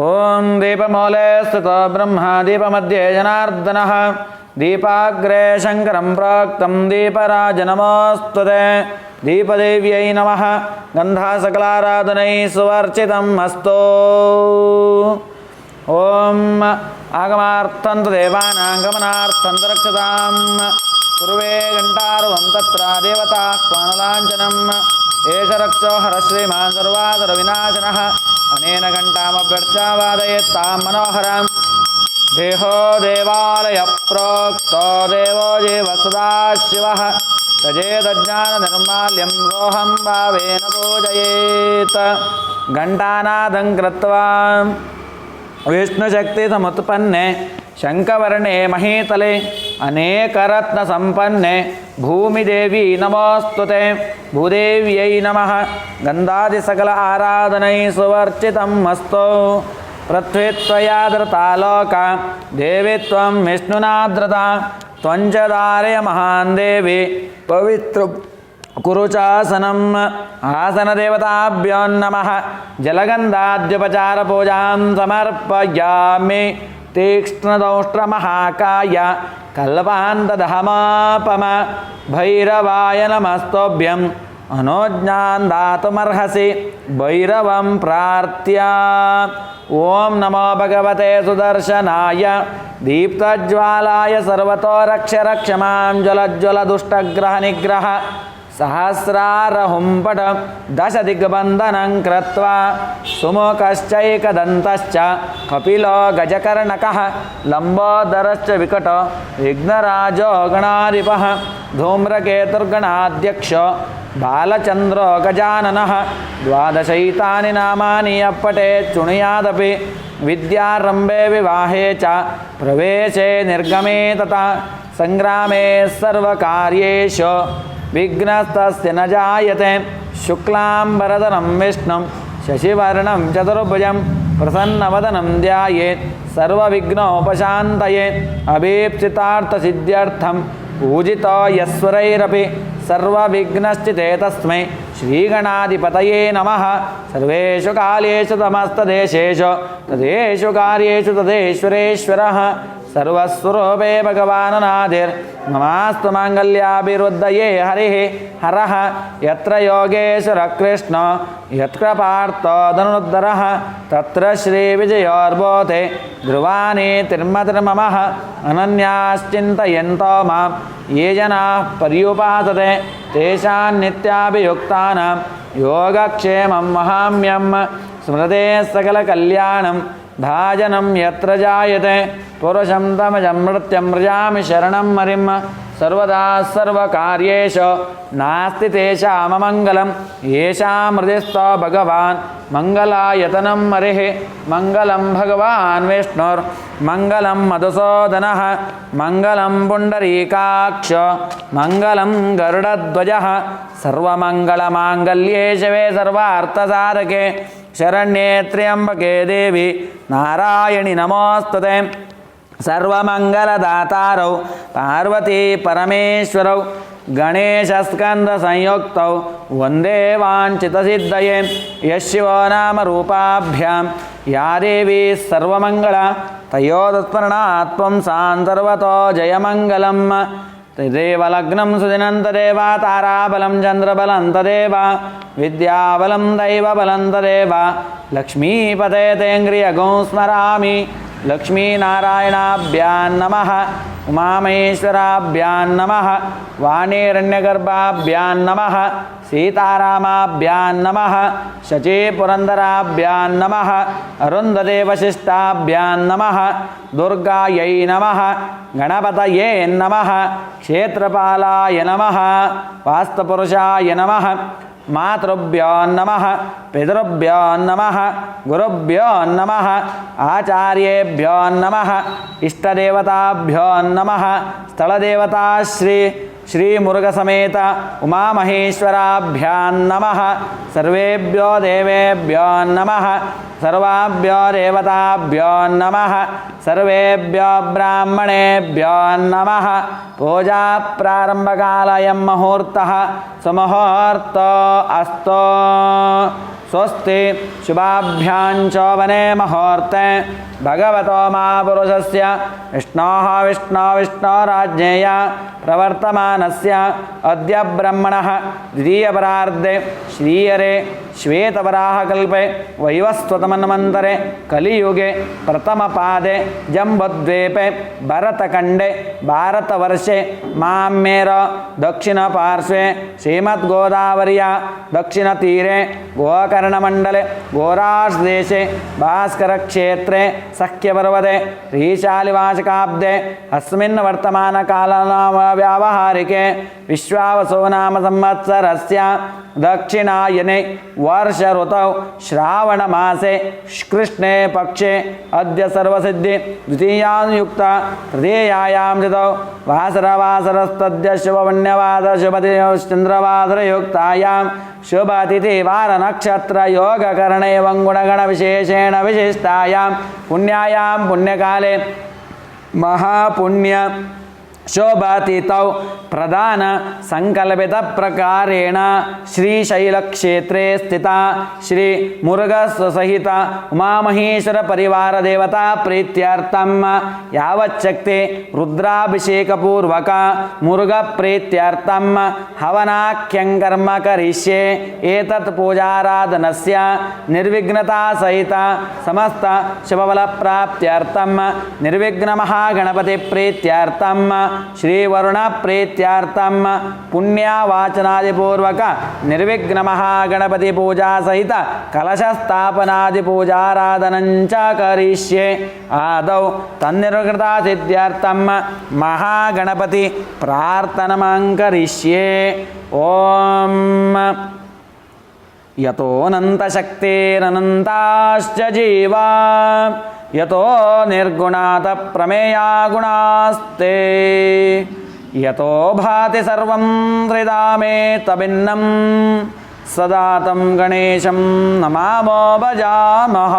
ಓಂ ದೀಪಮೂಲೆ ಸ್ಥಿತೋ ಬ್ರಹ್ಮ ದೀಪಮಧ್ಯೆ ಜನಾರ್ದನಃ ದೀಪಾಗ್ರೆ ಶಂಕರಂ ಪ್ರಾಕ್ತಂ ದೀಪರಾಜ ನಮೋಸ್ತುತೆ ದೀಪದೇವ್ಯೈ ನಮಃ ಗಂಧಾಸಕಲಾರಾಧನೈ ಸುವರ್ಚಿತಂ ಅಸ್ತೋ. ಓಂ ಆಗಮಾರ್ಥಂ ತು ದೇವಾನಾಂ ಗಮನಾರ್ಥಂ ತು ರಕ್ಷತಾಂ ಕುರ್ವೇ ಘಂಟಾರ್ವಂ ತತ್ರ ದೇವತಾ ಕ್ವಾನಲಾಂಛನಂ ಏಷ ರಕ್ಷೋ ಹರ ಶ್ರೀಮಾನ್ ಸರ್ವಾದರ ವಿನಾಶನಃ ಅನೇನ ಘಂಟಾಮಭ್ಯರ್ಚಾವಾದಯೇತ್ತಾಂ ಮನೋಹರಂ ದೇಹೋ ದೇವಾಲಯ ಪ್ರೋಕ್ತೋ ದೇವೋ ಜೀವ ಸದಾಶಿವಃ ತಜೇತಜ್ಞಾನ ನಿರ್ಮಾಲ್ಯಂ ಸೋಹಂ ಭಾವೇನ ಪೂಜಯೇತ್. ಘಂಟಾನಾದಂ ಕೃತ್ವಾ ವಿಷ್ಣುಶಕ್ತಿ ಸಮುತ್ಪನ್ನೆ ಶಂಖವರ್ಣೆ ಮಹೀತಲೆ ಅನೇಕರತ್ನ ಸಂಪನ್ನೆ ಭೂಮಿದೇವಿ ನಮೋಸ್ತುತೆ ಭೂದೇವ್ಯೈ ನಮಃ ಗಂಧಾದಿ ಸಕಲ ಆರಾಧನೈ ಸುವರ್ಚಿತಂ ಅಸ್ತೋ. ಪೃಥ್ವಿತ್ವಯಾದೃತಾ ಲೋಕ ದೇವಿ ತ್ವಂ ವಿಷ್ಣುನಾದೃತ ತ್ವಂಚದಾರಯ ಮಹಾನ್ ದೇವಿ ಪವಿತ್ರ ಕುರುಚಾಸನಂ. ಆಸನದೇವತಾಭ್ಯೋ ನಮಃ ಜಲಗಂಧಾದ್ಯುಪಚಾರ ಪೂಜಾಂ ಸಮರ್ಪಯಾಮಿ. ತೀಕ್ಷ್ಣದೌಷ್ಟ್ರಮಹಾಕಾಯ ಕಲ್ಪಾಂತದಹಮಾಪಮ ಭೈರವಾಯ ನಮಸ್ತೋಭ್ಯಂ ಅನೋಜ್ಞಾನ್ ದಾತುಮರ್ಹಸಿ ಭೈರವಂ ಪ್ರಾರ್ಥ್ಯ. ಓಂ ನಮೋ ಭಗವತೆ ಸುದರ್ಶನಾಯ ದೀಪ್ತಜ್ವಾಲಾಯ ಸರ್ವತೋ ರಕ್ಷ ರಕ್ಷ ಮಾಂ ಜ್ವಲಜ್ವಲ ದುಷ್ಟಗ್ರಹ ನಿಗ್ರಹ ಸಹಸ್ರಾರಹುಂಪಟ ದಶ ದಿಗ್ಬಂಧನಂ ಕೃತ್ವಾ ಸುಮುಖಶ್ಚೈಕದಂತಶ್ಚ ಕಪಿಲೋ ಗಜಕರ್ಣಕಃ ಲಂಬೋದರಶ್ಚ ವಿಕಟೋ ವಿಘ್ನರಾಜೋ ಗಣಾಧಿಪಃ ಧೂಮ್ರಕೇತುರ್ಗಣಾಧ್ಯಕ್ಷೋ ಬಾಲಚಂದ್ರೋ ಗಜಾನನಃ. ದ್ವಾದಶೈತಾನಿ ನಾಮಾನಿ ಅಪ್ಪಟೇ ಶೃಣುಯಾದಪಿ ವಿದ್ಯಾರಂಭೆ ವಿವಾಹೇ ಚ ಪ್ರವೇಶೇ ನಿರ್ಗಮೇ ತಥಾ ಸಂಗ್ರಾಮೇ ಸರ್ವಕಾರ್ಯೇಷು ವಿಘ್ನಸ್ತಸ್ಯ ನ ಜಾಯತೆ. ಶುಕ್ಲಾಂಬರಧರಂ ವಿಷ್ಣುಂ ಶಶಿವರ್ಣಂ ಚತುರ್ಭುಜಂ ಪ್ರಸನ್ನವದನಂ ಧ್ಯಾಯೇತ್ ಸರ್ವವಿಘ್ನೋಪಶಾಂತಯೇ. ಅಭೀಪ್ಸಿತಾರ್ಥಸಿದ್ಧ್ಯರ್ಥಂ ಪೂಜಿತೋ ಯಸ್ವರೈರಪಿ ಸರ್ವವಿಘ್ನಶ್ಚಿತೆ ತಸ್ಮೈ ಶ್ರೀಗಣಾಧಿಪತಯೇ ನಮಃ. ಸರ್ವೇಷು ಕಾಲೇಷು ಸಮಸ್ತದೇಶೇಷು ತದೇಷು ಕಾರ್ಯೇಷು ತದೇಶ್ವರೇಶ್ವರಃ. ಸರ್ವಸ್ವರೂಪೇ ಭಗವಾನನಾದಿರ್ ನಮಾಸ್ತು ಮಾಂಗಲ್ಯಾಭಿವೃದ್ಧಯೇ ಹರಿಃ ಹರಃ. ಯತ್ರ ಯೋಗೇಶ್ವರ ಕೃಷ್ಣ ಯತ್ರ ಪಾರ್ಥೋ ಧನುರ್ಧರಃ ತತ್ರ ಶ್ರೀವಿಜಯೋರ್ಬೋಧೆ ಧ್ರುವಾನಿ ತಿರ್ಮತಿರ್ಮಮಃ. ಅನನ್ಯಾಶ್ಚಿಂತಯಂತೋ ಮಾಂ ಯೇ ಜನಾಃ ಪರ್ಯುಪಾಸತೆ ತೇಷಾಂ ನಿತ್ಯಾಭಿಯುಕ್ತಾನಾಂ ಯೋಗಕ್ಷೇಮಂ ವಹಾಮ್ಯಂ. ಸ್ಮೃತೆ ಸಕಲ ಕಲ್ಯಾಣಂ ಭಾಜನಂ ಯತ್ರ ಜಾಯತೆ ಪುರುಷಂ ತಮಜಂ ಮೃತ್ಯಂ ಮೃಜಾಮಿ ಶರಣಂ ಹರಿಂ. ಸರ್ವದಾ ಸರ್ವಕಾರ್ಯೇಷು ನಾಸ್ತಿ ತೇಷಾಮಮಂಗಲಂ ಯೇಷಾಂ ಹೃದಯಸ್ಥೋ ಭಗವಾನ್ ಮಂಗಲಾಯತನಂ ಹರಿಃ. ಮಂಗಲಂ ಭಗವಾನ್ ವಿಷ್ಣುರ್ ಮಂಗಲಂ ಮಧುಸೂದನಃ ಮಂಗಲಂ ಪುಂಡರೀಕಾಕ್ಷೋ ಮಂಗಲಂ ಗರುಡಧ್ವಜಃ. ಸರ್ವಮಂಗಳಮಾಂಗಲ್ಯೇ ಶಿವೆ ಸರ್ವಾರ್ಥಸಾಧಕೆ ಶರಣ್ಯೇ ತ್ರ್ಯಂಬಕೆ ದೇವಿ ನಾರಾಯಣಿ ನಮೋಸ್ತುತೆ. ಸರ್ವಮಂಗಲದಾತಾರೌ ಪಾರ್ವತೀ ಪರಮೇಶ್ವರೌ ಗಣೇಶಸ್ಕಂದ ಸಂಯುಕ್ತೌ ವಂದೇ ವಾಂಛಿತಸಿದ್ಧಯೇ. ಯಶಿವೋ ನಾಮ ರೂಪಾಭ್ಯಾಂ ಯಾ ದೇವಿ ಸರ್ವಮಂಗಳ ತಯೋಸ್ಮರಣಾತ್ ಪುಂಸಾಂ ಸರ್ವತೋ ಜಯಮಂಗಲಂ. ತದೇವ ಲಗ್ನಂ ಸುದಿನಂ ತದೇವ ತಾರಾಬಲಂ ಚಂದ್ರಬಲಂ ತದೇವ ವಿದ್ಯಾಬಲಂ ದೈವಬಲಂ ತದೇವ ಲಕ್ಷ್ಮೀಪತೆ ತೇಂಗ್ರಿಯಗೋ ಸ್ಮರಾಮಿ. ಲಕ್ಷ್ಮೀನಾರಾಯಣಾಭ್ಯಾಂ ನಮಃ ಉಮಾಮಹೇಶ್ವರಾಭ್ಯಾಂ ನಮಃ ವಾಣಿರಣ್ಯಗರ್ಭಾಭ್ಯಾಂ ನಮಃ ಸೀತಾರಾಮಾಭ್ಯಾಂ ನಮಃ ಶಚೀಪುರಂದರಾಭ್ಯಾಂ ನಮಃ ಅರುಂಧತೆ ವಸಿಷ್ಠಾಭ್ಯಾಂ ನಮಃ ದುರ್ಗಾಯೈ ನಮಃ ಗಣಪತಯೇ ನಮಃ ಕ್ಷೇತ್ರಪಾಲಾಯ ನಮಃ ವಾಸ್ತುಪುರುಷಾಯ ನಮಃ ಮಾತೃಭ್ಯೋ ನಮಃ ಪಿತೃಭ್ಯೋ ನಮಃ ಗುರುಭ್ಯೋ ನಮಃ ಆಚಾರ್ಯೇಭ್ಯೋ ನಮಃ ಇಷ್ಟದೇವತಾಭ್ಯೋ ನಮಃ ಸ್ಥಳದೇವತಾ ಶ್ರೀ ಮುರುಘ ಸಮೇತ ಉಮಾಮಹೇಶ್ವರಾಭ್ಯಾಂ ನಮಃ. ಸರ್ವೇಭ್ಯೋ ದೇವೇಭ್ಯೋ ನಮಃ ಸರ್ವಾಭ್ಯೋ ದೇವತಾಭ್ಯೋ ನಮಃ ಸರ್ವೇಭ್ಯೋ ಬ್ರಾಹ್ಮಣೇಭ್ಯೋ ನಮಃ. ಪೂಜಾ ಪ್ರಾರಂಭಕಾಲಯಂ ಮುಹೂರ್ತಃ ಸುಮುಹೂರ್ತೋ ಅಸ್ತೋ. स्वस्ति शुभाभ्याञ्चोवने मुहूर्ते भगवतो महापुरुषस्य विष्णोराज्ञेय प्रवर्तमानस्य अद्य ब्रह्मणः द्वितीयपरार्धे श्रीहरे श्वेतवराहकल्पे वैवस्वतमन्वन्तरे कलियुगे प्रथमपादे जम्बुद्वीपे भरतखण्डे भारतवर्षे माम्मेर दक्षिणपार्श्वे श्रीमद्गोदावर्या दक्षिणतीरे गोकर्णमण्डले गोराष्देशे भास्करक्षेत्रे सख्यपर्वते श्रीशालिवाचकाब्दे अस्मिन् वर्तमानकालव्यावहारिके विश्वावसुनाम संवत्सरस्य दक्षिणायने वर्ष ऋतौ श्रावणमासे कृष्णे पक्षे अद्य सर्वसिद्धि द्वितीयायुक्त तृतीयायां ऋतौ वासरवासरस्तद्य शुभपुण्यवासर शुभचन्द्रवासरयुक्तायां शुभतिथि वारनक्षत्र योगकरणे एवं गुणगणविशेषेण विशिष्टायां पुण्यायां पुण्यकाले महापुण्य शोभातीतौ प्रधान संकल्पित प्रकारेण श्रीशैलक्षेत्रे स्थिता श्री मुरुगसहित उमामहेश्वर परिवार देवता प्रीत्यर्थं यावच्छक्ति रुद्राभिषेकपूर्वक मुरुग प्रीत्यर्थं हवनाख्यं कर्म करिष्ये एतत् पूजाराधनस्य निर्विघ्नता सहित समस्त शुभफल प्राप्त्यर्थं निर्विघ्न महागणपति प्रीत्यर्थं श्रीवरुण प्रीत्यार्थं पुण्यावाचनादिपूर्वक निर्विघ्न महागणपति पूजा सहित कलशस्थापनादि पूजाराधनञ्च करिष्ये आदौ तन्निर्वृता सिद्ध्यर्थं महागणपति प्रार्थनमं करिष्ये ओम यतोऽनन्तशक्तिरनन्ताश्च जीवा यतो निर्गुणात् प्रमेया गुणास्ते यतो भाति सर्वं त्रिधामे तभिन्नं सदा तं गणेशं नमामो भजामः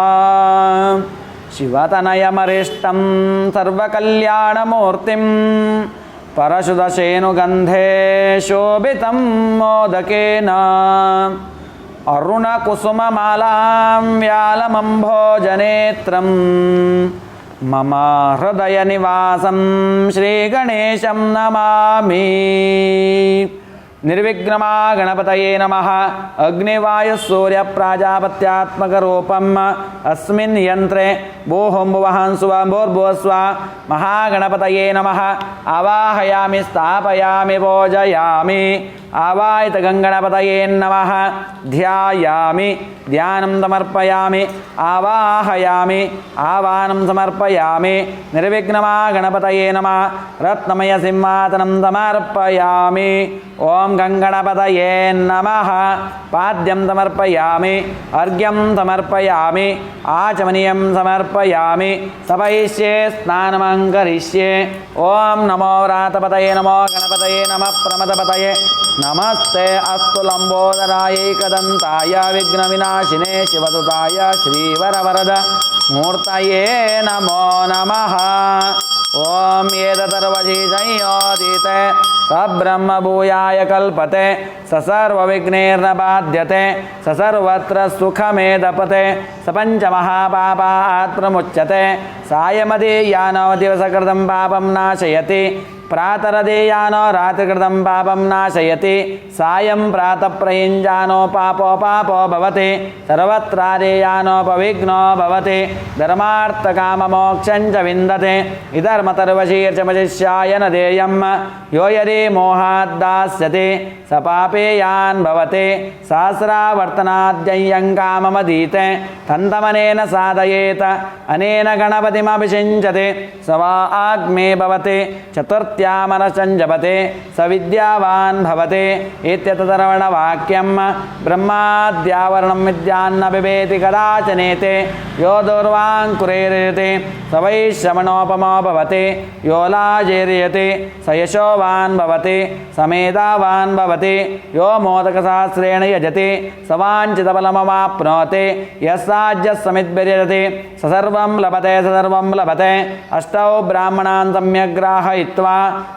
शिवतनयमरिष्टं सर्वकल्याणमूर्तिं परशुदशेनुगन्धे शोभितं मोदकेन अरुणकुसुममालां व्यालमम्भोजनेत्रं मम हृदयनिवासं श्रीगणेशं नमामि निर्विघ्नमा गणपतये नमः अग्निवायुसूर्यप्राजापत्यात्मकरूपम् अस्मिन् यन्त्रे भूर्भुवःस्वः महागणपतये नमः आवाहयामि स्थापयामि पूजयामि आवाहित गङ्गणपतये नमः ध्यायामि ध्यानं समर्पयामि आवाहयामि आवाहनं समर्पयामि निर्विघ्नमा गणपतये नमः रत्नमय सिंहासनं समर्पयामि ओम गंगणपतये नमः पाद्यं समर्पयामि अर्घ्यं समर्पयामि आचमनीयं समर्पयामि सपयिष्ये स्नानं करिष्ये ओम नमो व्रातपतये नमो गणपतये नमः प्रमदपतये नमस्ते अस्तु लंबोदराय एकदन्ताय विघ्नविनाशिने शिवदूताय श्रीवरवरद मूर्तये नमो नमः ओम एतदर्वशीषयोदिते सब्रह्मभूयाय कल्पते सर्वविघ्नैर्न बाध्यते सर्वत्र सुखमेदपते सपञ्चमहापापात् प्रमुच्यते सायमदीयानो दिवसकृतं पापं नाशयति प्रातरदेयानो रात्रिकृतं पापं नाशयति सायं प्रातःप्रयुञ्जानो पापो भवति सर्वत्रादेयानोपविघ्नो भवति धर्मार्थकाममोक्षं च विन्दते इधर्मतर्वशीर्षमशिष्याय न देयं यो यदि मोहाद्दास्यति स पापेयान् भवति सहस्रावर्तनाद्यय्यं काममधीते तन्तमनेन साधयेत अनेन गणपतिमभिषिञ्चते स वा आग्मे भवति चतुर्थ्यामनसञ्जपते स विद्यावान् भवति इत्यतदर्वणवाक्यं ब्रह्माद्यावरणं विद्यान्न बिभेति कदाचनेते यो दूर्वाङ्कुरेर्यते स वै श्रवणोपमो भवति यो लाजेर्यते स यशोवान् भवति स मेधावान् भवति यो मोदकसहस्रेण यजति स वाञ्छितफलमवाप्नोति यस्साज्यसमिद्भिर्यजति स सर्वं लभते अष्टौ ब्राह्मणान् सम्यग् ग्राहयित्वा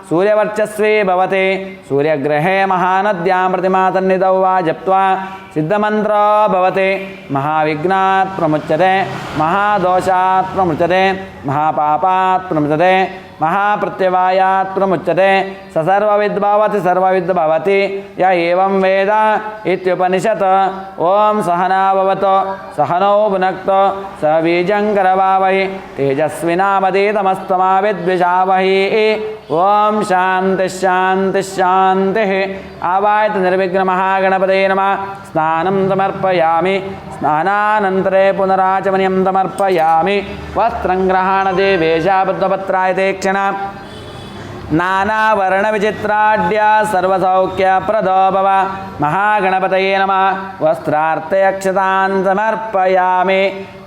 सूर्यवर्चस्वी भवति सूर्यग्रहे महानद्यां प्रतिमासन्निधौ वा जप्त्वा सिद्धमन्त्रो भवति महाविघ्नात् प्रमुच्यते महादोषात् प्रमुच्यते महापापात् प्रमुच्यते महाप्रत्यवायात् प्रमुच्यते स सर्वविद्भवति सर्वविद्भवति य एवं वेद इत्युपनिषत् ओम सहना भवतु सहनौ भुनक्तु सह बीजं करवावहै तेजस्विनावधीतमस्तु मा विद्विषावहै ओम शांति शांति शांति आवाहयतु निर्विघ्न महागणपतये नमः स्नानं समर्पयामि स्नानानन्तरे पुनराचमनीयं समर्पयामि वस्त्रं गृहाणदे वेषाबद्धपत्रायते क्षण नानावर्णविचित्राढ्य सर्वसौख्यप्रदो भव महागणपतये नमः वस्त्रार्थे अक्षतान् समर्पयामि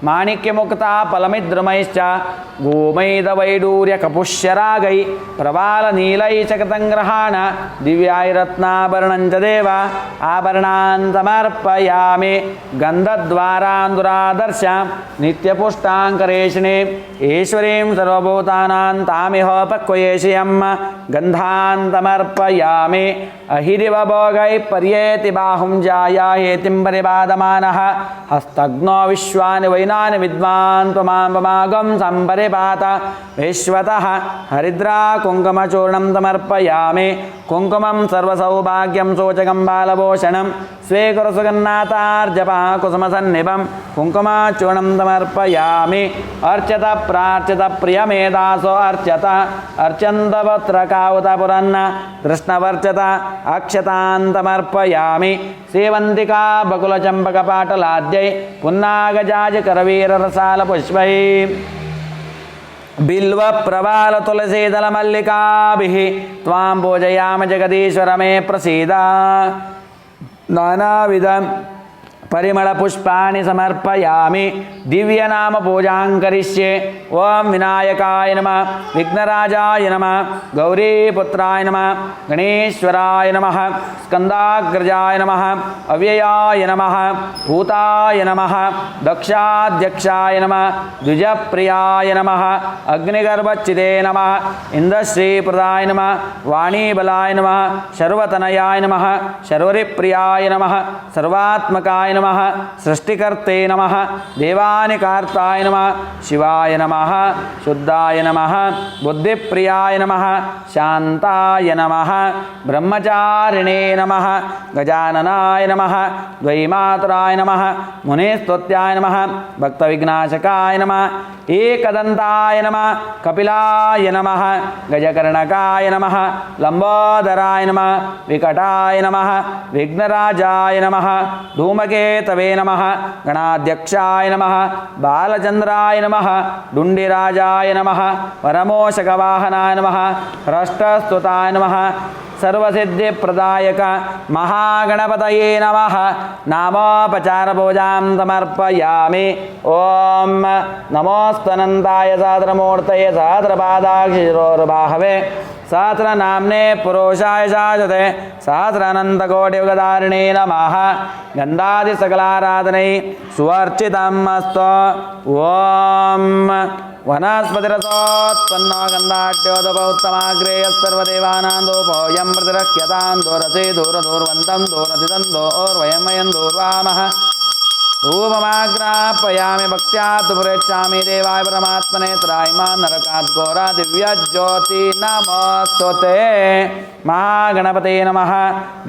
माणिक्यमुक्ता फलमिद्रुमैश्च गोमैदवैडूर्यकपुष्यरागै प्रवालनीलैश्चकतङ्ग्रहाण दिव्याैरत्नाभरणं च देव आभरणान् समर्पयामि गन्धद्वारान्दुरादर्श नित्यपुष्टाङ्करेशिणीं ईश्वरीं सर्वभूतानां तामिह पक्वयेशियं गन्धान् समर्पयामि अहिरिवभोगैः पर्येति बाहुं जायाहेतिं परिपादमानः हस्तग्नो विश्वानि वैनानि विद्वान् त्वमागं सम्परिपात विश्वतः हरिद्रा कुङ्कुमचूर्णं समर्पयामि कुङ्कुमं सर्वसौभाग्यं सूचकं बालभूषणं स्वीकुरु सुगन्नाथार्जपः कुसुमसन्निभं कुङ्कुमचूर्णं समर्पयामि अर्चत प्रार्चित प्रियमेधासो अर्चत अर्चन्तवत्रकावुतपुरन्न कृष्णवर्चत अक्षतान् समर्पयामि सेवन्तिका बकुलचम्पकपाटलाद्यै पुन्नागजाजकरवीररसालपुष्पैः बिल्वप्रवालतुलसीदलमल्लिकाभिः त्वां पूजयामि जगदीश्वर मे प्रसीद नानाविध परिमलपुष्पाणि समर्पयामि दिव्यनामपूजां करिष्ये ओं विनायकाय नमः विघ्नराजाय नमः गौरीपुत्राय नमः गणेश्वराय नमः स्कन्दाग्रजाय नमः अव्ययाय नमः भूताय नमः दक्षाध्यक्षाय नमः द्विजप्रियाय नमः अग्निगर्भच्चिते नमः इन्द्रश्रीप्रदाय नमः वाणीबलाय नमः शर्वतनयाय नमः शर्वरिप्रियाय नमः सर्वात्मकाय नमः सृष्टिकर्ते नमः देवानिकार्ताय नमः शिवाय नमः शुद्धाय नमः बुद्धिप्रियाय नमः शान्ताय नमः ब्रह्मचारिणे नमः गजाननाय नमः द्वैमातराय नमः मुनिस्तुत्याय नमः भक्तविघ्नाशकाय नमः एकदन्ताय नमः कपिलाय नमः गजकर्णकाय नमः लम्बोदराय नमः विकटाय नमः विघ्नराजाय नमः धूमकेतवे नमः गणाध्यक्षाय नमः बालचन्द्राय नमः डुण्डिराजाय नमः परमोषकवाहनाय नमः हृष्टस्तुताय नमः सर्वसिद्धिप्रदायक महागणपतये नमः नामोपचारपूजां समर्पयामि ॐ नमोऽस्तनन्ताय सहस्रमूर्तये सहस्रपादाक्षिशिरोर्बाहवे सहस्रनाम्ने पुरुषाय शाश्वते सहस्रानन्तकोटियुगधारिणे नमः गन्धादिसकलाराधनै सुवर्चितम् अस्तु ॐ वनस्पतिरसोत्पन्नो गन्धाढ्योदपौत्तमाग्रेयः सर्वदेवानां दोपोऽयं प्रतिरक्ष्यतां दोरसे दूरदूर्वन्तं दोरतितं दोर्वयं दूर्वामः धूपमाग्रापयामि भक्त्या तु पुरेच्छामि देवाय परमात्मने त्रायमां नरकात् घोरा दिव्यज्योति नमोस्तुते महागणपते नमः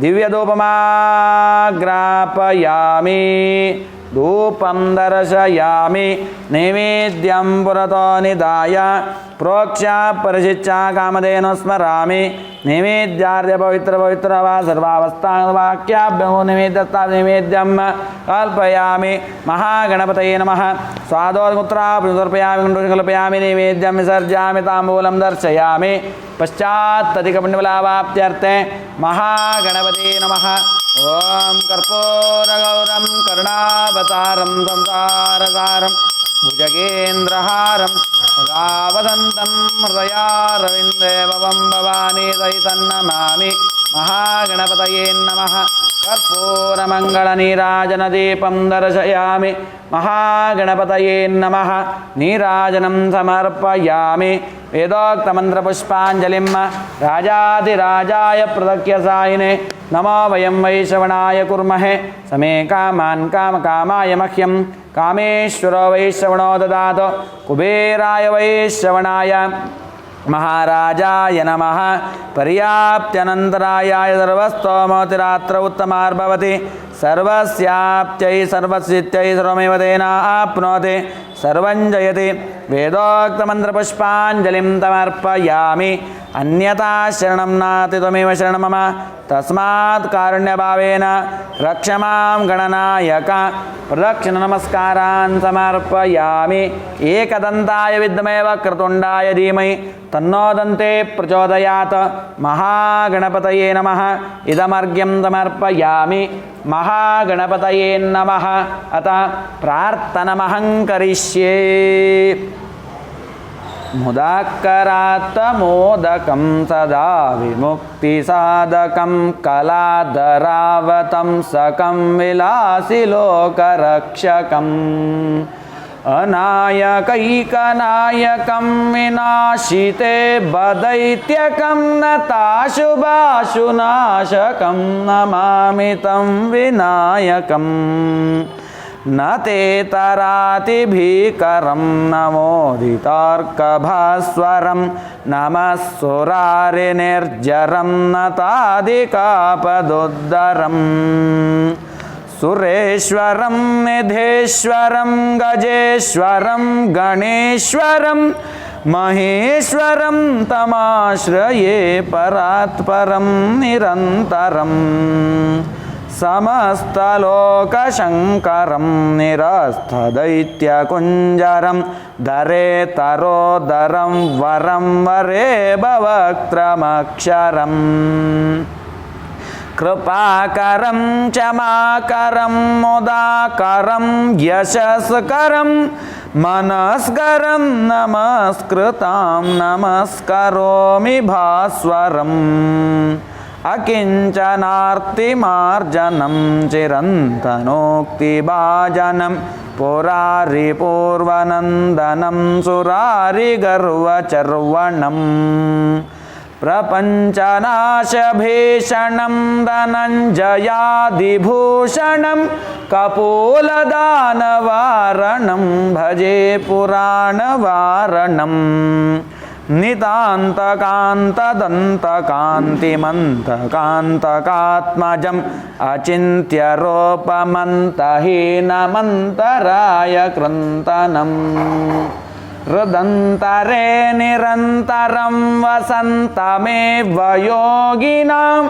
दिव्यधूपमाग्रापयामि धूपं दर्शयामि नैवेद्यं पुरतो निधाय प्रोक्ष्य परिशिच्य कामधेनु स्मरामि नैवेद्यार्थ पवित्र वा सर्वावस्थावाक्याभ्यो नैवेद्यं कल्पयामि महागणपतये नमः स्वादोमुत्रापयामि कल्पयामि नैवेद्यं विसर्जयामि ताम्बूलं दर्शयामि पश्चात्तधिकपुण्यफलावाप्त्यर्थे महागणपते नमः ओं कर्पूरगौरं करुणावतारं संसारसारं भुजगेन्द्रहारं सदावसन्तं हृदयारविन्दे भवं भवानी सहितं नमामि महागणपतये नमः कर्पूरमङ्गलनीराजनदीपं दर्शयामि महागणपतये नमः नीराजनं समर्पयामि वेदोक्तमन्त्रपुष्पाञ्जलिं राजाधिराजाय प्रदक्ष्यसायिने नमो वयं वैश्रवणाय कुर्महे समे कामान् कामकामाय मह्यं कामेश्वरो वैश्रवणो ददातु कुबेराय वैश्रवणाय महाराजाय नमः पर्याप्त्यनन्तरायाय सर्वस्तोमोतिरात्र उत्तमार्भवति सर्वस्याप्त्यै सर्वसिद्ध्यै सर्वमेव तेन आप्नोति सर्वं जयति वेदोक्तमन्त्रपुष्पाञ्जलिं तमर्पयामि अन्यथा शरणं नास्ति त्वमेव शरणं मम तस्मात् कारुण्यभावेन रक्ष मां गणनायक प्रदक्षिणनमस्कारान् समर्पयामि एकदन्ताय विद्महे वक्रतुण्डाय धीमहि तन्नो दन्ते प्रचोदयात् महागणपतये नमः इदमर्घ्यं समर्पयामि महागणपतये नमः अतः प्रार्थनमहं करिष्ये मुदाकरात्तमोदकं सदा विमुक्तिसाधकं कलाधरावतं सकं विलासिलोकरक्षकम् अनायकैकनायकं विनाशिते बदैत्यकं नताशुभाशुनाशकं नमामि तं विनायकम् न ते तरातिभीकरं नमोदितार्कभास्वरं नमः सुरारिनिर्जरं नतादिकापदुद्धरम् सुरेश्वरं निधेश्वरं गजेश्वरं गणेश्वरं महेश्वरं तमाश्रये परात्परं निरन्तरम् समस्तलोकशङ्करं निरस्तदैत्यकुञ्जरं धरेतरोदरं वरं वरे भवक्त्रमक्षरम् कृपाकरं क्षमाकरं मुदाकरं यशस्करं मनस्करं नमस्कृतां नमस्करोमि भास्वरम् अकिञ्चनार्तिमार्जनं चिरन्तनोक्तिभाजनं पुरारिपूर्वनन्दनं सुरारिगर्वचर्वणम् प्रपञ्चनाशभीषणं धनञ्जयादिभूषणं कपोलदानवारणं भजे पुराणवारणम् नितान्तकान्तदन्तकान्तिमन्तकान्तकात्मजम् अचिन्त्यरूपमन्तहीनमन्तराय कृन्तनम् हृदन्तरे निरन्तरं वसन्तमेव योगिनां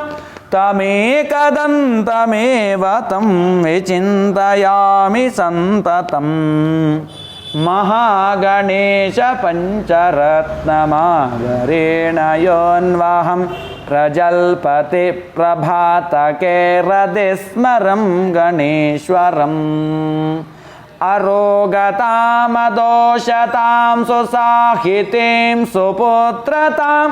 तमेकदन्तमेव तं विचिन्तयामि सन्ततम् महागणेश पञ्चरत्नमादरेण योऽन्वहं प्रजल्पति प्रभातके हृदिस्मरं गणेश्वरम् अरोगतामदोषतां सुसाहितीं सुपुत्रतां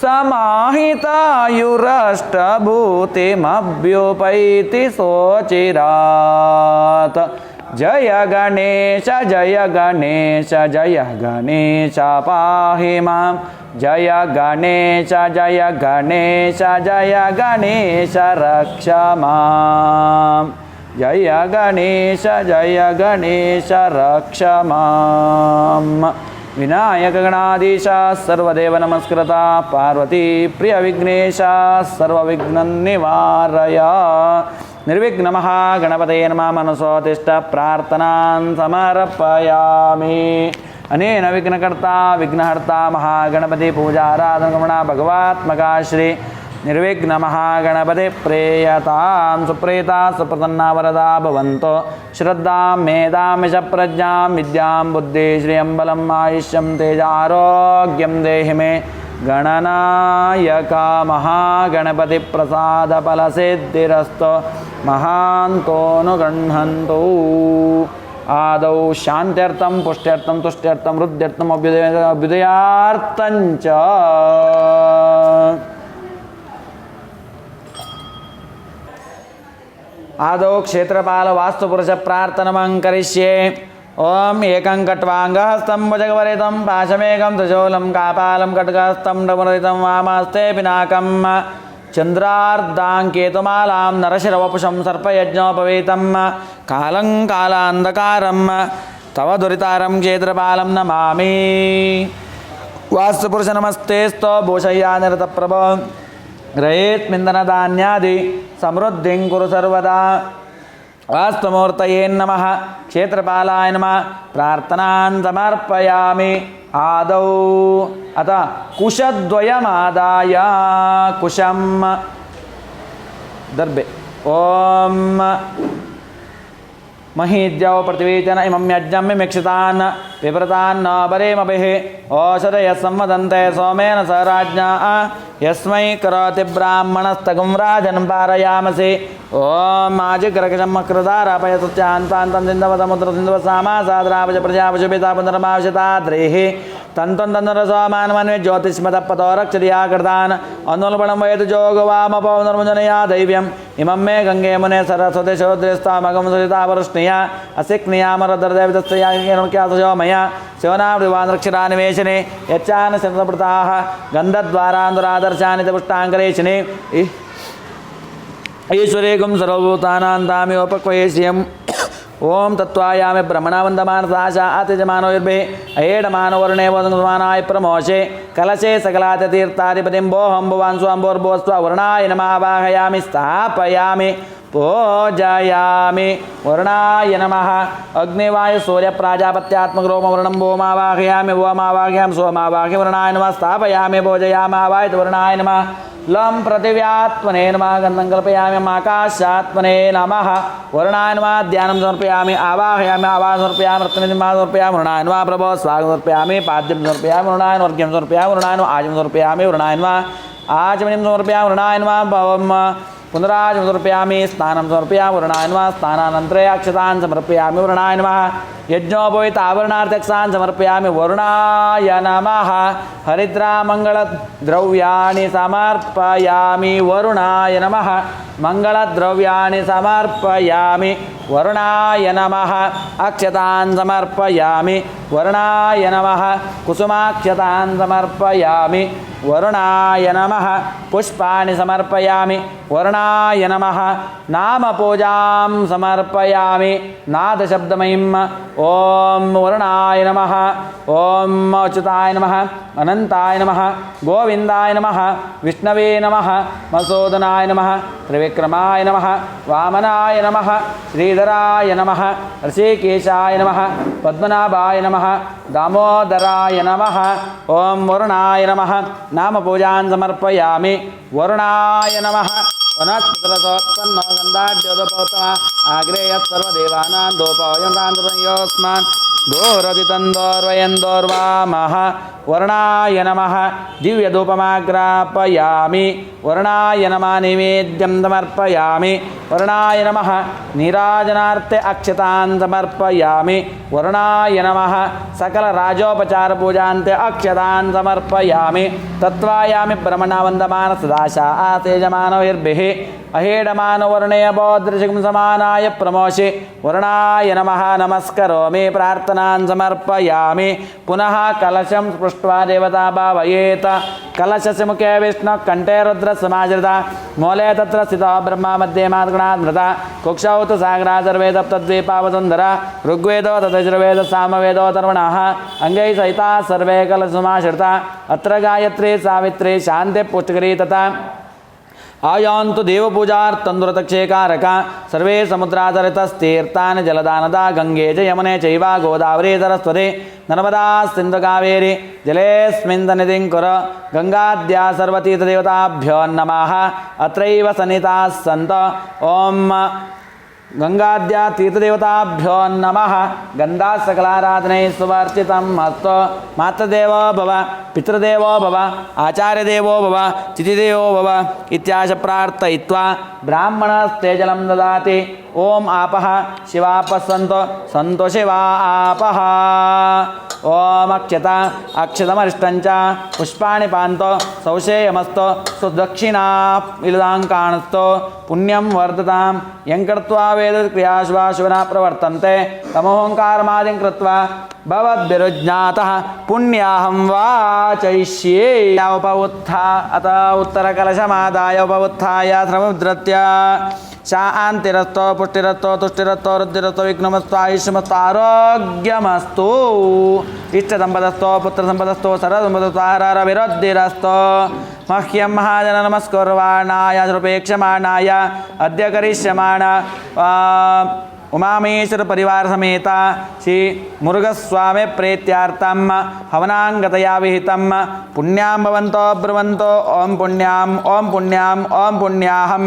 समाहितायुरष्टभूतिमभ्युपैति सोचिरात् जय गणेश जय गणेश जय गणेश पाहि मां जय गणेश जय गणेश जय गणेश रक्ष माम् जय गणेश रक्ष माम् विनायकगणाधीश सर्वदेव नमस्कृता पार्वती प्रिय विघ्नेश सर्वविघ्ननिवारय निर्विघ्नमः गणपतये नमः मनसोतिष्ठ प्रार्थनान् समर्पयामि अनेन विघ्नकर्ता विघ्नहर्ता महागणपति पूजाराधनगमना भगवात्मका श्री निर्विघ्नमहागणपति प्रेयतां सुप्रेता सुप्रसन्ना वरदा भवन्तो श्रद्धां मेधां च प्रज्ञां विद्यां बुद्धि श्रियं बलम् आयुष्यं तेजारोग्यं देहि मे गणनायका महागणपति प्रसाद फलसिद्धिरस्तु महान्तोऽनुगृह्णन्तु आदौ शान्त्यर्थं पुष्ट्यर्थं तुष्ट्यर्थं वृद्ध्यर्थं अभ्युदयार्थं च आदौ क्षेत्रपालवास्तुपुरुषप्रार्थनमं करिष्ये। ओम एकं कट्वाङ्गहस्तं भुजगवरितं पाशमेकं त्रिशूलं कापालं खड्गहस्तं डमरुदितं वामहस्ते पिनाकं चन्द्रार्धाङ्केतुमालां नरशिरवपुषं सर्पयज्ञोपवीतं कालं कालान्धकारं तव दुरितारं क्षेत्रपालं नमामि। वास्तुपुरुष नमस्तेस्तो भूषय्या निरतप्रभो ग्रहेत्मिन्दनधान्यादि समृद्धिं कुरु सर्वदा। वास्तुमूर्तये नमः। क्षेत्रपालाय नमः। प्रार्थनां समर्पयामि। आदौ अथ कुशद्वयमादाय कुशं दर्भे ओम महीद्यौ प्रतिवेचन इमं यज्ञं मिक्षितान् विव्रतान् न बरेमभिः ओषधयः संवदन्ते सोमेन स राज्ञा यस्मै करोति ब्राह्मणस्तगुं राजन् पारयामसि। ओम आजिग्रकशमकृतारापय सत्यान्तान्तं सिन्धवसमुद्रसिन्धवसामासाद्रावच प्रजापशुभिता पुनर्माविशताद्रेः तन्तं तन्नरसोमानमन्वे ज्योतिष्मतपतो रक्षरिया कृतान् अनुल्बणं वयतु जोगवामपौनर्मुजनया दैव्यम् इमं मे गङ्गे मुने सरस्वती शोद्रेस्तामगं सुरितावरुष्णिया असिक्नियामरदर्देवितस्यासो मया शिवनामृवानक्षरानिवेशने यच्चान शतप्रताः गन्धद्वारान्दुरादर्शानि च पुष्टाङ्करेशिने ईश्वरेगुं सर्वभूतानां तामेवोपक्वयेष्यम्। ओम तत्वायामे ब्रह्मणावन्दमान साशा आतिजमानोर्भे अहेडमानो वर्णे वदमानाय प्रमोषे कलशे सकलातीर्थाधिपतिं बोहं भुवान् स्वाम्बोर्भुवस्त्वा वर्णाय नमः आवाहयामि स्थापयामि पूजयामि। वर्णाय नमः। अग्निवायु सूर्य प्राजापत्यात्मक वर्णं भूमावाहयामि भुवमावाहयामि सोमावाहयामि वर्णाय नमः स्थापयामि पूजयामि आवाहित वर्णाय नमः। लं पृथिव्यात्मने नमः। गन्धं कल्पयामि आकाशात्मने नमः। वर्णाय नमः। ध्यानं समर्पयामि आवाहयामि आवाहनं समर्पयामि रत्ननिधिं समर्पयामि वर्णाय नमः। प्रभो स्वागतं समर्पयामि पाद्यं समर्पयामि वर्णाय नमः। अर्घ्यं समर्पयामि वर्णाय नमः। आचमनं समर्पयामि वर्णाय नमः। आचमनीं समर्पयामि वर्णाय नमः। भवं पुनराचमनं समर्पयामि स्नानं समर्पयामि वर्णाय नमः। स्नानानन्तरे अक्षतान् समर्पयामि वर्णाय नमः। यज्ञोपवीतावरणार्थक्षान् समर्पयामि वर्णाय नमः। हरिद्रामङ्गलद्रव्याणि समर्पयामि वरुणाय नमः। मङ्गलद्रव्याणि समर्पयामि वरुणाय नमः। अक्षतान् समर्पयामि वरुणाय नमः। कुसुमाक्षतान् समर्पयामि वरुणाय नमः। पुष्पाणि समर्पयामि वरुणाय नमः। नामपूजां समर्पयामि नादशब्दमयीम्। ओम वरुणाय नमः। ओम अच्युताय नमः। अनंताय नमः। गोविंदाय नमः। विष्णवे नमः। मसूदनाय नमः। त्रिविक्रमाय नमः। वामनाय नमः। श्रीधराय नमः। ऋषिकेशाय नमः। पद्मनाभाय नमः। दामोदराय नमः। ओम वरुणाय नमः। नामपूजां समर्पयामि वरुणाय नमः। वनस्पतिरसोत्पन्नो गन्धाढ्योदपोत्तमः आग्रेयः सर्वदेवानां दोपोऽयन्तान्दुरयोऽस्मान् दोरदितन्दोर्वयन्दोर्वामः। वर्णाय नमः। दिव्यधूपमाग्रापयामि वर्णाय नमः। नैवेद्यं समर्पयामि वर्णाय नमः। नीराजनार्थे अक्षतान् समर्पयामि वर्णाय नमः। सकलराजोपचारपूजान्ते अक्षतान् समर्पयामि। तत्त्वायामि ब्रह्मणावन्दमान सदाशा आतेजमानोर्भिः अहेडमानो वर्णे बौद्धऋषिं समानाय प्रमोषे वर्णाय नमः। नमस्करोमि प्रार्थनां समर्पयामि। पुनः कलशं स्पृष्ट्वा देवता भावयेत। कलशस्य मुखे विष्णुः कण्ठे रुद्रसमाश्रिता मूले तत्र स्थितो ब्रह्मा मध्ये मातृगणात्मृता कुक्षौ तु सागरा सर्वे तप्तद्वीपावसुन्धरा ऋग्वेदो तथयजुर्वेदो सामवेदो अथर्वणः अङ्गैः सहिता सर्वे कलशमाश्रिता। अत्र गायत्री सावित्री शान्ति पुष्टिकरी तथा आयान्तु देवपूजार्थन्दुरतक्षेकारका सर्वे समुद्रातरितस्तीर्थानि जलदानदा गंगे च यमुने चैव गोदावरी सरस्वती नर्मदा सिन्धु कावेरी जलेऽस्मिन् सन्निधिं कुरु। गंगाद्या सर्वतीर्थदेवताभ्यो नमः। अत्रैव सन्निहिताः सन्तु। ओम गंगाद्या तीर्थदेवताभ्यो नमः। गंधा सकलाराधनैः सुवर्चितम् अस्तु। मातृदेवो भव पितृदेवो भव आचार्यदेवो भव तिथिदेवो भव इत्याश प्रार्थयित्वा ब्राह्मणस्ते जलं ददाति। ಓಂ ಆಪಃ ಶಿವಾಪಃ ಸಂತೋ ಶಿವಾ ಆಪಃ ಓಂ ಅಕ್ಷತಮರಿಷ್ಟಂಚ ಪುಷ್ಪಾಣಿ ಪಾಂತೋ ಸೌಶೇಯಮಸ್ತೋ ಸುದಕ್ಷಿಣಾ ಇಲದಾಂಕಾಣಸ್ತೋ ಪುಣ್ಯಂ ವರ್ಧತಾಂ ಯಂಕೃತ್ವಾ ವೇದ ಕ್ರಿಯಾಶ್ವಾಶುವನ ಪ್ರವರ್ತಂತೆ ತಮೋಂಕಾರಮಾದಿಂ ಕೃತ್ವಾ ಭವದ್ಭಿರುಜ್ಞಾತಃ ಪುಣ್ಯಾಹಂ ವಾಚಯಿಷ್ಯೇ ಉಪವುತ್ಥ ಉತ್ತರಕಲಶಮಾದಾಯ ಉಪವುತ್ಥಾಯ ಶ್ರಮುದ್ರತ್ಯ ಶಾಂತಿರಸ್ತೋ ಪುಷ್ಟಿರಸ್ತೋ ತುಷ್ಟಿರಸ್ತೋ ವೃದ್ಧಿರಸ್ತೋ ವಿಘ್ನಮಸ್ತೋ ಆಯುಷ್ಯಮಸ್ತೋ ಆರೋಗ್ಯಮಸ್ತೋ ಇಷ್ಟಸಂಪದಸ್ತೋ ಪುತ್ರಸಂಪದಸ್ತೋ ಸರ್ವಸಂಪದಸ್ತೋ ಆಹಾರ ವಿರೋಧಿರಸ್ತೋ ಮಹ್ಯಂ ಮಹಾಜನ ನಮಸ್ಕುರ್ವಾಣಾಯ ನಿರಪೇಕ್ಷಮಾಣಾಯ ಅದ್ಯ ಕರಿಷ್ಯಮಾಣ ಉಮಾಮೇಶ್ವರ ಪರಿವಾರ ಸಮೇತ ಶ್ರೀ ಮುರುಘಸ್ವಾಮಿ ಪ್ರೀತ್ಯಾರ್ಥಂ ಹವನಾಂಗತಯಾ ವಿಹಿತಂ ಪುಣ್ಯಾಂ ಭವಂತೋ ಬ್ರುವಂತೋ ಓಂ ಪುಣ್ಯಾಂ ಓಂ ಪುಣ್ಯಾಂ ಓಂ ಪುಣ್ಯಾಹಂ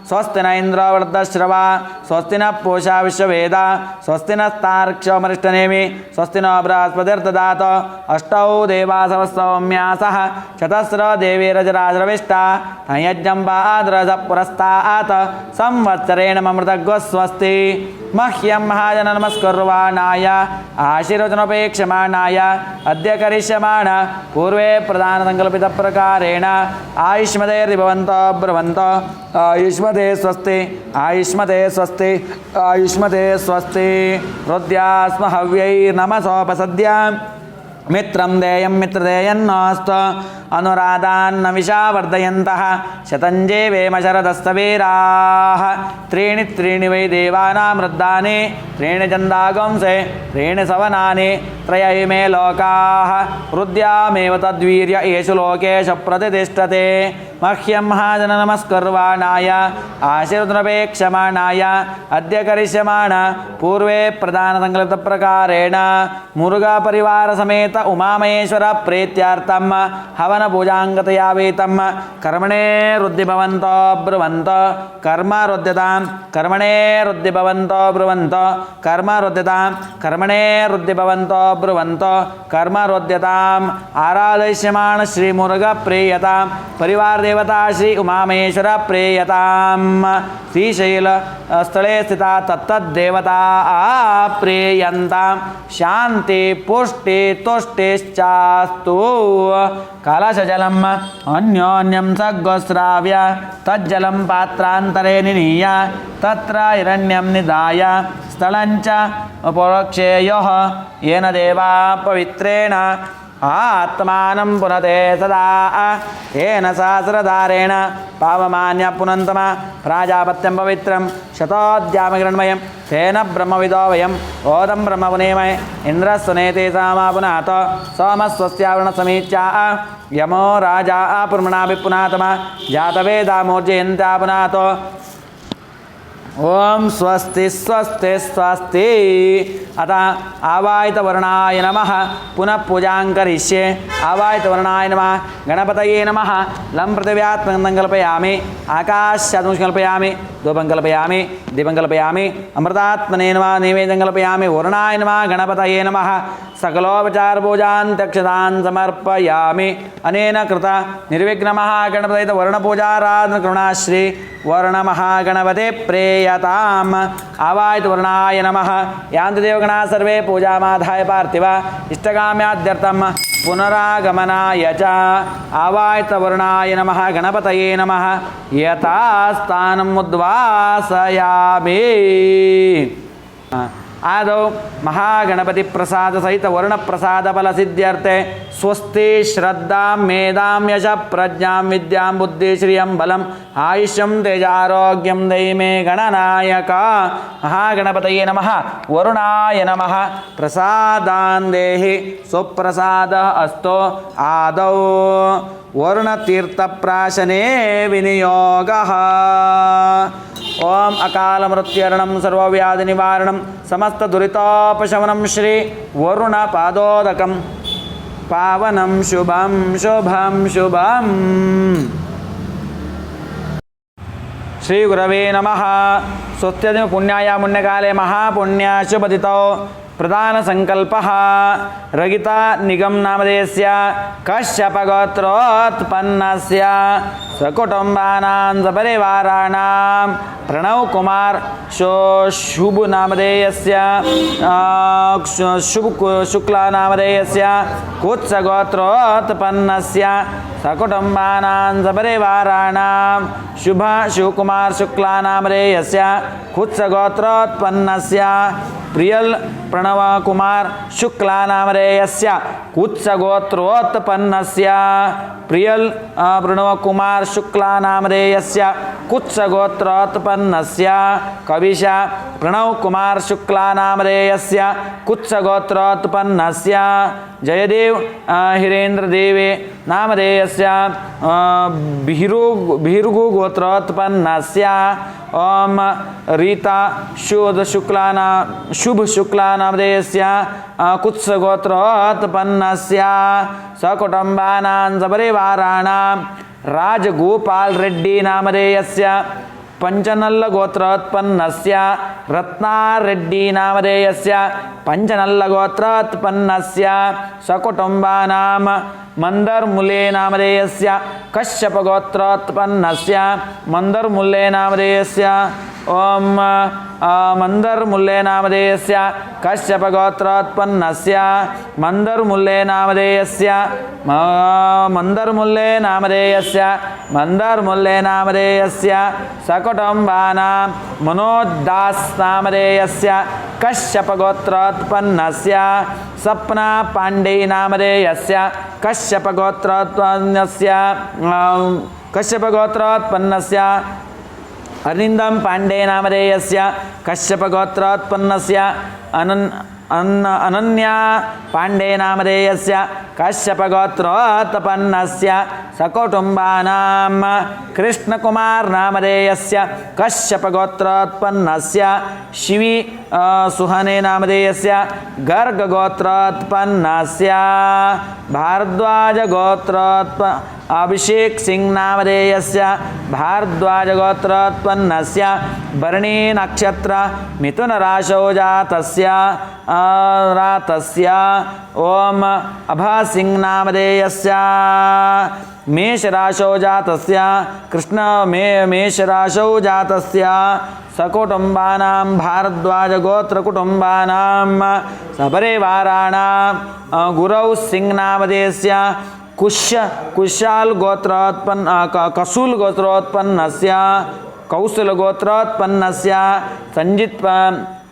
ಸ್ವಸ್ತಿ ನ ಇಂದ್ರೋ ವೃದ್ಧಶ್ರವ ಸ್ವಸ್ತಿ ನ ಪೂಷಾ ವಿಶ್ವವೇದ ಸ್ವಸ್ತಿ ನಸ್ತಾರ್ಕ್ಷಮರಿಷ್ಟನೇಮಿ ಸ್ವಸ್ತಿ ನೋ ಬೃಹಸ್ಪತಿರ್ದದಾತ ಅಷ್ಟೌ ದೇವಾಸವಸ್ತೌಮ್ಯಾಸಃ ಚತಸ್ರ ದೇವೀರಜರಾಜರವಿಷ್ಟ ಯಜ್ಞಂ ಬಾದ್ರಜ ಪುರಸ್ತಾತ್ ಸಂವತ್ಸರೇಣ ಮಮೃತಗ್ವ ಸ್ವಸ್ತಿ ಮಹ್ಯಂ ಮಹಾಜನ ನಮಸ್ಕುರ್ವಾಣಾಯ ಆಶೀರ್ವಚನೋಪೇಕ್ಷಮಾಣಾಯ ಅದ್ಯ ಕರಿಷ್ಯಮಾಣ ಪೂರ್ವೇ ಪ್ರಧಾನ ಸಂಕಲ್ಪಿತ ಪ್ರಕಾರೇಣ ಆಯುಷ್ಮದೇರ್ಭವಂತೋ ಬ್ರುವಂತೋ ಆಯುಷ್ಮದೇ ಸ್ವಸ್ತಿ ಆಯುಷ್ಮದೇ ಸ್ವಸ್ತಿ ಆಯುಷ್ಮದೇ ಸ್ವಸ್ತಿ ಹೃದಯಾಸ್ಮ ಹವ್ಯೈರ್ನಮಸೋಪಸದ್ಯ ಮಿತ್ರಂ ದೇಯಂ ಮಿತ್ರದೇಯನ್ನೋಸ್ತು ಅನುರಾಧಾನ್ನ ವಿಷಾವರ್ಧಯಂತಹ ಶತಂಜೇವೇಮ ಶರದಸ್ತವೀರಾಃ ತ್ರೀಣಿ ತ್ರೀಣಿ ವೈ ದೇವಾನಾಂ ವೃದ್ಧಾನಿ ತ್ರೀಣಿ ಚಂದಾಗಂಸೆ ತ್ರೀಣಿ ಸವನಾನಿ ತ್ರಯ ಇಮೇ ಲೋಕಾಃ ಹೃದ್ಯಾಮೇವ ತದ್ವೀರ್ಯ ಯೇಷು ಲೋಕೇಶು ಪ್ರತಿಷ್ಠತೆ ಮಹ್ಯಂ ಮಹಾಜನ ನಮಸ್ಕುರ್ವಾಣಾಯ ಆಶೀರ್ವದನಪೇಕ್ಷಮಾಣಾಯ ಅದ್ಯ ಕರಿಷ್ಯಮಾಣ ಪೂರ್ವೇ ಪ್ರಧಾನ ಸಂಕಲ್ಪಿತ ಪ್ರಕಾರೇಣ ಮುರುಘಾ ಪರಿವಾರ ಸಮೇತ ಉಮಾಮಹೇಶ್ವರ ಪ್ರೀತ್ಯಾರ್ಥಂ ಹವನ ಪೂಜಾಂಗತಯಾ ವೇತಂ ಕರ್ಮಣೇ ವೃದ್ಧಿ ಭವಂತೋ ಬ್ರುವಂತೋ ಕರ್ಮ ವೃದ್ಧತಾಂ ಕರ್ಮಣೇ ವೃದ್ಧಿ ಭವಂತೋ ಬ್ರುವಂತೋ ಕರ್ಮ ವೃದ್ಧತಾಂ ಕರ್ಮಣೇ ವೃದ್ಧಿ ಭವಂತೋ ಬ್ರುವಂತೋ ಕರ್ಮ ವೃದ್ಧತಾಂ ಆರಾಧಯಿಷ್ಯಮಾಣ ಶ್ರೀ ಮುರುಘ ಪ್ರೇಯತಾಂ ಪರಿವಾರ ದೇವತಾ ಶ್ರೀ ಉಮಾಮಹೇಶ್ವರ ಪ್ರೇಯತಾಂ ಶ್ರೀಶೈಲ ಸ್ಥಳೇ ಸ್ಥಿತ ತತ್ತದ್ದೇವತಾ ಪ್ರೇಯಂತಾಂ ಶಾಂತಿ ಪುಷ್ಟಿ ತುಷ್ಟಿಶ್ಚಾಸ್ತು ಕಲಶಜಲಂ ಅನ್ಯೋನ್ಯಂ ಸಗ್ಗೋಸ್ರಾವ್ಯ ತಜ್ಜಲಂ ಪಾತ್ರಾಂತರೇ ನಿನೀಯ ತತ್ರ ಹಿರಣ್ಯಂ ನಿಧಾಯ ಸ್ಥಳಂಚ ಪರೋಕ್ಷೇಯಃ ಯೇನ ದೇವಾ ಪವಿತ್ರೇಣ ಆತ್ಮಾನಂ ಪುನತೆ ಸದಾ ಯೇನ ಸಹಸ್ರಧಾರೇಣ ಪಾವಮಾನ್ಯ ಪುನಂತಮ ಪ್ರಾಜಾಪತ್ಯಂ ಪವಿತ್ರಂ ಶತೋದ್ಯಾಮಗಿರಣ್ಮಯಂ ತೇನ ಬ್ರಹ್ಮವಿದೋ ವಯಂ ಓದಂ ಬ್ರಹ್ಮಪುನೇಮಯ ಇಂದ್ರಸ್ವನೇತೆ ಸಾಮಾ ಪುನಾತ ಸೋಮಸ್ವಸ್ಯಾವರಣ ಸಮೀಚ್ಯಾ ಯಮೋ ರಾಜಾ ಪುರ್ಮಣಾಭಿ ಪುನಾತಮ ಜಾತವೇದಾ ಮೋರ್ಜಯಂತ್ಯಾ ಪುನಾತೋ ಓಂ ಸ್ವಸ್ತಿ ಸ್ವಸ್ತಿ ಸ್ವಸ್ತಿ ಅತ ಆವಾಯಿತವರ್ಣಾಯ ನಮಃ ಪುನಃ ಪೂಜಾಂ ಕರಿಷ್ಯೆ ಆವಾಯಿತವರ್ಣಾಯ ನಮಃ ಗಣಪತಯೇ ನಮಃ ಲಂ ಪೃಥಿವ್ಯಾತ್ಮಕಂ ಕಲ್ಪಯಾಮಿ ಆಕಾಶಾತ್ಮಕಂ ಕಲ್ಪಯಾಮಿ ಧೂಪಂ ಕಲ್ಪಯಾಮಿ ದೀಪಂ ಕಲ್ಪಯಾಮಿ ಅಮೃತಾತ್ಮನೇ ನಮಃ ನೈವೇದ್ಯಂ ಕಲ್ಪಯಾಮಿ ವರ್ಣಾಯ ನಮಃ ಗಣಪತಯೇ ನಮಃ ಸಕಲೋಪಚಾರಪೂಜಾನ್ ಸಮರ್ಪಯಾಮಿ ಅನೇನ ಕೃತ ನಿರ್ವಿಘ್ನಮಃ ಗಣಪತಯಿತ ವರ್ಣಪೂಜಾರಾಧನ ಕರುಣಾಶ್ರೀ ವರ್ಣಮಹಾಗಣಪತೆ ಪ್ರೇಯತಾಂ ಆವಾಯಿತ ವರ್ಣಾಯ ನಮಃ ಯಾಂತ ದೇವಗಣಾ ಸರ್ವೇ ಪೂಜಾಮಾಧಾಯ ಪಾರ್ಥಿವ ಇಷ್ಟಗಾಮ್ಯಾದ್ಯರ್ಥಂ ಪುನರಾಗಮನಾಯ ಚ ಆವಾಯಿತ ವರ್ಣಾಯ ನಮಃ ಗಣಪತಯೇ ನಮಃ ಯಥಾಸ್ಥಾನಂ ಉದ್ವಾಸಯಾಮಿ ಆದೌ ಮಹಾಗಣಪತಿ ಪ್ರಸಾದ ಸಹಿತ ವರ್ಣ ಪ್ರಸಾದ ಫಲ ಸಿದ್ಧ್ಯರ್ಥೆ ಸ್ವಸ್ತಿ ಶ್ರದ್ಧಾಂ ಮೇಧಾಂ ಯಶ ಪ್ರಜ್ಞಾಂ ವಿದ್ಯಾಂ ಬುದ್ಧಿ ಶ್ರಿಯಂ ಬಲಂ ಆಯುಷ್ಯಂ ತೇಜಾರೋಗ್ಯಂ ದೈಮೇ ಗಣನಾಯಕ ಮಹಾಗಣಪತಯೇ ನಮಃ ವರುಣಾಯ ನಮಃ ಪ್ರಸಾದಾನ್ ದೇಹಿ ಸುಪ್ರಸಾದ ಅಸ್ತೋ ಆದೌ ವರುಣತೀರ್ಥಪ್ರಾಶನೇ ವಿನಿಯೋಗಃ ಓಂ ಅಕಾಲ ಮೃತ್ಯರಣಂ ಸರ್ವವ್ಯಾಧಿ ನಿವಾರಣಂ ಸಮಸ್ತ ದುರಿತಾಪಶಮನಂ ಶ್ರೀ ವರುಣ ಪಾದೋದಕಂ ಪಾವನಂ ಶುಭಂ ಶುಭಂ ಶುಭಂ ಶ್ರೀ ಗುರವೇ ನಮಃ ಸ್ವಸ್ತ್ಯದಿ ಪುಣ್ಯಾಯ ಪುಣ್ಯಕಾಲೇ ಮಹಾಪುಣ್ಯ ಶುಭದಿತೋ प्रधानसङ्कल्पः रगिता निगम नामधेयस्य कश्यपगोत्रोत्पन्नस्य सकुटुम्बानां सपरिवाराणां प्रणव कुमार शुभ नामधेयस्य शुभ शुक्ला नामधेयस्य कुत्सगोत्रोत्पन्नस्य सकुटुम्बानां सपरिवाराणां शुभ शिवकुमार शुक्ला नामधेयस्य कुत्सगोत्रोत्पन्नस्य प्रियल प्रणव कुमार शुक्ला नामधेयस्य कुत्सगोत्रोत्पन्नस्य प्रियल प्रणव कुमार शुक्ला नामधेयस्य कुत्सगोत्रोत्पन्नस्य कविश प्रणव कुमार शुक्ला नामधेयस्य कुत्सगोत्रोत्पन्नस्य जयदेव हिरेंद्र देवे नामधेयस्य भिरुगु गोत्रोत्पन्नस्य ओम रीता शुभ शुक्ला नामधेयस्य कुत्सगोत्रोत्पन्नस्य सकुटुम्बानां सपरिवाराणां राजगोपाल रेड्डी नामधेयस्य पंचनल्ल गोत्रोत्पन्नस्य रत्नारेड्डी नामधेयस्य पंचनल्ल गोत्रोत्पन्नस्य सकुटुम्बानां मंदरमुले नामधेयस्य कश्यप गोत्रोत्पन्नस्य मंदरमुले नामधेयस्य ओम मंदरमुले नामधेयस्य कश्यप गोत्रोत्पन्नस्य मंदरमुले नामधेयस्य मंदरमुले नामधेयस्य सकुटुम्बानां मनोदास नामधेयस्य कश्यप गोत्रोत्पन्नस्य सपना पांडे नामधेयस्य कश्यप गोत्रोत्पन्नस्य अरिंदम पांडे नामधेयस्य कश्यप गोत्रोत्पन्नस्य अनन्या पांडे नामधेयस्य कश्यप गोत्रोत्पन्नस्य सकुटुम्बानां कृष्णकुमार नामधेयस्य कश्यप गोत्रोत्पन्नस्य शिवी सुहने नामधेयस्य गर्ग गोत्रोत्पन्नस्य भारद्वाज अभिषेक सिंह नामधेयस्य भारद्वाज गोत्रोत्पन्नस्य भरणी नक्षत्र मिथुन राशौ जातस्य ओम अभा सिंह नामधेयस्य मेष राशौ जातस्य कृष्ण मेष राशौ जातस्य सकुटुम्बानां भारद्वाज गोत्र कुटुम्बानां सपरिवाराणां गुरौ सिंह नामधेयस्य कुशाल गोत्रोत्पन्न कसूल गोत्रोत्पन्नस्य कौशल गोत्रोत्पन्नस्य संजित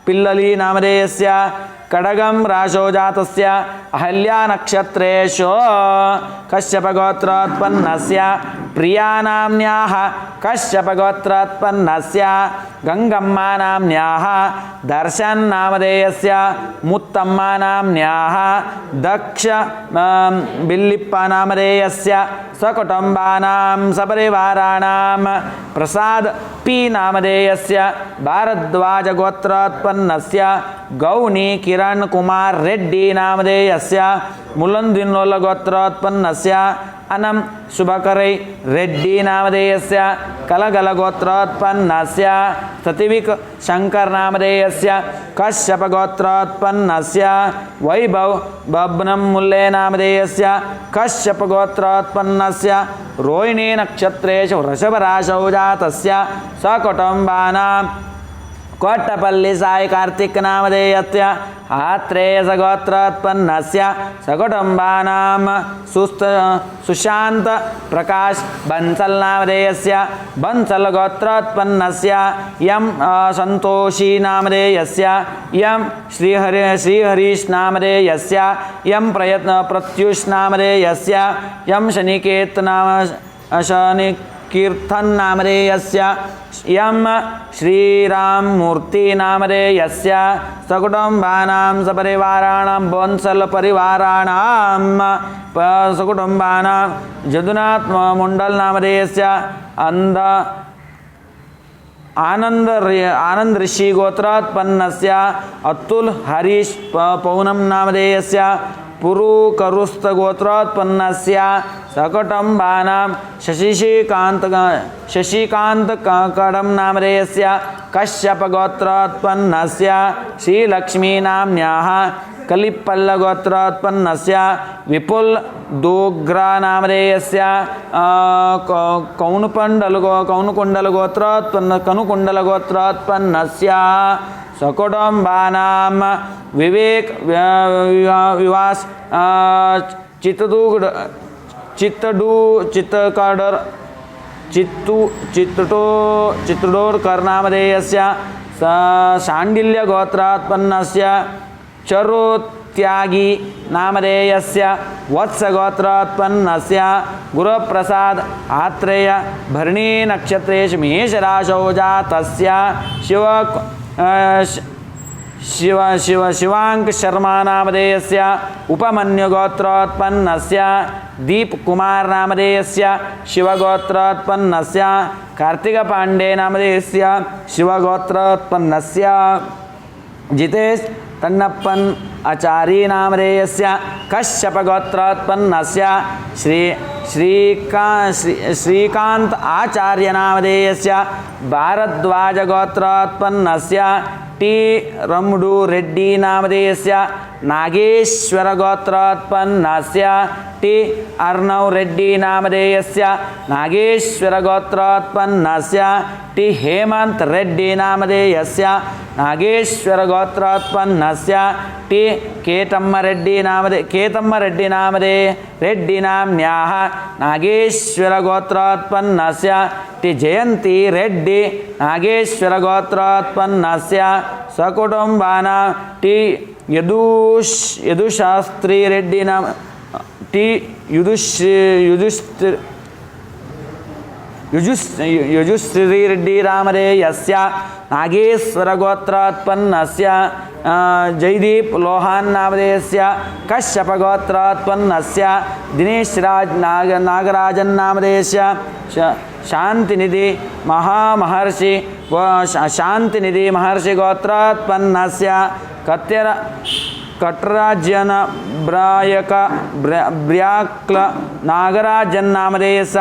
पिल्लली नामधेयस्य कड़गम राशौ जातस्य अहल्या नक्षत्रेषु कश्यप गोत्रोत्पन्नस्य प्रिया नाम्न्याः कश्यप गोत्रोत्पन्नस्य गंगम्मा नाम्न्याः दर्शन नामधेयस्य मुत्तम्मा नाम्न्याः दक्ष बिल्लिप्पा नामधेयस्य सकुटुम्बानां सपरिवाराणां प्रसाद पी नामधेयस्य भारद्वाज गोत्रोत्पन्नस्य गौनी किरण कुमार रेड्डी नामधेयस्य मुलंदिनोल गोत्रोत्पन्नस्य अनम शुभकरै रेड्डी नामधेयस्य कलगल गोत्रोत्पन्नस्य सतिविक शंकर नामधेयस्य कश्यप गोत्रोत्पन्नस्य वैभव बब्नम मुल्ले नामधेयस्य कश्यप गोत्रोत्पन्नस्य रोहिणी नक्षत्रेषु वृषभ राशौ जातस्य सकुटुम्बानां कोट्टपल्ली साई कार्तिक नामधेयस्य आत्रेयस गोत्रोत्पन्नस्य सकुटुम्बानां सुशांत प्रकाश बंसल नामधेयस्य बंसल गोत्रोत्पन्नस्य यम संतोषी नामधेयस्य यम श्रीहरीश नामधेयस्य यम प्रत्युष नामधेयस्य यम शनिकेत नाम कीर्तन नामधेयस्य यम श्रीराम मूर्ति नामधेयस्य सकुटुम्बानां सपरिवाराणां बंसल परिवाराणां सकुटुम्बानां जदुनाथ मुंडल नामधेयस्य आनंद ऋषि गोत्रोत्पन्नस्य अतुल हरीश पौनम नामधेयस्य पुरुकरुस्त गोत्रोत्पन्नस्य सकुटुम्बानां शशिकान्तककडं नामधेयस्य कश्यपगोत्रोत्पन्नस्य श्रीलक्ष्मीनाम्न्याः कलिपल्लगोत्रोत्पन्नस्य विपुलदोग्रानामधेयस्य कनुकुण्डलगोत्रोत्पन्नस्य सकुटुम्बानां विवास चित्तडोर्कर्नामधेयस्य शाण्डिल्यगोत्रोत्पन्नस्य चरोत्यागी नामधेयस्य वत्सगोत्रोत्पन्नस्य गुरुप्रसाद आत्रेय भरणी नक्षत्रेषु मेषराशौ जातस्य शिवाङ्कशर्मा नामधेयस्य उपमन्युगोत्रोत्पन्नस्य दीपकुमार नामधेयस्य शिवगोत्रोत्पन्नस्य कार्तिकपाण्डे नामधेयस्य शिवगोत्रोत्पन्नस्य जितेश तन्नप्पन आचारी नामधेयस्य कश्यपगोत्रोत्पन्नस्य श्रीकांत आचार्य नामधेयस्य भारद्वाजगोत्रोत्पन्नस्य टी रमुडु रेड्डी नामधेयस्य नागेश्वरगोत्रोत्पन्नस्य टी अर्णव रेड्डी नामधेयस्य नागेश्वरगोत्रोत्पन्नस्य टी हेमंत रेड्डी नामधेयस्य नागेश्वरगोत्रोत्पन्नस्य टी केतम्मरेड्डी नाम्न्याः नागेश्वरगोत्रोत्पन्नस्य टी जयंती रेड्डी नागेश्वरगोत्रोत्पन्नस्य सकुटुम्बानां टी यदुशास्त्री रेड्डी नाम टी युजुश्री रेड्डी नामधेयस्य नागेश्वरगोत्रोत्पन्नस्य जयदीप लोहान नामधेयस्य कश्यपगोत्रोत्पन्नस्य दिनेश राज नागराजन नामधेयस्य शांतिनिधि महामहर्षि शांतिनिधि महर्षि गोत्रोत्पन्नस्य कटराजन ब्र्याक्ल नागराजन नामधेयस्य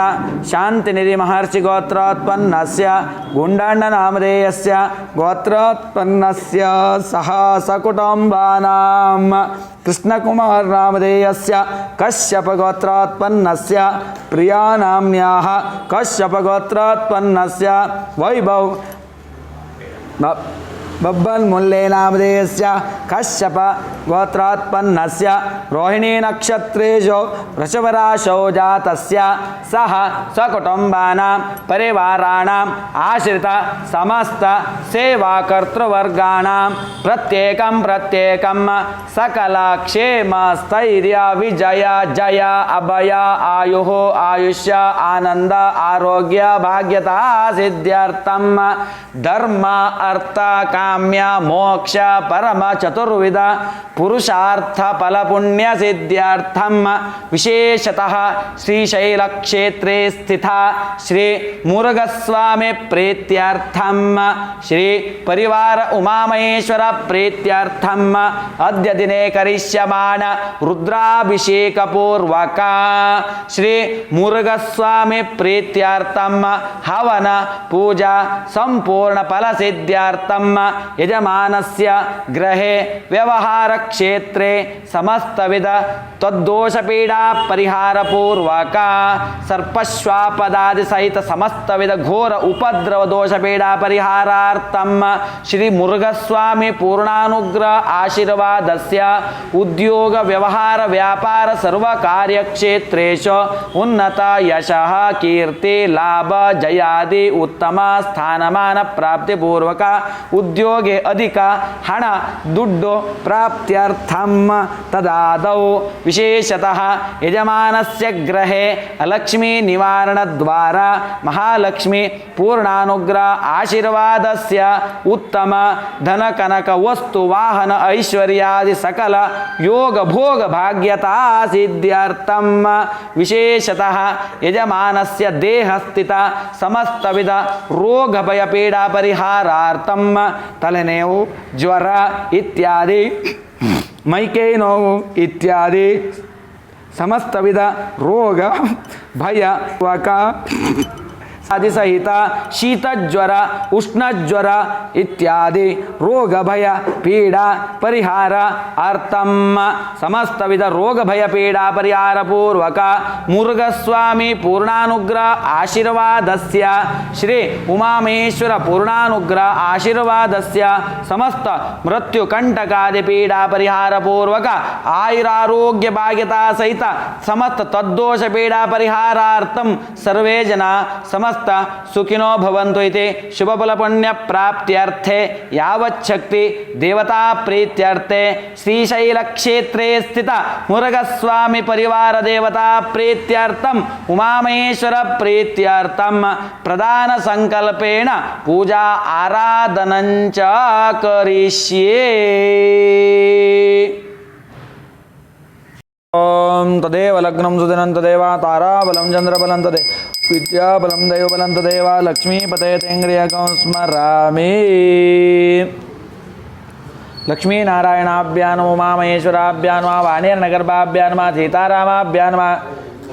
शांतिनिधि महर्षि गोत्रोत्पन्नस्य गुंडाण्ड नामधेयस्य गोत्रोत्पन्नस्य सह सकुटुम्बानां कृष्णकुमार नामधेयस्य कश्यपगोत्रोत्पन्नस्य प्रिया नाम्न्याः कश्यपगोत्रोत्पन्नस्य वैभव बब्बन मुल्ले नामधेयस्य कश्यप गोत्रोत्पन्नस्य रोहिणी नक्षत्रेषु वृषभराशौ जातस्य सह सकुटुम्बानां परिवाराणाम् आश्रित समस्त सेवाकर्तृवर्गाणां प्रत्येकं सकल क्षेम स्थैर्य विजय जय अभय आयुः आयुष्य आनंद आरोग्य भाग्यता सिद्ध्यर्थं धर्म अर्थ काम्य मोक्ष परम चतुर्विध पुरुषार्थ फल पुण्य सिद्ध्यर्थम विशेषतः श्रीशैल क्षेत्रे स्थिता श्री मुरुगस्वामी प्रीत्यर्थम श्री परिवार उमामहेश्वर प्रीत्यर्थम अद्य दिने करिष्यमाण रुद्राभिषेक पूर्वक श्री मुरुगस्वामी प्रीत्यर्थम हवन पूजा संपूर्ण फल सिद्ध्यर्थम यजमानस्य गृहे व्यवहार क्षेत्रे समस्तविध तद्दोषपीडा परिहार पूर्वक सर्पश्वापदादि सहित समस्तविध घोर उपद्रव दोषपीडा परिहारार्थम श्री मुरुगस्वामी पूर्णानुग्रह आशीर्वादस्य उद्योग व्यवहार व्यापार सर्व कार्य क्षेत्रेषु उन्नत यशः कीर्ति लाभ जयादि उत्तम स्थानमान प्राप्ति पूर्वक उद्योगे अधिक हण दुड्डु प्राप्त्यर्थम तदादौ विशेषतः यजमानस्य गृहे लक्ष्मी निवारण द्वारा महालक्ष्मी पूर्णानुग्रह आशीर्वादस्य उत्तम धन कनक वस्तु वाहन ऐश्वर्यादि सकल योग भोग भाग्यता सिद्ध्यर्थम विशेषतः यजमानस्य देहस्थित समस्तविध रोग भय पीडा परिहारार्थम तलेनोವು ज्वर इत्यादि मैके नोವು इत्यादि ಸಮಸ್ತವಿಧ ರೋಗ ಭಯ ವಕ ಆದಿಸಹಿತ ಶೀತಜ್ವರ ಉಷ್ಣಜ್ವರ ಇತ್ಯಾದಿ ರೋಗ ಭಯ ಪೀಡಾ ಪರಿಹಾರ ಅರ್ಥಂ ಸಮಸ್ತವಿಧ ರೋಗ ಭಯ ಪೀಡಾ ಪರಿಹಾರ ಪೂರ್ವಕ ಮುರುಘಸ್ವಾಮಿ ಪೂರ್ಣಾನುಗ್ರಹ ಆಶೀರ್ವಾದಸ್ಯ ಶ್ರೀ ಉಮಾಮೇಶ್ವರ ಪೂರ್ಣಾನುಗ್ರಹ ಆಶೀರ್ವಾದಸ್ಯ ಸಮಸ್ತ ಮೃತ್ಯು ಕಂಟಕಾದಿ ಪೀಡಾ ಪರಿಹಾರ ಪೂರ್ವಕ ಆಯುರಾರೋಗ್ಯ ಭಾಗ್ಯತಾ ಸಹಿತ ಸಮಸ್ತ ತದ್ದೋಷ ಪೀಡಾ ಪರಿಹಾರಾರ್ಥಂ ಸರ್ವೇ ಜನ ಸಮಸ್ತ ಸುಖಿನೋ ಭವಂತು ಇತಿ ಶುಭಫಲ ಪುಣ್ಯ ಪ್ರಾಪ್ತ್ಯರ್ಥೆ ಯಾವಚ್ಛಕ್ತಿ ದೇವತಾ ಪ್ರೀತ್ಯರ್ಥೆ ಶ್ರೀಶೈಲ ಕ್ಷೇತ್ರೇ ಸ್ಥಿತ ಮುರುಘಸ್ವಾಮಿ ಪರಿವಾರ ದೇವತಾ ಪ್ರೀತ್ಯರ್ಥಂ ಉಮಾಮಹೇಶ್ವರ ಪ್ರೀತ್ಯರ್ಥಂ ಪ್ರಧಾನ ಸಂಕಲ್ಪೇಣ ಪೂಜಾ ಆರಾಧನಂಚ ಕರಿಷ್ಯೇ. ಓಂ ತದೇವ ಲಗ್ನಂ ಸುದಿನಂ ತದೇವ ತಾರಾಬಲಂ ಚಂದ್ರಬಲಂ ತದೇ ವಿದ್ಯಾಬಲಂ ದೈವಬಲಂ ತದೇವ ಲಕ್ಷ್ಮೀಪತೆ ತೇಂಗ್ರಿಯಕಂ ಸ್ಮರಾಮಿ. ಲಕ್ಷ್ಮೀನಾರಾಯಣಾಭ್ಯಾಂ ನಮೋ ಉಮಾಮಹೇಶ್ವರಾಭ್ಯಾಂ ನಮಃ ವಾಣಿರ್ನಗರ್ಭಾಭ್ಯಾಂ ನಮಃ ಸೀತಾರಾಮಾಭ್ಯಾಂ ನಮಃ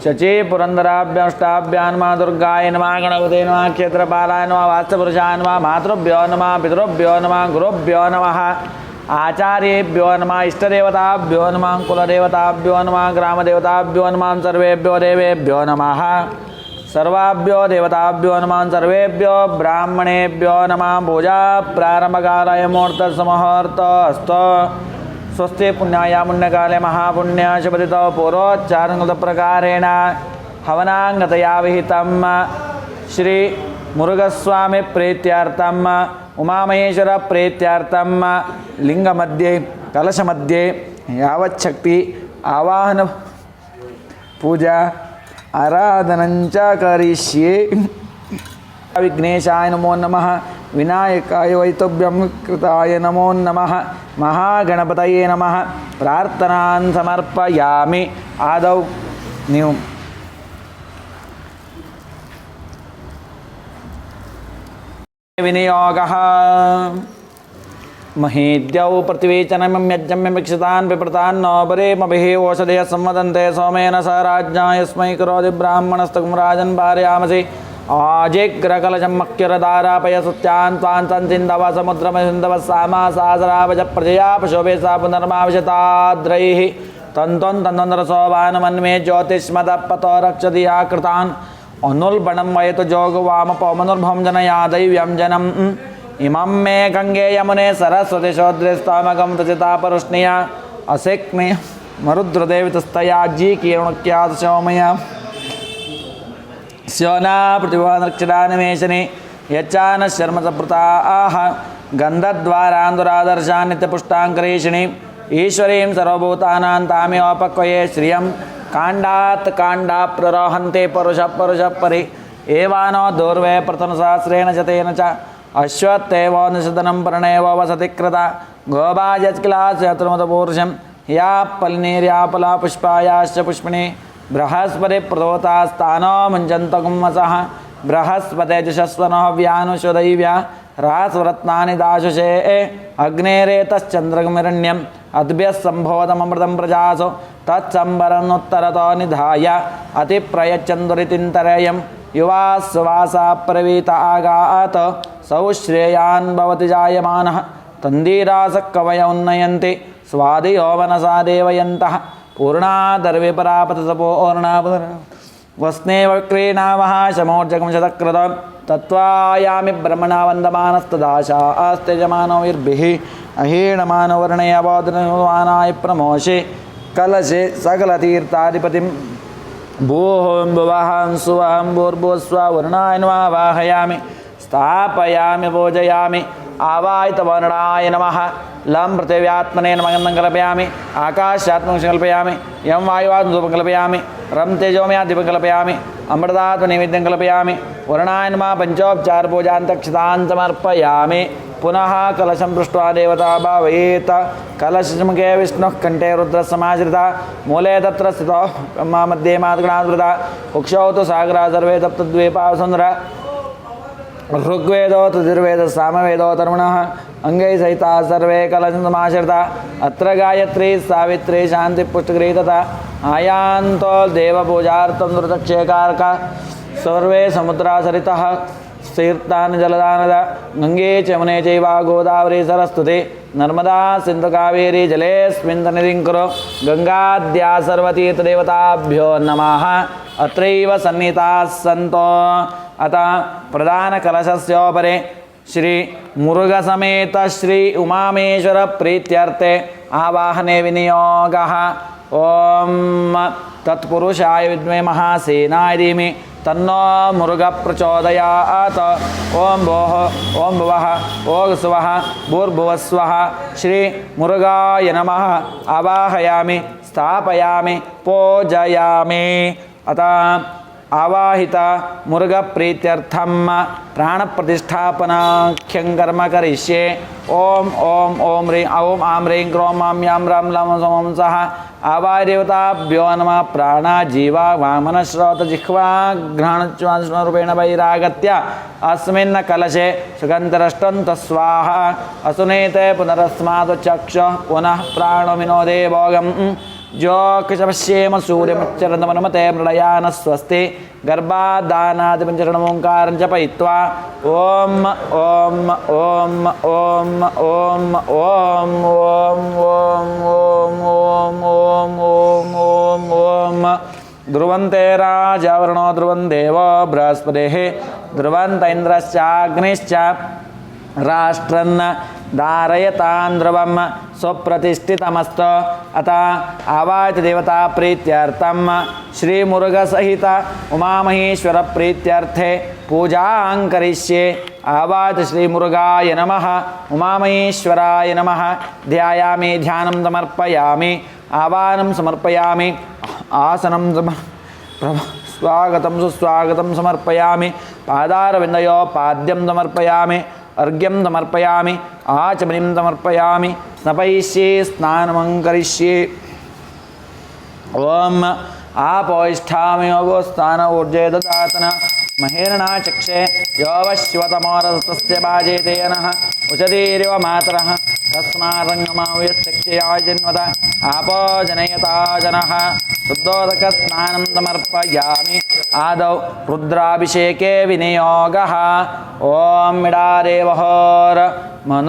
ಶಚಿ ಪುರಂದರಾಭ್ಯಾಂ ಅಷ್ಟಾಭ್ಯಾಂ ನಮಃ ದುರ್ಗಾಯ ನಮಃ ಗಣಪತೆ ನಮಃ ಕ್ಷೇತ್ರಪಾಲಾಯ ನಮಃ ವಾಸ್ತುಪುರುಷಾಯ ನಮಃ ಮಾತೃಭ್ಯೋ ನಮಃ ಪಿತೃಭ್ಯೋ ನಮಃ ಗುರುಭ್ಯೋ ನಮಃ ಆಚಾರ್ಯೇಭ್ಯೋ ನಮಃ ಇಷ್ಟದೇವತಾಭ್ಯೋ ನಮಃ ಕುಲದೇವತಾಭ್ಯೋ ನಮಃ ಗ್ರಾಮದೇವತಾಭ್ಯೋ ನಮಃ ಸರ್ವೇಭ್ಯೋ ದೇವೇಭ್ಯೋ ನಮಃ ಸರ್ವಾಭ್ಯೋ ದೇವತಾಭ್ಯೋ ನಮಃ ಸರ್ವೇಭ್ಯೋ ಬ್ರಾಹ್ಮಣೇಭ್ಯೋ ನಮಃ ಪೂಜಾ ಪ್ರಾರಂಭಕಾಲಾಯ ಮುಹೂರ್ತ ಸಮುಹೂರ್ತ ಅಸ್ತು ಸ್ವಸ್ತಿ ಪುಣ್ಯಾಯ ಪುಣ್ಯಕಾಲೆ ಮಹಾಪುಣ್ಯ ಶುಭದಿತೋ ಪೂರ್ವೋಚ್ಚಾರಣಕೃತ ಪ್ರಕಾರೇಣ ಹವನಾಂಗತಯಾ ವಿಹಿತಂ ಶ್ರೀ ಮುರುಘಸ್ವಾಮಿ ಪ್ರೀತ್ಯಾರ್ಥಂ ಉಮಾಮಹೇಶ್ವರ ಪ್ರೀತ್ಯಾರ್ಥಂ ಲಿಂಗ ಮಧ್ಯೆ ಕಲಶ ಮಧ್ಯೆ ಯಾವಚ್ಛಕ್ತಿ ಆವಾಹನ ಪೂಜಾ ಆರಾಧನಂಚ ಕರಿಷ್ಯೇ. ವಿಘ್ನೇಶಾಯ ನಮೋ ನಮಃ ವಿನಾಯಕಾಯ ವೈತವ್ಯಂ ಕೃತಾಯ ನಮೋ ನಮಃ ಮಹಾಗಣಪತಯೇ ನಮಃ. ಪ್ರಾರ್ಥನಾನ್ ಸಮರ್ಪಯಾಮಿ. ಆದೌ ನೀವು ವಿನಿಯೋಗಃ ಮಹೇದ್ಯೌ ಪ್ರತಿವೇಚನಮಂ ಯಜ್ಞಮ್ಯಮಿಕ್ಷತಾನ್ ಪಿಪ್ರತಾನ್ ನೋಬರೇಮಭಿಃ ಓಷಧಯ ಸಂವದಂತೆ ಸೋಮೇನ ಸ ರಾಜ್ಞಾ ಯಸ್ಮೈ ಕರೋತಿ ಬ್ರಾಹ್ಮಣಸ್ತಕಂ ರಾಜನ್ ಭಾರ್ಯಾಮಸಿ ಆಜಿಗ್ರಕಲಶಂ ಮಕ್ಯರದಾರಾಪಯ ಸತ್ಯಾನ್ ತ್ವಾನ್ ಸಂಚಿಂದವ ಸಮುದ್ರಮಸಿಂದವ ಸಾಮಾ ಸಾಸರಾವಜ ಪ್ರಜಯಾ ಪಶೋಭೆ ಸಾ ಪುನರ್ಮಾವಿಶತಾದ್ರೈಃ ತಂತೊನ್ ತಂತೊಂದರಸೋಭಾನಮನ್ಮೇ ಜ್ಯೋತಿಷ್ಮದ ಪತೋ ರಕ್ಷತಿ ಯಾ ಕೃತಾನ್ ಅನುಲ್ಬಣಂ ವಯತು ಜೋಗವಾಮಪೌಮನುರ್ಭಂ ಜನಯಾ ದೈವ್ಯಂ ಜನಂ ಇಮಂ ಮೇ ಗಂಗೆ ಯಮುನೆ ಸರಸ್ವತಿ ಶೋದ್ರಿಸ್ತಾಮಗಂ ತಚಿತಾಪರುಷ್ಣಿಯ ಅಸೆಕ್ಮೆ ಮರುದ್ರದೇವಿತಸ್ತಯಾ ಜೀಕೀರ್ಣುಕ್ಯಾದ ಸೌಮಯ ಸ್ಯೋನಾ ಪ್ರತಿಭಾನಕ್ಷರಾನಿಮೇಶನೆ ಯಚ್ಚಾನ ಶರ್ಮಸಪೃತಾಃ ಗಂಧದ್ವಾರಾಂದುರಾದರ್ಶಾನ್ ನಿತ್ಯಪುಷ್ಟಾಂಕರೇಷಿಣಿ ಈಶ್ವರೀಂ ಸರ್ವಭೂತಾನಾಂ ತಾಮೇವೋಪಕ್ವಯೇ ಶ್ರಿಯಂ ಕಾಂಡಾತ್ ಕಾಂಡಾ ಪ್ರರೋಹಂತೆ ಪರುಷ ಪರುಷ ಪರಿ ಏವಾನೋ ದೂರ್ವೇ ಪ್ರತನುಸಹಸ್ರೇಣ ಚತೇನ ಚ ಅಶ್ವತ್ಥೇವೋ ನಿಷದನಂ ಪರ್ಣೇವೋ ವಸತಿ ಕೃತ ಗೋಭಾಜತ್ಕಿಲಾಸತೃಮದಪೂರುಷಂ ಯಾ ಪಲ್ನೀರ್ಯಾಪಲಾ ಪುಷ್ಪಾಯಾಶ್ಚ ಪುಷ್ಪಿಣಿ ಬೃಹಸ್ಪತಿ ಪ್ರದೋತಾಸ್ತಾನೋ ಮುಂಜಂತಗುಮ್ಮಸಃ ಬೃಹಸ್ಪತೆ ಜುಷಸ್ವನೋ ವ್ಯಾನುಷುದೈವ್ಯ ರಾಸವರತ್ನಾನಿ ದಾಶುಷೇ ಅಗ್ನೇರೇತಶ್ಚಂದ್ರಗಮಿರಣ್ಯಂ ಅದ್ಭ್ಯಃ ಸಂಬೋಧಮೃತಂ ಪ್ರಜಾಸು ತತ್ಸಂಬರನ್ನುತ್ತರತೋ ನಿಧಾಯ ಅತಿಪ್ರಯಚ್ಛಂದುರಿತಿಂತರೇಯಂ ಯುವಾ ಸುವಾಸ ಪ್ರವೀತ ಆಗಾತ್ ಸೌ ಶ್ರೇಯಾನ್ ಭವತಿ ಜಾಯಮಾನಃ ತಂದೀರಾಸ ಕವಯ ಉನ್ನಯಂತಿ ಸ್ವಾದಿಯೋ ಮನಸಾ ದೇವಯಂತಃ ಪೂರ್ಣಾದರ್ವಿ ಪರಾಪತಸಪೂರ್ಣಾಪರ ವಸ್ನೇವ ಕ್ರೀಣಾವಹ ಶಮೋರ್ಜಕಂ ಶತಕೃತ ತತ್ವಾಯಾಮಿ ಬ್ರಹ್ಮಣಾ ವಂದಮಾನಸ್ತದಾಶಾ ಆಸ್ತ್ಯಜಮಾನೋರ್ಭಿಃ ಅಹೀಣಮಾನವರ್ಣಯವಾದನವಾನಾಯ ಪ್ರಮೋಷೆ ಕಲಶೆ ಸಕಲತೀರ್ಥಾಧಿಪತಿಂ ಭೂಹೋಂ ಭುವಹಂ ಸುವಹಂ ಭೂರ್ಭುವಸ್ವ ವರುಣಾಯನ್ವಾವಾಹಯಾಮಿ ಸ್ಥಾಪಯಾಮಿ ಪೂಜಯಾಮಿ ಆವಾಯಿತವರ್ಣಾಯ ನಮಃ ಲಂ ಪೃಥಿವ್ಯಾತ್ಮನೇ ನಮಃ ಕಲ್ಪಯಾಮಿ ಆಕಾಶಾತ್ಮಂ ಕಲ್ಪಯಾಮಿ ಯಂ ವಾಯುವಾತ್ಮಂ ಕಲ್ಪಯಾಮಿ ರಂ ತೇಜೋಮಯಾಧಿಪಂ ಕಲ್ಪಯಾಮಿ ಅಮೃತಾತ್ಮ ನೈವೇದ್ಯಂ ಕಲ್ಪಯಾಮಿ ವರ್ಣಾಯ ನಮಃ ಪಂಚೋಪಚಾರ ಪೂಜಾಂತಕ್ಷತಾನ್ ಸಮರ್ಪಯಾಮಿ. ಪುನಃ ಕಲಶಂ ಪೃಷ್ಟ್ವಾ ದೇವತಾ ಭಾವಯೇತ್. ಕಲಶಮುಖೇ ವಿಷ್ಣುಃ ಕಂಠೇ ರುದ್ರಸಮಾಶ್ರಿತ ಮೂಲೆ ತತ್ರ ಸ್ಥಿತೋ ಬ್ರಹ್ಮ ಮಧ್ಯೆ ಮಾತೃಗಣಾಧೃತ ಕುಕ್ಷೌ ತು ಸಾಗರ ಸರ್ವೇ ತಪ್ತದ್ವೀಪಾ ಸುಂದರ ऋग्वेदो तुर्वेद सामवेदो धर्मणः अंगै सहिता सर्वे कलशमाश्रिता अत्र गायत्री सावित्री शांति पुष्टगिरी तथा आयान्तो देवपूजार्थं नृतक्षेकारक सर्वे समुद्रासरितः तीर्थानि जलदानदा गंगे चमने चैव गोदावरी सरस्वती नर्मदा सिंधु कावेरी जलेऽस्मिन् सन्निधिं कुरु गंगाद्या सर्वतीर्थदेवताभ्यो नमः अत्रैव सन्निहिताः सन्तो अतः प्रधानकलशस्योपरि श्री मुरुगसमेत श्री उमामेश्वर प्रीत्यर्थे आवाहने विनियोगः ओम तत्पुरुषाय विद्महे महासेनाय धीमहि तन्नो मुरुग प्रचोदयात् ओम भोः ओम भुवः ओम सुवः भूर्भुवस्वः श्री मुरुगाय नमः आवाहयामि स्थापयामि पूजयामि अतः आवाहित मुरुग प्रीत्यर्थम प्राण प्रतिष्ठापनाख्यं कर्म करिष्ये ओम ओम ओम ह्रीं ओम आं ह्रीं क्रों मां यां रां लं सोमं सः आवाय देवताभ्यो नमः प्राण जीवा वामन श्रोत जिह्वा घ्राणरूपेण वैरागत्य अस्मिन् कलशे सुगन्धरष्टन्त स्वाहा असुनेते पुनरस्मात् चक्षुः पुनः प्राणो विनोदे भोगम् जोक्षपश्येम सूर्यमुच्चरन्तमनुमते मृडयान स्वस्ति गर्भादानादिपञ्चरणमोङ्कारं जपयित्वा ओम ओम ओम ओम ओम ओम ओम ओम ओम ओम ओम ओम ओम ओम ध्रुवन्ते राजावरणो ध्रुवं देवो बृहस्पतिः ध्रुवन्त इन्द्रश्चाग्निश्च राष्ट्रन्न धारयतान् ध्रुवं स्वप्रतिष्ठितमस्तु अतः आवाहित देवता प्रीत्यर्थं श्री मुरुगसहित उमामहेश्वर प्रीत्यर्थे पूजां करिष्ये आवाहित श्री मुरुगाय नमः उमामहेश्वराय नमः ध्यायामि ध्यानं समर्पयामि आवाहनं समर्पयामि आसनं स्वागतं सुस्वागतं समर्पयामि पादारविन्दयो पाद्यं समर्पयामि अर्घ्यं समर्पयामि आचमनीं समर्पयामि स्नपयिष्ये स्नानं करिष्ये ओम आपोष्ठामि योगो स्नान ऊर्जे ददातन महेरणा चक्षे योवश्वतमोरस्तस्य बाजेते यनः उचतीरिव मातरः तस्मारङ्गमाव्यश्चक्षयाजन्वत आपो जनयता जनः शुद्धोदकस्नानं समर्पयामि आदौ रुद्राभिषेके विनियोगः ॐ मिडादेवहोर मन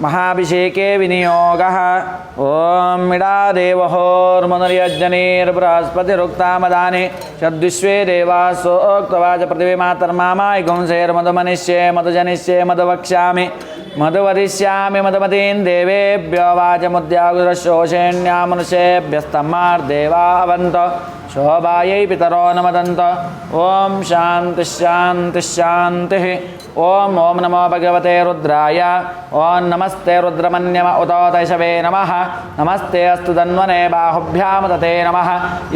महाभिषेके विनियोगः ॐ मिडादेवहोर्मनुर्यजनेर्बृहस्पतिरुक्तामदाने षद्विश्वे देवासोक्तवाच पृथिवी मातर्मामायिगुंसेर्मधुमनिष्ये मधुजनिष्ये मधुवक्ष्यामि मधुवदिष्यामि मधुमतीन् देवेभ्यो वाचमुद्यागुरशोषेण्या मनुष्येभ्यस्तमार्देवावन्त शोभायै पितरो नमदन्त ॐ शान्ति शान्ति शान्तिः ॐ ॐ नमो भगवते रुद्राय ॐ नमस्ते रुद्रमन्यम उतोतैषवे नमः नमस्ते अस्तु धन्वने बाहुभ्यां तते नमः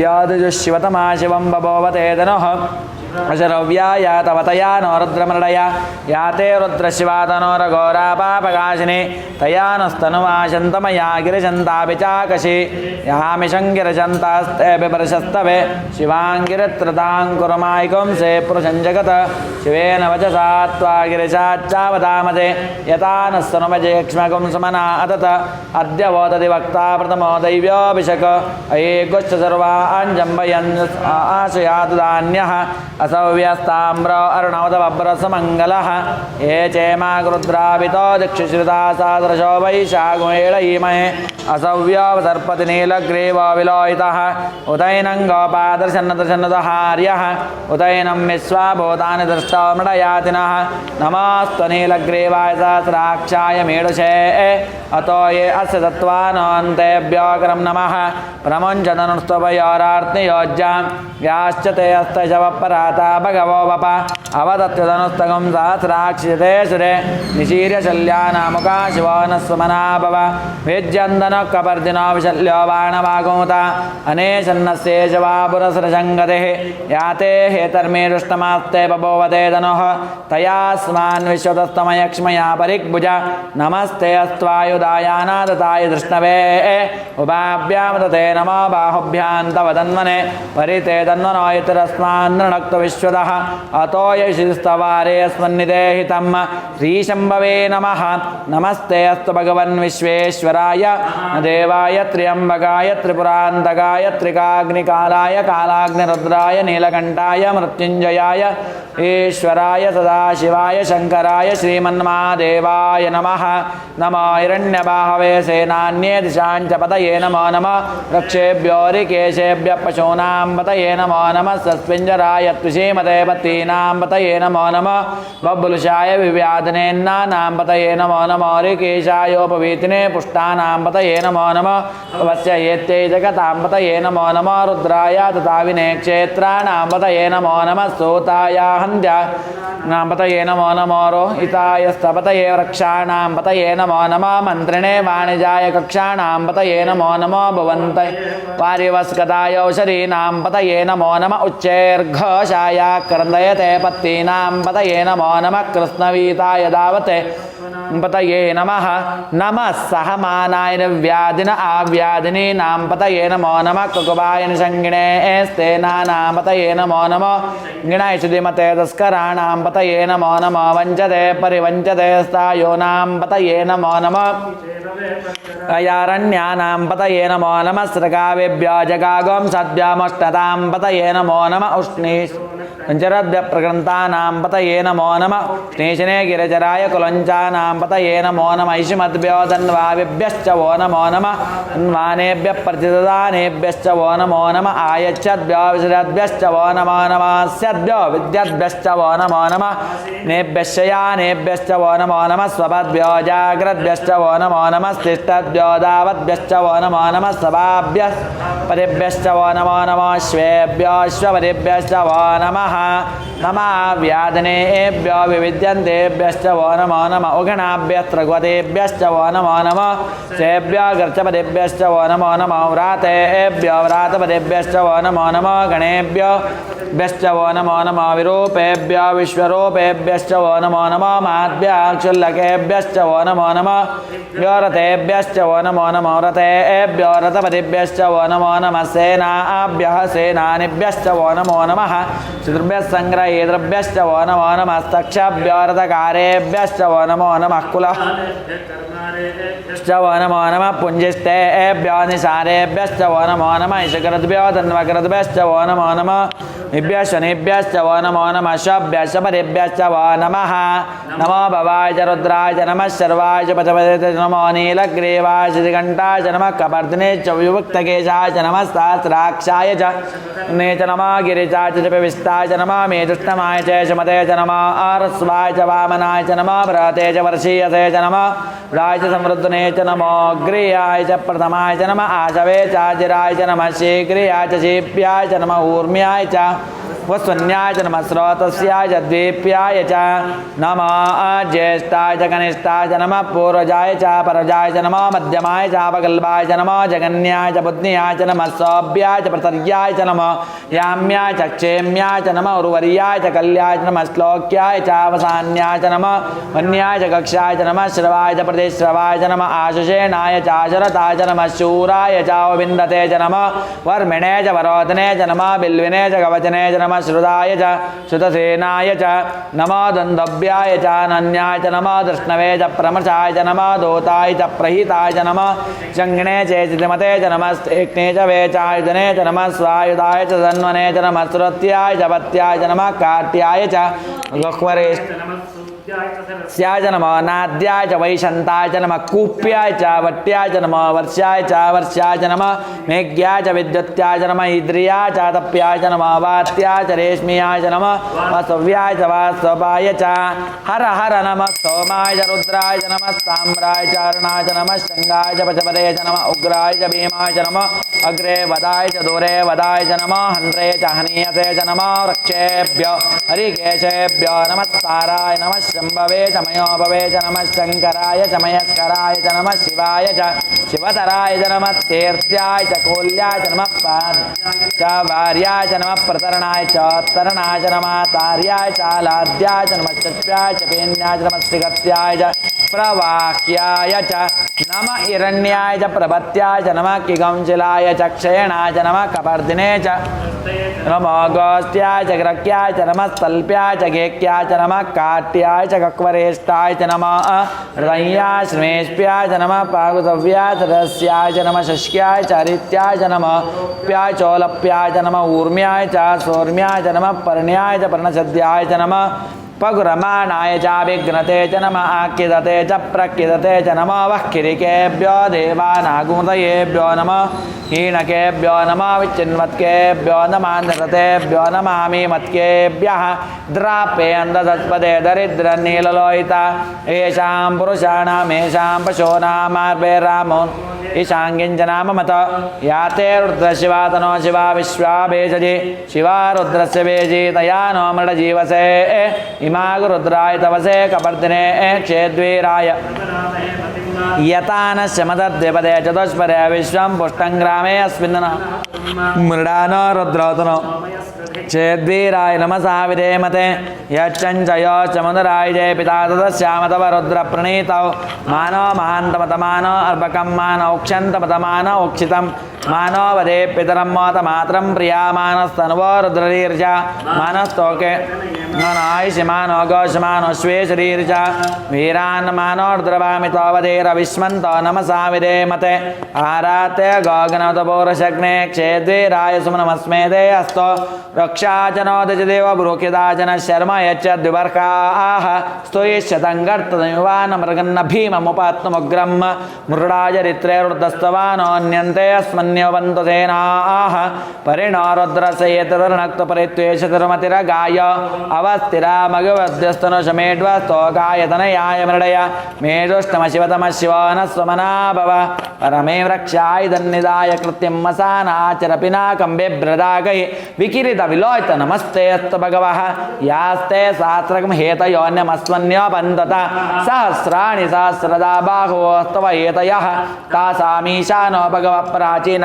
यदुशिवतमा शिवं बभोवते धनुः अशरव्याय तवतया नो रुद्रमृडया याते रुद्रशिवातनोरघोरापापकाशिनी तया नस्तनुवाशन्तमया गिरिशन्तापि चाकशि यामिशङ्गिरशन्तास्ते बिभर्षस्तवे शिवाङ्गिरित्रतां कुरुमायिकुंसे पुरुषं जगत् शिवेन वचसा त्वा गिरिशाच्चावतामते यथा नस्तनुमजेक्ष्मकुं सुमना अतत अद्य वोदति वक्ता प्रथमो दैव्योऽभिषक अये गुच्छ सर्वाञ्जम्बयन् आशयातु धान्यः असव्यस्ताम्र अर्णवदभ्रसमङ्गलः ये चेमाग्रुद्रावितो दीक्षिश्रिता सादृशो वैशाखमेळयीमहे असव्योऽवसर्पति नीलग्रीवो विलोहितः उदैनं गोपादर्शन्नदर्शन्नदहार्यः उदैनं विश्वाभूतानि दृष्टो मृडयातिनः नमोऽस्तु नीलग्रीवाय सहस्राक्षाय मेढुषे अतो ये अस्य तत्त्वानन्तेभ्यो करं नमः प्रमुञ्चतनुस्तवयोरार्तियोज्यां याश्च ते हस्तशवपराता भगवो वप अवदत्युतनुस्तगं सहस्राक्षिते सुरे निशीर्य शल्यानामुका शिवो न स्वमना भव विज्यन्दनकपर्दिनो विशल्यो बाणवागोता अनेशन्नस्ये शवापुरसृशङ्गतिः याते हेतर्मे दुष्टमास्ते बभोवते धनुः तयास्मान् विश्वतस्तमयक्ष्मया परिग्भुज नमस्ते अस्त्वायुधायानादताय दृष्णवे उभाभ्यां तते नमो बाहुभ्यां तव तन्मने परिते तन्मनो इतरस्मान् नृणक्तु विश्वतः अतो यशिस्तवारे अस्मन्निदेहितं श्रीशम्भवे नमः। नमस्ते अस्तु भगवन् विश्वेश्वराय देवाय त्र्यम्बकाय त्रिपुरान्तकाय त्रिकाग्निकालाय कालाग्निरुद्राय नीलकण्ठाय मृत्युञ्जयाय ईश्वराय सदाशिवाय शङ्कराय श्रीमन्महादेवाय नमः। नमो हिरण्यबाहवे सेनान्ये दिशां च पतये नमो नमः। रक्षेभ्यो ऋकेशेभ्यः पशूनां पतये नमो नमः। सस्पिञ्जराय त्विषीमते पतीनां पतये नमो नमः। बब्बुलुषाय विव्याधनेन्नानां पतये नमो नमः। ऋकेशायोपवीतिने पुष्टानां पतये नमो नमः। अवस्य येत्यै जगतां पतये नमो नमः। रुद्राय तथा विनेक्षेत्राणां पतये नमो नमः। सूताय हन्त्यानां पतये नमो नमः। रोहिताय स्तपतये वृक्षाणां पतये नमो नमः। मन्त्रिणे वाणिजाय कक्षाणां पतये नमो नमः। भवन्ते पारिवस्कताय औषधीनां पतये नमो नमः। उच्चैर्घोषाय क्रन्दयते पत्तीनां पतये नमो नमः। कृष्णवीताय धावते पतये नमः। नमः सहमानाय व्याधिन आव्याधिनीनां पतये नमो नमः। कुकुबाय निषङ्गिणे स्तेनानां पतये नमो नमः। गिणायशुधिमते तस्कराणां पतये नमो नमः। वञ्चते परिवञ्चते स्थायोनां पतये नमो नमः। अयारण्यानां पतये नमो नमः। सृगावेभ्यो जगागों सद्भ्यामष्टतां पतये नमो नमः। उष्णीशरद्भ्यप्रकृन्तानां पतये नमो नमः। स्नेशने गिरिचराय कुलञ्चानां पतये नमो नमः। इषिमद्भ्यो धन्वाविभ्यश्च वो नमो नमः। धन्वानेभ्यः प्रतिददानेभ्यश्च वो नमो नमः। आयच्छद्भ्यो विशदद्भ्यश्च वो नमो नमः। स्यद्भ्यो विद्यद्भ्यश्च वो नमो नमः। नेभ्यश्चयानेभ्यश्च वो नमो नमः। स्वपद्भ्यो जाग्रद्भ्यश्च वो नमो नमः। तिष्ठद्भ्यो दावद्भ्यश्च वो नमो नमः। सभाभ्यः पदेभ्यश्च वो नमो नमः। श्वेभ्यो श्वपदेभ्यश्च वो नमः। नमः व्याधनेभ्यो विविद्यन्तेभ्यश्च वो नमो नमः। उगणाभ्यस्त्रगवतेभ्यश्च वो नमो नमः। सेभ्यो गर्चपदेभ्यश्च वो नमो नमः। व्रातेभ्यो व्रातपदेभ्यश्च वो नमो नमः। गणेभ्यो भ्यश्च वो नमो नमः। विरूपेभ्यो विश्वरूपेभ्यश्च वो नमो नमः। माद्भ्यः क्षुल्लकेभ्यश्च वो नमो नमः। रथेभ्यश्च वो नमो नमः। रथेभ्यो रथपतिभ्यश्च वो नमो नमः। सेनाभ्यः सेनानिभ्यश्च वो नमो नमः। चतुर्भ्यः सङ्ग्रहेतृभ्यश्च वो नमो नमः। स्तक्षभ्यो रथकारेभ्यश्च वो नमो नमः। कुलः वो नमो नमः। पुञ्जिष्टेभ्यो निशारेभ्यश्च वो नमो नमः। इषकृद्भ्यो धन्वकृद्भ्यश्च वो नमो नमः। निभ्यः शनिभ्यश्च वो नमो नमः। शभ्यः शपदेभ्यश्च वो नमः। नमो भवाय च रुद्राय च नमः। शर्वाय च पशपते च नमो। नीलग्रीवाय च श्रीकण्ठाय च नमः। कपर्दिने च विभुक्तकेशाय च नमः। सहस्राक्षाय च ने च नमः। गिरिजाय च प्रविष्टाय च नमः। मेधुष्टमाय च शमते च नमः। आरस्वाय च वामनाय च नमः। बृहते च वर्षीयसे च नमः। राय च समृद्धने च नमो। ग्रीयाय च प्रथमाय च नमः। आशवे च जिराय च नमः। शीघ्रियाय च शीप्याय च नमः। ऊर्म्याय च वस्वन्याय च नमः। स्रोतस्याय च द्वीप्याय च नमः। ज्येष्ठाय च कनिष्ठाय च नमः। पूर्वजाय च परजाय च नमः। मध्यमाय च अपकल्पाय च नमः। जगन्याय च बुद्ध्याय च नमः। सौभ्याय च प्रतर्याय च नमः। याम्याय च क्षेम्याय च नमः। उर्वर्याय च कल्याय च नमः। श्लोक्याय च अवसान्याय च नमः। वन्याय च कक्षाय च नमः। श्रवाय च प्रतिश्रवाय च नमः। आशुषेणाय च आशरताय च नमः। शूराय च विन्दते च नमः। वर्मिणे च वरोधने च नमः। बिल्विने च कवचने च नमः। श्रुताय च श्रुतसेनाय च नमः। दन्दभ्याय च अनन्याय च नमः। दृष्णवे च प्रमृषाय च नमः। दोताय च प्रहिताय च नमः। शङ्गिणे च चितिमते च नमः। स्तेक्ने च वेचायुधने च नमः। स्वायुधाय च धन्वने च नमः। श्रुत्याय च पत्याय च नमः। काट्याय च गह्वरे स्याय च नमः। नाद्याय च वैशन्ताय च नमः। कूप्याय च वट्याय च नमः। वर्षाय च वर्ष्याय च नमः। मेघ्याय च विद्युत्याय च नमः। इन्द्रियाय च तप्याय च नमः। वात्याय च रेश्म्याय च नमः। वासव्याय च वासवाय च हर हर नमः। सोमाय च रुद्राय च नमः। साम्राय च अरुणाय च नमः। शृङ्गाय च पशपते च नमः। उग्राय च भीमाय च नमः। अग्रे वदाय च दूरे वदाय च नमः। हन्त्रे च हनीयते च नमः। वृक्षेभ्यो हरिकेशेभ्यो नमस्काराय नमः। शम्भवे च मयोभवे च नमः। शङ्कराय च मयस्कराय च नमः। शिवाय च शिवतराय च नमः। तीर्थ्याय च कोल्याय च नमः। च वार्याय च नमः। प्रतरणाय च तरणाय च नमः। तार्याय च लाद्याय च नमः। चप्याय च पेन्याय च नमः। श्रीगत्याय च प्रवाह्याय च नमः। हिरण्याय च प्रभत्याय च नमः। किगंशिलाय च क्षयणाय च नमः। कपर्दिने च नमो गोष्ट्याय च ग्रक्याय च नमस्तल्प्याय च गेक्याय च नमः काट्याय च कक्वरेष्टाय च नमः हृदयाय श्मेष्प्याय च नमः पागुतव्याय च रस्याय च नमः शष्क्याय च हरित्याय च नमः प्याय चोलप्याय च नमः ऊर्म्याय च सौर्म्याय च नमः पर्ण्याय च पर्णसद्याय च नमः पगुरमाणाय च विघ्नते च नमः आकिदते च प्रकिदते च नमः वह्किरिकेभ्यो देवानागुमतयेभ्यो नमः हीनकेभ्यो नमः विचिन्वत्केभ्यो नमः निरतेभ्यो नमामि मत्केभ्यः द्रापेन्ददत्पदे दरिद्रनीललोहिता येषां पुरुषाणामेषां पशूनामार्वेरामो ईशाङ्गिञ्जनाम मत याते रुद्रशिवा तनो शिवा विश्वा भेषजि शिवा रुद्रस्य भेजि तया नो मृडजीवसे इमा रुद्राय तवसे कपर्दिने क्षेद्वीराय यतानस्य मदद्विपदे चतुष्पदे विश्वं पुष्टं ग्रामे अस्मिन् मृडान रुद्रौतनो चेद्वीराय नमसा विधेमते यच्चञ्चयो च मधुराय जय पिता तदस्याम तव रुद्रप्रणीतौ मानो महान्तमतमानो अर्भकं मानौक्षन्तमतमानो उक्षितं मानो वदे पितरं मोतमात्रं प्रिया मानस्तन्वो रुद्ररीर्जा मानस्तोके नायषि मानो गोषमानो श्वेशरीर्जा वीरान् मानो रुद्रवामितो वदेरविस्मन्तो नमसा विधेमते आराते गोगनोतपोरशग्ने क्षेद्वीराय सुमनमस्मेदे अस्तो रक्षाजनोदजदेव बुरुकिदाजन शर्म यच्च द्विवर्काः स्तुयिष्यतङ्गर्तदयुवान मृगन्न भीममुपात्तमुग्रं मृडाजरित्रे रुद्रस्तवानोऽन्यन्ते अस्मन्योबन्तसेनाः परिणो रुद्रसयेतरुणक्तपरित्वेषतिर्मतिरगाय अवस्थिरा मगवद्यस्तनुषमेड्वस्तोकायतनयाय मृडय मेजुष्टमशिवतमः शिवो न स्वमना भव परमे रक्षाय दन्निदाय कृत्यं मसानाचरपिनाकं बिभ्रदागै विकिरित विलोहित नमस्ते अस्तु भगवः यास्ते सहस्रकं हेतयोन्यमस्मन्योपन्तत सहस्राणि सहस्रदा बाहुवस्तव हेतयः तासामीशानो भगवः प्राचीन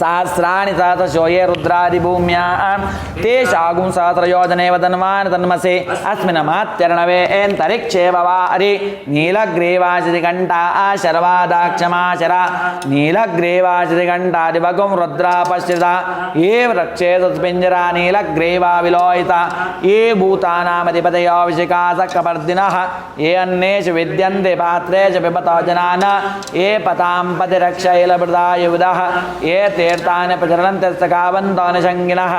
सहस्राणि सहस्रशो ये रुद्रादिभूम्यां तेषागुं सहस्रयोजनेव धन्वान् तन्मसे अस्मिन् मात्यर्णवे एन्तरिक्षे भवारि नीलग्रीवाचितिकण्ठा शर्वादाक्षमाशरा नीलग्रीवाचितिकण्ठादिभगुं रुद्रा पश्यता ये वृक्षेतुस्पिञ्जरा नीलग्रीवा विलोहिता ये भूतानामधिपतयो विशिखासकपर्दिनः ये अन्येषु विद्यन्ते पात्रेषु पिबतो जनान् ये पतां पतिरक्षैलभृदायुधः ये तीर्थानि प्रचरन्ति सखावन्तो निषङ्गिनः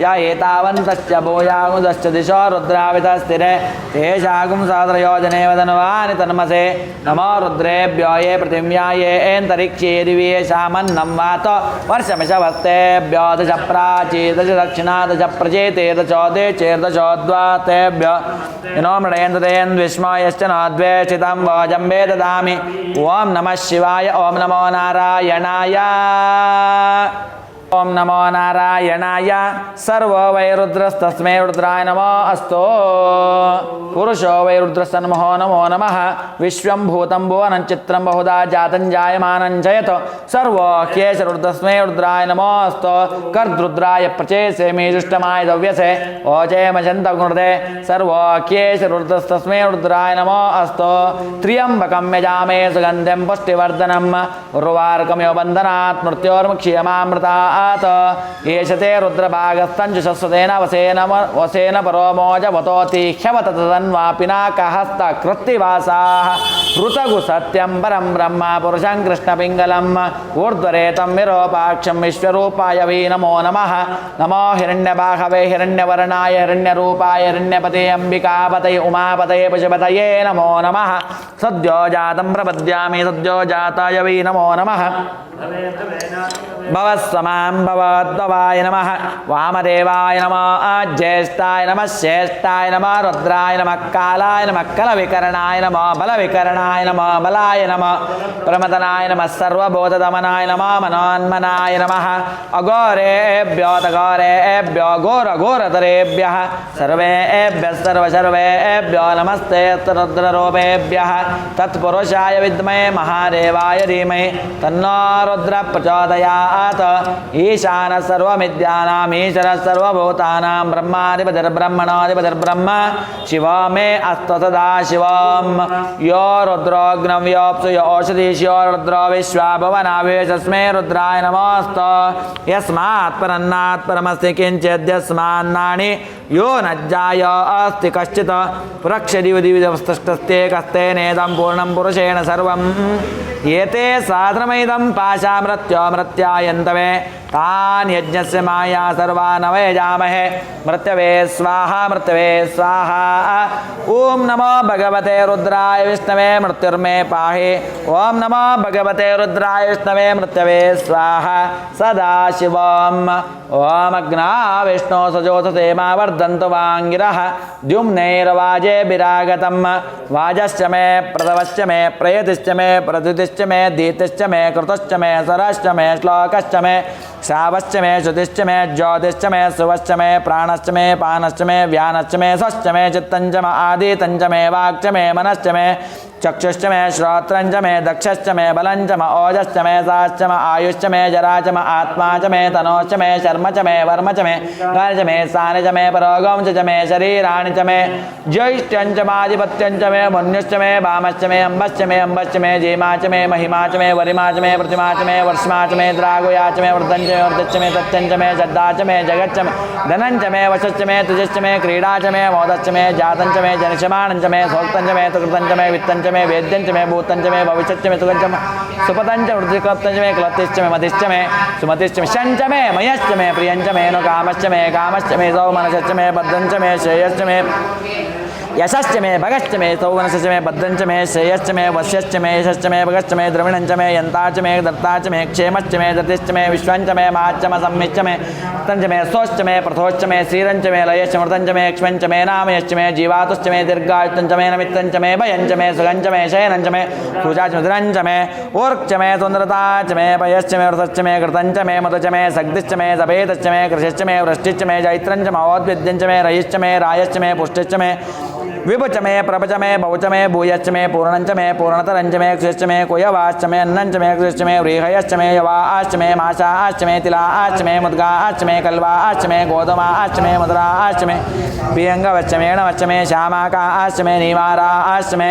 या एतावन्तश्च भूयागुदश्च दिशो रुद्रावितस्थिरे तेषागुं सहस्रयोजनेव धन्वानि तन्मसे नमो रुद्रेभ्यो ये पृथिव्या ये एन्तरिक्षे दिवि येषामन्नं वातो वर्षमिषवस्तेभ्यो दश प्राची दश दक्षिणा दश प्रचेते दशोदे चेर्दशोद्वातेभ्य इनो मृडयन्तदेन् विस्मो यश्च नोद्वेषितं वोजम्बे ददामि ॐ नमः शिवाय ॐ नमो नारायणाय ओम नमो नारायणाय सर्वो वै रुद्रस्तस्मै रुद्राय नमो अस्तु पुरुषो वै रुद्रस्तन्महो नमो नमः विश्वं भूतं भुवनं चित्रं बहुधा जातं जायमानं जयत सर्वो ह्येष रुद्रस्मै रुद्राय नमो अस्तु कर्द्रुद्राय प्रचेसे मेजुष्टमाय दव्यसे ओचेमचन्तगुणदे सर्वो ह्येष रुद्रस्तस्मै रुद्राय नमो अस्तु त्र्यम्बकं यजामहे सुगन्धिं पुष्टिवर्धनम् उर्वारुकमिव बन्धनात् मृत्योर्मुक्ष्यमामृतात् येषते रुद्रभागस्तञ्जुषस्वतेन वसेन परोमोजवतोति ह्यवत तदन्वापिनाकहस्तकृत्तिवासाः ऋतगु सत्यं परं ब्रह्म पुरुषं कृष्णपिङ्गलम् ऊर्ध्वरेतं विरूपाक्षं विश्वरूपाय वै नमो नमः नमो हिरण्यबाहवे हिरण्यवर्णाय हिरण्यरूपाय हिरण्यपते अम्बिकापतये उमापतये पशुपतये नमो नमः सद्यो जातं प्रपद्यामि सद्यो जाताय वै नमो नमः भवस्वमां भवद्भवाय नमः वामदेवाय नमः ज्येष्ठाय नमः श्रेष्ठाय नमः रुद्राय नमः कालाय नमः कलविकरणाय नमः बलविकरणाय नमः बलाय नमः प्रमदनाय नमः सर्वबोधदमनाय नमः मनोन्मनाय नमः अघोरेभ्यो तघोरेभ्यो घोरघोरतरेभ्यः सर्वेभ्यः सर्वसर्वेभ्यो नमस्ते रुद्ररूपेभ्यः तत्पुरुषाय विद्महे महादेवाय धीमहि तन्नो रुद्र प्रचोदयात् तस्मात् ईशानः सर्वविद्यानाम् ईश्वरः सर्वभूतानां ब्रह्माधिपतिर्ब्रह्मणाधिपतिर्ब्रह्म शिवो मे अस्तु सदा शिवम् यो रुद्रोऽग्नौ योऽप्सु यो ओषधीशो रुद्रो विश्वा भुवनावेशस्मै रुद्राय नमोऽस्तु यस्मात् परन्नात् परमस्ति किञ्चिद्यस्मान्नानि यो न जाय अस्ति कश्चित् पुरक्षदिविदिविदवस्तस्ते कस्ते नेदं पूर्णं पुरुषेण सर्वम् एते साधनमिदं पाशामृत्योमृत्यायन्तवे तान् यज्ञस्य माया सर्वान् अवयजामहे मृत्यवे स्वाहा ॐ नमो भगवते रुद्राय विष्णवे मृत्युर्मे पाहि ॐ नमो भगवते रुद्राय विष्णवे मृत्यवे स्वाहा सदाशिवम् ॐ अग्ना विष्णो सजोतसे मा वर्धन्तु वाङ्गिरः द्युम्नैर्वाजे विरागतं वाजश्च मे प्रथवश्च मे प्रयतिश्च मे प्रद्युतिश्च मे दीतिश्च मे कृतश्च मे सरश्च मे श्लोकश्च मे श्रावश्च मे श्रुतिश्च मे ज्योतिश्च मे सुवश्च मे प्राणश्च मे पानश्च मे व्यानश्च मे स्वश्च मे चित्तञ्च मे आदितञ्च मे वाक्च मे मनश्च मे चक्षुश्च मे श्रोत्रञ्च मे दक्षश्च मे बलञ्च मे ओजश्च मे साश्च मे आयुश्च मे जराच मे आत्मा च मे तनोश्च मे शर्म च मे वर्म च मे गानि च मे सानि च मे परोगं च मे शरीराणि च मे ज्यैष्ठ्यञ्च माधिपत्यञ्च मे मन्युश्च मे वामश्च मे अम्बश्च मे जीमा च मे महिमा च मे वरिमा च मे प्रतिमा च मे वर्ष्मा च मे द्रागुया च मे वृद्धञ्च मे वर्धश्च मे सत्यञ्च मे श्रद्धा च मे जगच्च मे धनञ्च मे वशश्च मे तुजश्च मे क्रीडा च मे मोदश्च मे जातञ्च मे जनिषमाणञ्च मे सोक्तञ्च मे तुकृतञ्च मे वित्तञ्च मे वेद्यञ्च मे भूतञ्च मे भविष्यच्च मे सुगञ्च मे सुपतञ्च वृद्धिक्लप्तञ्च मे क्लप्तिश्च मे मतिश्च मे सुमतिश्च मे शञ्च मे मयश्च मे प्रियञ्च मे नु कामश्च मे सौमनसश्च मे बद्धञ्च मे श्रेयश्च मे यशश्च मे भगश्च मे सौवनश्च मे बद्धञ्च मे श्रेयश्च मे वश्यश्च मे यशश्च मे भगश्च मे द्रविणञ्च मे यन्ताच मे दत्ताच मे क्षेमश्च मे धृतिश्च मे विश्वञ्च मे माच्च मे सम्मिच्च मे तञ्च मे सोश्च मे प्रथोश्च मे श्रीरञ्च मे लयश्च मृतञ्च मे क्ष्मञ्च मे नामयश्च मे जीवातुश्च मे दीर्घायुश्च मे नमित्तञ्च मे भयञ्च मे सुगञ्च मे शयनञ्च मे पूजाच मधुरञ्च मे ऊर्क्च मे सुन्दरताच मे पयश्च मे वृतश्च मे कृतञ्च मे मधुच मे सग्धिश्च मे सभेदश्च मे कृषिश्च मे वृष्टिश्च मे जैत्रञ्च महोद्भिद्यञ्च मे रयिश्च मे रायश्च मे पुष्टिश्च मे विभुच मे प्रभच मे बहुच मे भूयश्च मे पूर्णञ्च मे पूर्णतरञ्च मे क्षिश्च मे कुयवाश्च मे अन्नञ्च मे क्षिश्च मे व्रीहयश्च मे यवाश्च मे माशाश्च मे तिलाश्च मे मुद्गाश्च मे कल्वाश्च मे गोधुमाश्च मे मधुराश्च मे प्रियङ्गवश्च मे णवश्च मे श्यामाकाश्च मे नीवाराश्च मे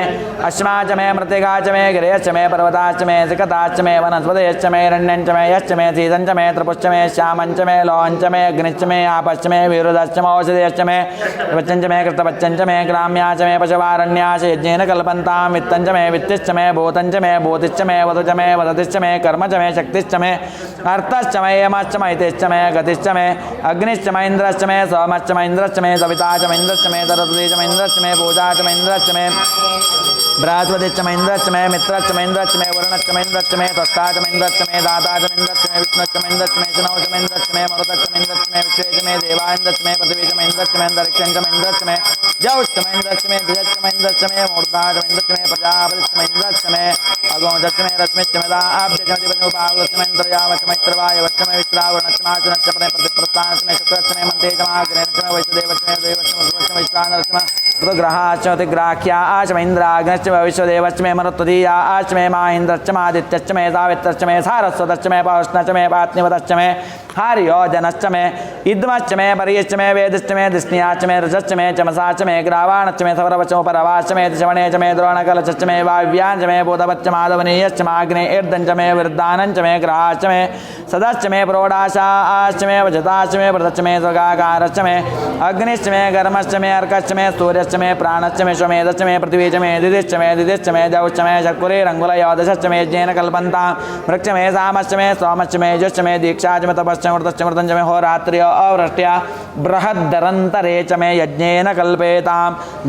अश्माच मे मृत्तिकाच मे गिरयश्च मे पर्वताश्च मे सिकताश्च मे वनस्पतयश्च मे रण्यञ्च मे यश्च मे सीतञ्च मे त्रिपुश्च मे श्यामञ्च मे लोहञ्च मे अग्निश्च मे आपश्च मे विरुधश्च मे औषधयश्च मे वच्चञ्च मे कृतवच्चञ्च मे ग्राम्या च मे पशुवारण्याच यज्ञेन कल्पन्तां वित्तञ्च मे वित्तिश्च मे भूतञ्च मे भूतिश्च मे वधुच मे वदतिश्च मे कर्म च मे शक्तिश्च मे अर्थश्च मे यमश्च मे हितिश्च मे गतिश्च मे अग्निश्च मे इन्द्रश्च मे सोमश्च मे इन्द्रश्च मे सविता च मे इन्द्रश्च मे सरस्वती च मे इन्द्रश्च मे पूजा च मे इन्द्रश्च मे बृहस्पतिश्च मे इन्द्रश्च मे मित्रश्च मे इन्द्रश्च मे वरुणश्च मे इन्द्रश्च मे त्वष्टा च मे इन्द्रश्च मे दाता च मे इन्द्रश्च मे विष्णुश्च मे इन्द्रश्च मे शनौ च मे इन्द्रश्च मे मरुतश्च मे इन्द्रश्च मे विश्वे च मे देवा इन्द्रश्च मे पृथिवी च मे इन्द्रश्च मे अन्तरिक्षं च मे इन्द्रश्च मे जौश्च मे इन्द्रश्च मे धिजश्च मे इन्द्रश्च मे मूर्धा च मे इन्द्रश्च मे प्रजापतिश्च मे इन्द्रश्च मे अगोञ्चश्च मे रश्मिश्च मे दाभ्यश्च मे दिवसमुपावश्च मे इन्द्रयावश्च मे इन्द्रवायवश्च मे विश्रावणश्च मे आचनश्च मे प्रतिप्रस्थानश्च मे शुक्रश्च मे मन्तेश्च मे अग्नेश्च मे वैश्वदेवश्च मे देवश्च मे ध्रुवश्च मे विश्वानरश्च मे ऋतुग्रहाश्च अतिग्राह्याश्च मे इन्द्राग्नश्च मे विश्वदेवश्च मे मरुत्वदीयाश्च मे माहेन्द्रश्च मे आदित्यश्च मे सावित्रश्च मे सारस्वतश्च मे पौष्णश्च मे पात्निवतश्च मे हार्योजनश्च मे इद्मश्च मे पर्यश्च मे वेदश्च मे दिस्नियाश्च मे रजश्च मे चमसाश्च मे ग्रावाणश्च मे सौरवचो परवाश्च मे दिशवणे च मे द्रोणकलश्च मे वाव्याञ्च मे बोधवच्च माधवनीयश्च माग्ने ईर्दञ्च मे वृद्धानञ्च मे ग्रहाश्च मे सदश्च मे प्रोडाशाश्च मे वजताश्च मे व्रतश्च मे स्वर्गाकारश्च मे अग्निश्च मे गर्मश्च मे अर्कश्च मे सूर्यश्च मे प्राणश्च मे श्वमेधश्च मे पृथ्वी च मे दिदिश्च मे दिदिश्च मे जौश्च मे शर्कुरेरङ्गुलयोदशश्च मे ज्ञेन कल्पन्तां वृक्ष मे सामश्च मे सोमश्च मे यजुश्च मे दीक्षा च मे तपश्च मृतश्च मृतञ्च मे होरात्र्य अवृष्ट्या बृहद्धरन्तरे च मे यज्ञेन कल्पेतां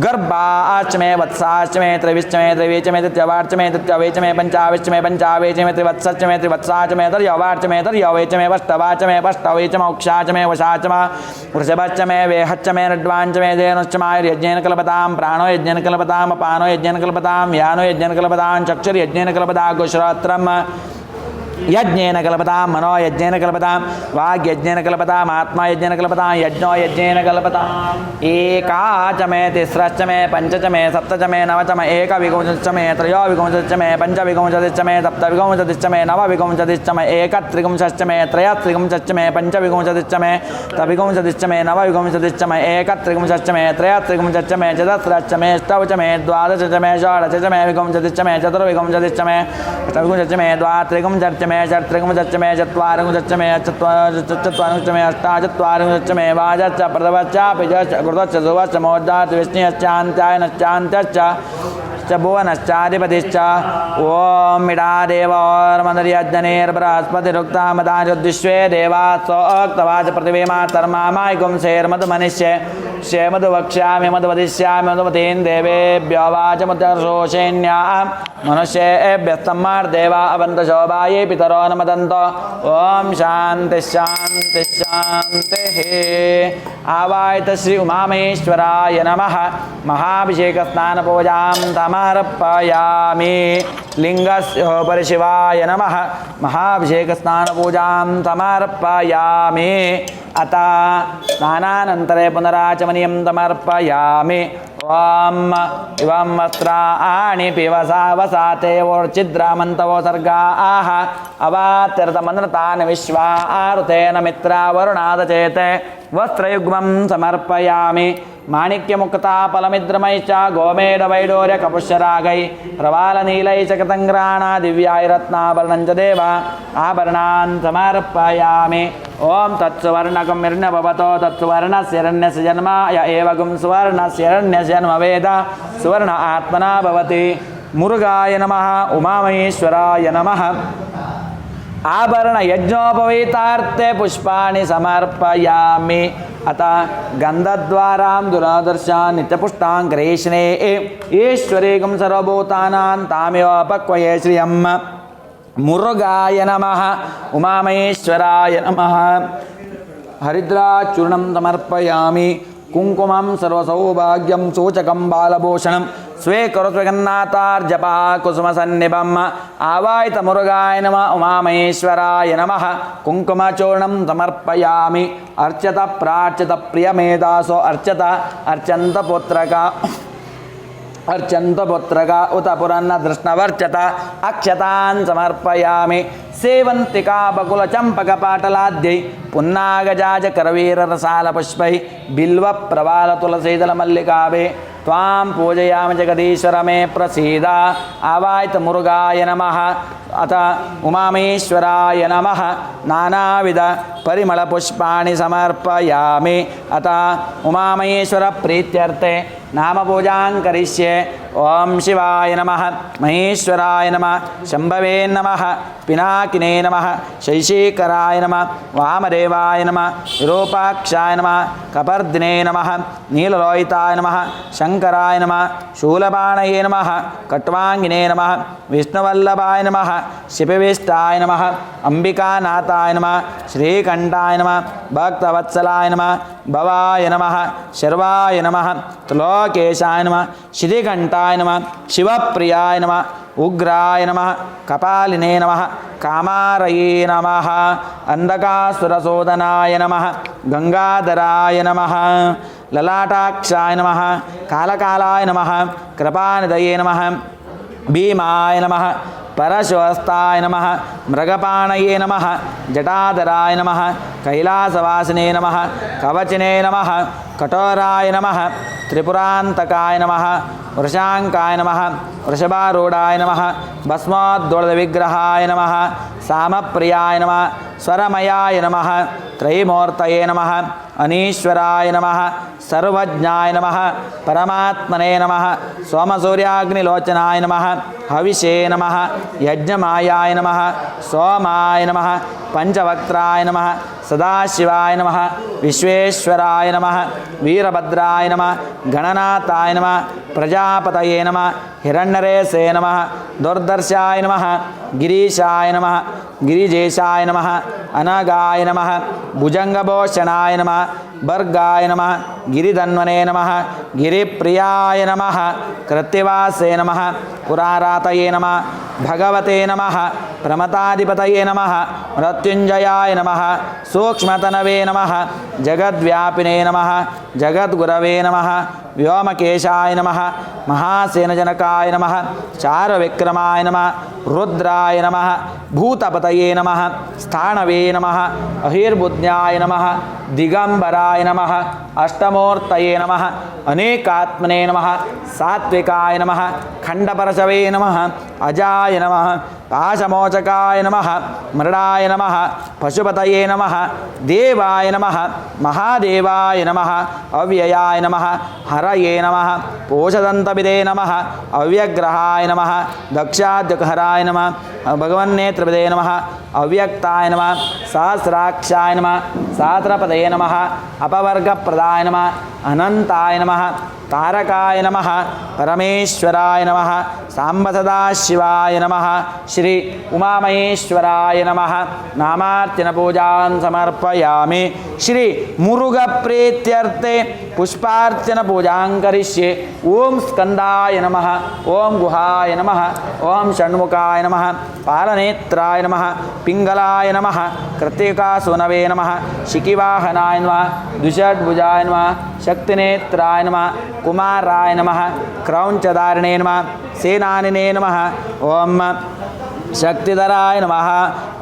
गर्भाश्च मे वत्साश्च मे त्रविश्च मे त्रवी च मे तृतीयवार्च मे तृतीयवे च मे पञ्चाविश्च मे पञ्चावे च मे त्रिवत्सश्च मे त्रिवत्साच मे तर्यवार्च मे तर्यवे च मे पष्टवाच मे पष्टवे च मोक्षाच मे वशाच मे वृषभश्च मे वेहच्च मे नड्वाञ्च मे धेनुश्च मायुर्यज्ञेन कल्पतां प्राणो यज्ञेन कल्पतां अपानो यज्ञेन कल्पतां यानो यज्ञेन कल्पतां चक्षुर्यज्ञेन कल्पतां गोश्रोत्रम् यज्ञेन कल्पतां मनो यज्ञेन कल्पतां वाग्यज्ञेन कल्पताम् आत्मा यज्ञेन कल्पतां यज्ञो यज्ञेन कल्पताम् एका च मे तिस्रश्च मे पञ्च च मे सप्त च मे नव च मे एकविंशतिश्च मे त्रयोविंशतिश्च मे पञ्चविंशतिश्च मे सप्तविंशतिश्च मे नवविंशतिश्च मे एकत्रिंशश्च मे त्रयस्त्रिंशश्च मे पञ्चविंशतिश्च मे सप्तविंशतिश्च मे नवविंशतिश्च मे एकत्रिंशश्च मे त्रयस्त्रिंशश्च मे चतुस्रश्च मे अष्टौ च मे द्वादश च मे षोडश च मे विंशतिश्च मे चतुर्विंशतिश्च मे अष्टाविंशतिश्च मे द्वात्रिंशश्च मे षट्त्रिंशश्च मे चत्वारिंशश्च मे चत्वारिंशश्च मे अष्टाचत्वारिंशश्च मे वाजश्च प्रथमश्च पिजश्च कृतश्च सुवश्च मोद्धात् विष्णुश्चान्त्यायनश्चान्त्यश्च भुवनश्चाधिपतिश्च ओम मिडा देवोर्मदर्यज्ञनेर्बृहस्पतिरुक्ता मदाजुद्विश्वे देवासोक्तवाच पृथिवी मातर्मामायिकुं शेर्मधुमनिष्ये शेमधुवक्ष्यामि मधुवदिष्यामि मधुमतीन् देवेभ्यो वाचमुद्रशोषेण्या मनुष्येभ्यस्तम्मार्देवा अवन्तशोभायै पितरो न मदन्तो ओम शान्ति शान्ति शान्तिः आवाहित श्री उमामेश्वराय नमः महाभिषेकस्नानपूजां समर्पयामि लिंगस्योपरि शिवाय नमः महाभिषेकस्नानपूजां समर्पयामि अतः स्नानानन्तरे पुनराचमनीयं समर्पयामि ओम इवं वस्त्राणि पिबसा वसाते वोर्चिद्रामन्तवो सर्गाः अवात्यर्थमनृतानि विश्वा आरुतेन मित्रा वरुणादचेते वस्त्रयुग्मं समर्पयामि माणिक्यमुक्ताफलमिद्रमैश्च गोमेढवैडूर्यकपुष्यरागै प्रवालनीलै च कृतङ्ग्राणा दिव्याय रत्नाभरणं च देव आभरणान् समर्पयामि ओम तत्सुवर्णकं हिरण्यभवतो तत्सुवर्णस्य हिरण्यस्य जन्म य एव गुं सुवर्णस्य हिरण्यस्य जन्म वेद सुवर्ण आत्मना भवति मुरुगाय नमः उमामहेश्वराय नमः आभरण यज्ञोपवीतार्थे पुष्पाणि समर्पयामि अतः गन्धद्वारां दुरादर्शां नित्यपुष्टां ग्रहीष्णे ईश्वरीगं सर्वभूतानां तामेवोपक्वये श्रियं मुरुगाय नमः उमामहेश्वराय नमः हरिद्राचूर्णं समर्पयामि कुङ्कुमं सर्वसौभाग्यं सूचकं बालभूषणं स्वीकरोतु जगन्नाथार्जपा कुसुमसन्निभम् आवाहित मुरुगाय नमः उमामहेश्वराय नमः कुङ्कुमचूर्णं समर्पयामि अर्चत प्रार्चित प्रियमेधासो अर्चत अर्चन्तपुत्रका उत पुरन्न दृष्णवर्चत अक्षतान् समर्पयामि सेवन्तिका बकुलचम्पकपाटलाद्यै पुन्नागजाजकरवीररसालपुष्पैः बिल्वप्रवालतुलसीदलमल्लिकाभे त्वां पूजयामि जगदीश्वर मे प्रसीद आवाहित मुरुगाय नमः अथ उमामेश्वराय नमः नानाविध परिमलपुष्पाणि समर्पयामि अथ उमामहेश्वर प्रीत्यर्थे नामपूजां करिष्ये ओम शिवाय नमः महेश्वराय नमः शंभवे नमः पिनाकिने नमः शैशीकराय नमः वामदेवाय नमः विरूपाक्षाय नमः कपर्दिने नमः नीललोहिताय नमः शंकराय नमः शूलपाणये नमः कट्वांगिने नमः विष्णुवल्लभाय नमः शिपिविष्टाय नमः अंबिकानाथाय नमः श्रीकंठाय नमः भक्तवत्सलाय नमः भवाय नमः शर्वाय नमः त्रिलोकेशाय नमः श्रीकंठाय नमः शिवप्रियाय नमः उग्राय नमः कपालिने नमः कामारये नमः अंधकासुरशोधनाय नमः गंगाधराय नमः ललाटाक्षाय नमः कालकालाय नमः कृपानिधये नमः भीमाय नमः परशुहस्ताय नमः मृगपाणये नमः जटाधराय नमः कैलासवासिने नमः कवचिने नमः कठोराय नमः त्रिपुरान्तकाय नमः वृषांकाय नमः वृषभारूढ़ाय नमः भस्मोद्दोलविग्रहाय नमः सामप्रियाय नमः स्वरमयाय नमः त्रयीमूर्तये नमः अनीश्वराय नमः सर्वज्ञाय नमः परमात्मने नमः सोमसूर्याग्निलोचनाय नमः हविषे नमः यज्ञमायाय नमः सोमाय नमः पंचवक्त्राय नमः सदाशिवाय नमः विश्वेश्वराय नमः वीरभद्राय नमः गणनाथाय नमः प्रजापतये नमः हिरण्यरेसे नमः दुर्दर्शाय नमः गिरीशाय नमः गिरिजेशाय नमः अनगाय नमः भुजङ्गभूषणाय नमः भर्गाय नमः गिरिधन्वने नमः गिरिप्रियाय नमः कृत्तिवासे नमः पुरारातये नमः भगवते नमः प्रमताधिपतये नमः मृत्युञ्जयाय नमः सूक्ष्मतनवे नमः जगद्व्यापिने नमः जगद्गुरवे नमः व्योमकेशाय नमः महासेनजनकाय नमः चारविक्रमाय नमः रुद्राय नमः भूतपतये नमः स्थाणवे नमः अहिर्बुद्ध्याय नमः दिगंबराय नमः अष्टमूर्तये नमः अनेकात्मने नमः सात्विकाय नमः खंडपरशवे नमः अजाय नमः पाशमोचकाय नमः मृडाय नमः पशुपतये नमः देवाय नमः महादेवाय नमः अव्ययाय नमः हरये नमः पोषदन्तविदे नमः अव्यग्रहाय नमः दक्षाद्यकहराय नमः भगवन्नेत्रविदे नमः अव्यक्ताय नमः सहस्राक्षाय नमः सहस्रपदये नमः अपवर्गप्रदाय नमः अनन्ताय नमः तारकाय नमः परमेश्वराय नमः सांबसदाशिवाय नमः श्री उमामहेश्वराय नमः नामार्चनपूजां समर्पयामि श्री मुरुगप्रीत्यर्थे पुष्पार्चनपूजां करिष्ये ओं स्कन्दाय नमः ओं गुहाय नमः ओं षण्मुखाय नमः पालनेत्राय नमः पिङ्गलाय नमः कृत्तिकासूनवे नमः शिखिवाहनाय नमः द्विषड्भुजाय नमः शक्तिनेत्राय नमः कुमाराय नमः क्रौञ्चधारिणे नमः सेनानिने नमः ओं शक्तिधराय नमः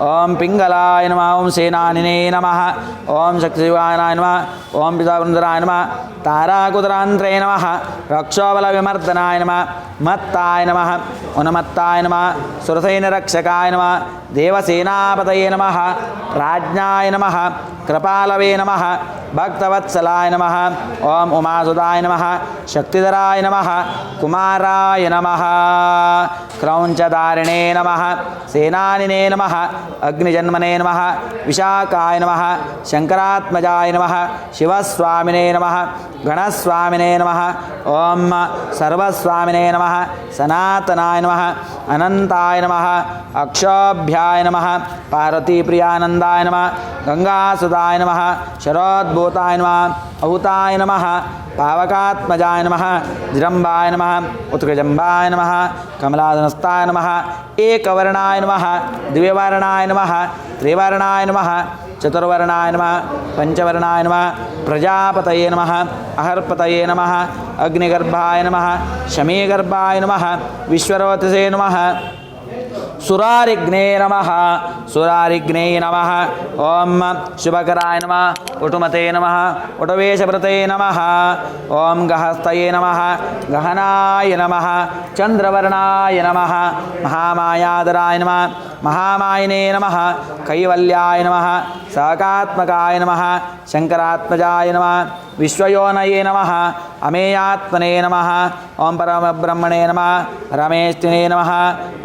ओं पिङ्गलाय नमः ओं सेनानिने नमः ओं शक्तिवाहनाय नमः ओं पितावृन्दराय नमः ताराकुतरान्त्रे नमः रक्षोबलविमर्दनाय नमः मत्ताय नमः उन्मत्ताय नमः सुरसैन्यरक्षकाय नमः देवसेनापतये नमः राज्ञाय नमः कृपालवे नमः भक्तवत्सलाय नमः ओं उमासुताय नमः शक्तिधराय नमः कुमाराय नमः क्रौञ्चधारिणे नमः सेनानिने नमः अग्निजन्मने नमः विशाखाय नमः शङ्करात्मजाय नमः शिवस्वामिने नमः गणस्वामिने नमः ओं सर्वस्वामिने नमः सनातनाय नमः अनन्ताय नमः अक्षोभ्याय नमः पार्वतीप्रियानन्दाय नमः गङ्गासुताय नमः शरोद्भूताय नमः अहुताय नमः पावकात्मजाय नमः जृम्बाय नमः उत्कजम्बाय नमः कमलासनस्ताय नमः एकवर्णाय नमः द्विवर्णाय नमः त्रिवर्णाय नमः चतुर्वर्णाय नमः पंचवर्णाय नमः प्रजापतये नमः अहर्पतये नमः अग्निगर्भाय नमः शमीगर्भाय नमः विश्वरोतसे नमः सुरारिघ्ने नमः सुरारिघ्ने नमः ओं शुभकराय नमः उटुमते नमः उटवेशव्रते नमः ओं गहस्तये नमः गहनाय नमः चंद्रवर्णाय नमः महामायाधराय नमः महामायिने नमः कैवल्याय नमः सहकात्मकाय नमः शंकरात्मजाय नमः विश्वयोनये नमः अमेयात्मने नमः ओं परमब्रह्मणे नमः रमेष्टिने नमः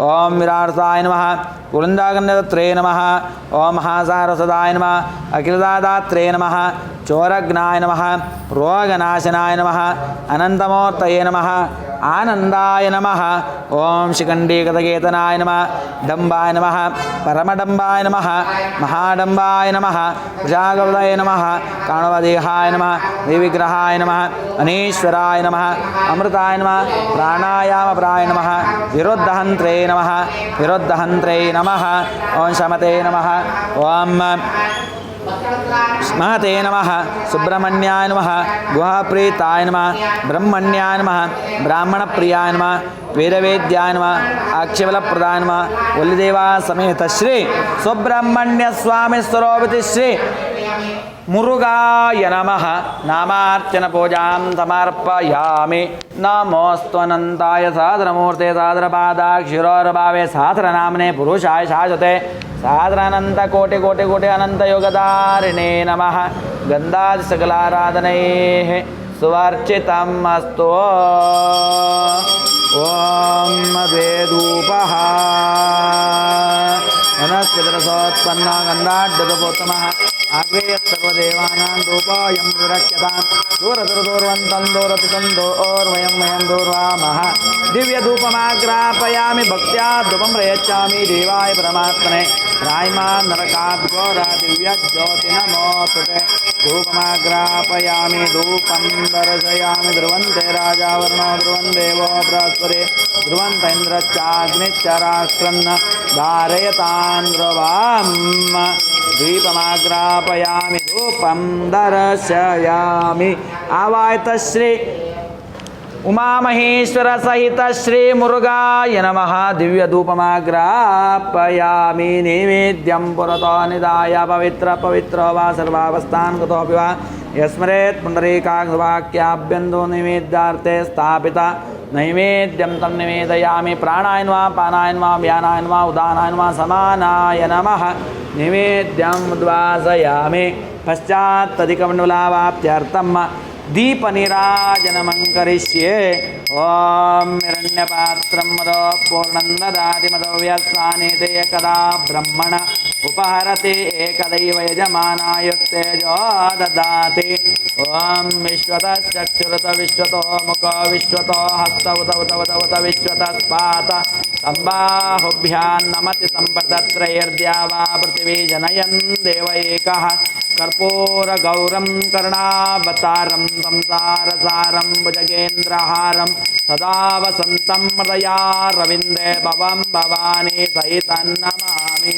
ओं विरार्ताय नमः वृन्दागन्धत्रे नमः ओं महासारसदाय नमः अखिलदादात्रे नमः चोरग्नाय नमः रोगनाशनाय नमः अनन्तमूर्तये नमः आनन्दाय नमः ओं शिखण्डीगतकेतनाय नमः डम्बाय नमः परमडम्बाय नमः महाडम्बाय नमः वृषागवदये नमः काणवदेहाय नमः देविग्रहाय नमः अनीश्वराय नमः अमृताय नमः प्राणायामपराय नमः विरुद्धहन्त्रे नमः विरुद्धहन्त्रे नमः ओं शमते नमः ओं महते नमः सुब्रह्मण्याय नमः गुहाप्रीताय नमः ब्रह्मण्याय नमः ब्राह्मणप्रियाय नमः वेदवेद्याय नमः अक्षबलप्रदाय नमः वल्लीदेवा समेत श्री सुब्रह्मण्य स्वामी स्वरूपित श्री मुरुगाय नमः नामार्चन पूजां समर्पयामि नमोऽस्त्वनन्ताय सादरमूर्ते सादरपादाक्षिरोर्भावे सादरनाम्ने पुरुषाय शाश्वते सादरानंत कोटि कोटि कोटि अनंत योगदारिणे नमः गंधादि सकलाराधनैः सुवर्चितम् अस्तु ओं वेदूपः वनस्पतिरसोत्पन्ना गन्धाढ्यतपोत्तमः आग्रेय सर्वदेवानां रूपायं दुरक्ष्यतां दूरदूरदूर्वन्तं दूरतितं दोर्वयं वयं दूर्वामः दिव्यधूपमाग्रापयामि भक्त्या धूपं प्रयच्छामि देवाय परमात्मने रायमान् नरकाद्घोरा दिव्य ज्योति नमोऽस्तु ते धूपमाग्रापयामि धूपं दर्शयामि ध्रुवन्ते राजा वर्णो ध्रुवं देवो बृहस्पति ध्रुवन्त इन्द्रश्चाग्निश्च राष्ट्रन्न धारयतान् ध्रुवम् दीपमाग्रापयामि धूपं दर्शयामि आवाहत श्री उमामहेश्वर सहित श्री मुरुगाय नमः दिव्य धूपमाग्रापयामि नैवेद्यं पुरतो निधाय पवित्र पवित्र वा सर्वावस्थान् कुतोऽपि वा यस्मरेत् पुण्डरीकाक्षवाक्याभ्यन्तो नैवेद्यार्थे स्थापिता नैवेद्यं तं निवेदयामि प्राणाय वा पानाय वा व्यानाय वा उदानाय वा समानाय नमः नैवेद्यं उद्वासयामि पश्चात् तदिकमण्डलावाप्त्यर्थं दीपनिराजनमं करिष्ये ॐ हिरण्यपात्रं मदो पूर्णं ददाति मदव्यस्तानीते एकदा ब्रह्मण उपहरति एकदैव यजमानायुक्तेजो ददाति ॐ विश्वतश्चक्षुरुत विश्वतो मुख विश्वतो हस्त उत उत उत उत विश्वतस्पात सम्बाहुभ्यां नमति सम्पदत्रयर्द्या वा पृथिवी जनयन् देव एकः कर्पूरगौरं करुणावतारं संसारसारं भुजगेन्द्रहारं सदा वसन्तं हृदयारविन्दे भवं भवानी सहितं नमामि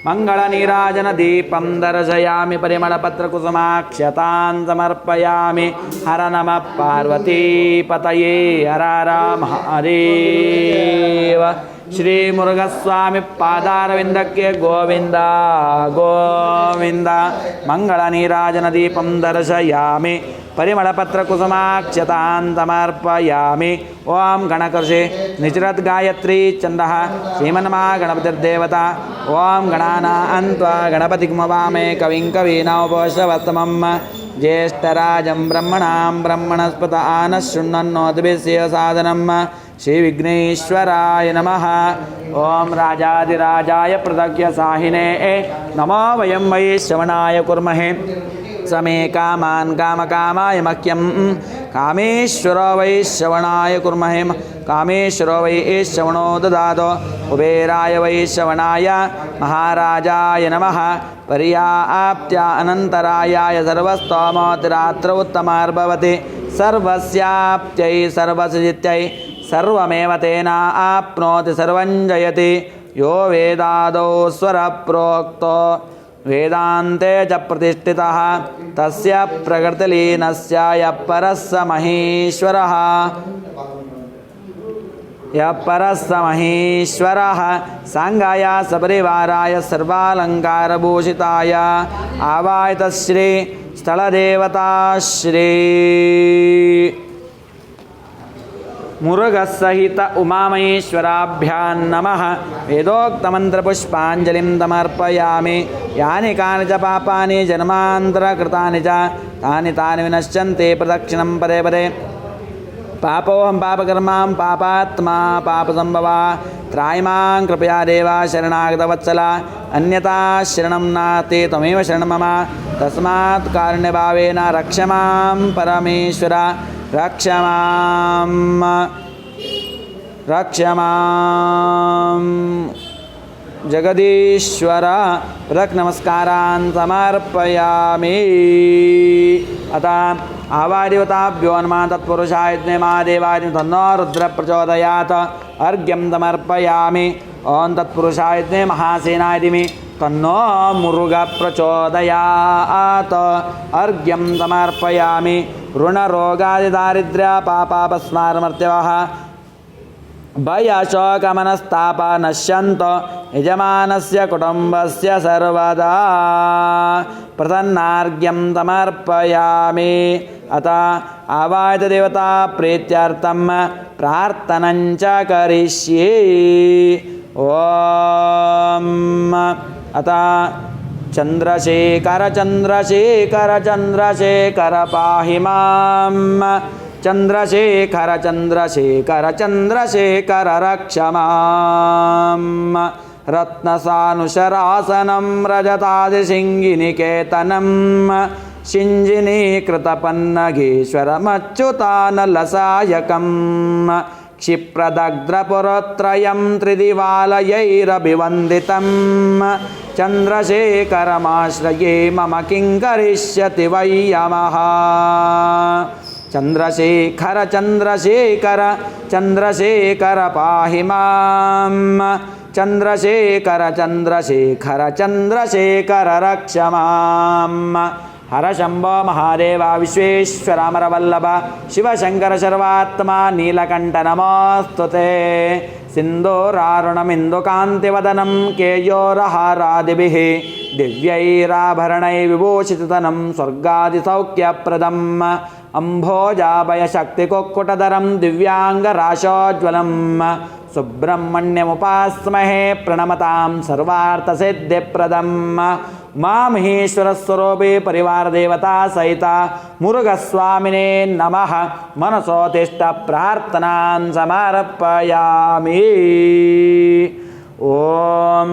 मङ्गलनीराजनदीपं दर्शयामि परिमलपत्रकुसुमाक्षतां समर्पयामि हर नमः पार्वतीपतये हर हर महादेव श्री मुरुघस्वामी पादारविन्दक्के गोविन्द गोविन्द मङ्गलनीराजनदीपं दर्शयामि परिमलपत्रकुसुमाक्षतां समर्पयामि ॐ गणकर्षे निचरद्गायत्री छन्दः श्रीमन्महागणपतिर्देवता ॐ गणानान्त्वा गणपतिग्मवामे कविं कवीनामुपवशवत्तमं ज्येष्ठराजं ब्रह्मणां ब्रह्मणस्पत आनः शृण्वन्नोद्भिस्य साधनं श्रीविघ्नेश्वराय नमः ॐ राजाधिराजाय पृथग्यसाहिने नमो वयं वै श्रवणाय कुर्महे समे कामान् कामकामाय मह्यं कामेश्वरो वै श्रवणाय कुर्महे कामेश्वरो वै श्रवणो ददातो कुबेराय वै श्रवणाय महाराजाय नमः पर्याप्त्या अनन्तरायाय सर्वस्तोमोतिरात्र उत्तमार्भवति सर्वस्याप्त्यै सर्वसिद्ध्यै सर्वमेव तेन आप्नोति सर्वं जयति यो वेदादौ स्वरप्रोक्तो वेदान्ते च प्रतिष्ठितः तस्य प्रकृतिलीनस्य यः परः स महेश्वरः यः परः स महेश्वरः साङ्गाय सपरिवाराय सर्वालङ्कारभूषिताय आवाहित श्री स्थलदेवता श्री मुरुघसहित उमामहेश्वराभ्यां नमः वेदोक्तमन्त्रपुष्पाञ्जलिं समर्पयामि यानि कानि च पापानि जन्मान्तरकृतानि च तानि विनश्यन्ते प्रदक्षिणं पदे पदे पापोऽहं पापकर्मां पापात्मा पापसम्भवा त्रायमां कृपया देवा शरणागतवत्सला अन्यथा शरणं नास्ति त्वमेव शरणं मम तस्मात् कारुण्यभावेन रक्ष मां परमेश्वर रक्ष मां जगदीश्वर पृथक् नमस्कारान् समर्पयामि अतः आवादेवताभ्यो नमः तत्पुरुषाय महादेवाय तन्नो रुद्र प्रचोदयात् अर्घ्यं समर्पयामि ॐ तत्पुरुषाय महासेनाय तन्नो मुरुघ प्रचोदयात् अर्घ्यं समर्पयामि ऋणरोगादिदारिद्र्य पापापस्मारमर्त्यवः भयशोकमनस्ताप नश्यन्तो यजमानस्य कुटुम्बस्य सर्वदा प्रसन्नार्घ्यं समर्पयामि अतः आवाहितदेवता प्रीत्यर्थं प्रार्थनं च करिष्ये ॐ अतः चन्द्रशेखर चन्द्रशेखर चन्द्रशेखर पाहि मां चन्द्रशेखर चन्द्रशेखर चन्द्रशेखर रक्ष मां रत्नसानुशरासनं रजतादिशिङ्गिनिकेतनं शिञ्जिनीकृतपन्नगेश्वरमच्युतानलसायकं क्षिप्रदग्ध्रपुरत्रयं त्रिदिवालयैरभिवन्दितं चन्द्रशेखरमाश्रये मम किं करिष्यति वै यमः चन्द्रशेखर चन्द्रशेखर चन्द्रशेखर पाहि मां चन्द्रशेखर चन्द्रशेखर चन्द्रशेखर रक्ष मां हर शंभो महादेव विश्वेश्वर अमरवल्लभ शिवशंकर सर्वात्मा नीलकंठ नमोस्तुते सिन्दूरारुणमिन्दुकान्तिवदनं केयोरहारादिभिः दिव्यैराभरणैः विभूषिततनं स्वर्गादिसौख्यप्रदम् अम्भोजाभयशक्तिकुक्कुटधरं दिव्याङ्गराशोज्ज्वलं सुब्रह्मण्यमुपास्महे प्रणमतां सर्वार्थसिद्धिप्रदम् उमामहेश्वरस्वरूपे परिवारदेवता सहित मुरुगस्वामिने नमः मनसोतिष्ठ प्रार्थनां समर्पयामि। ओम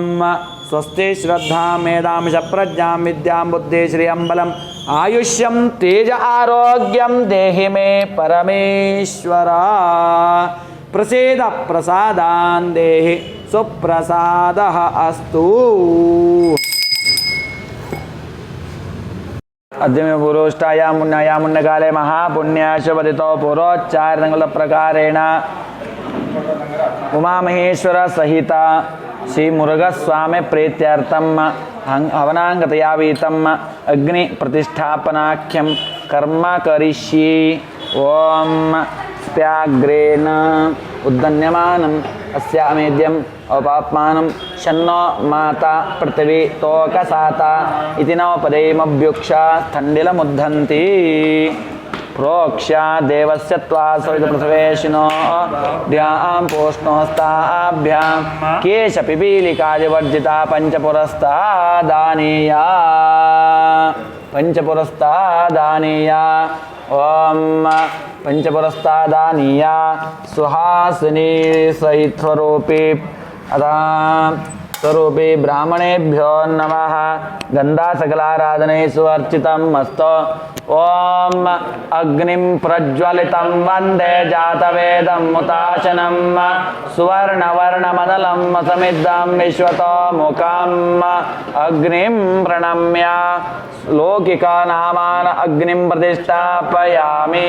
स्वस्ति श्रद्धा मेधां प्रज्ञां विद्यां बुद्धि श्रियं बलम् आयुष्यं तेज आरोग्यं देहि मे परमेश्वरा प्रसीद प्रसादान् देहि सुप्रसादः अस्तु। अद्य पूर्वष्टायां पुण्यायां पुण्यकाले महापुण्याशुपदितो पूर्वोच्चारणं प्रकारेण उमामहेश्वर सहित श्री मुरुगस्वामी प्रीत्यर्थम हवनांगतयावीतम अग्नि प्रतिष्ठापनाख्यम कर्म करिष्ये। ओम स्त्याग्रेण उद्दन्यमानम् अस्यामेद्यम् अपाप्मानं शन्नो माता पृथिवी तोकसाता इति नवपदेमभ्युक्षा स्थण्डिलमुद्धन्ति प्रोक्ष्या देवस्य त्वा सवितपृथवेशिनो ध्यां पोष्णोस्ताभ्यां केशपिपीलिकादिवर्जिता पंचपुरस्तादानीया ओम पंचपुरस्तादानीया सुहासिनी सहितस्वरूपी अदा स्वरूपे ब्राह्मणेभ्यो नमः गंधा सकलाराधनेषु अर्चितम् अस्तु। ओम अग्निं प्रज्वलितं वन्दे जातवेदं मुताशनं सुवर्णवर्णमदलं समिद्धं विश्वतो मुखम् अग्निं प्रणम्य लौकिकानामान् अग्निं प्रतिष्ठापयामि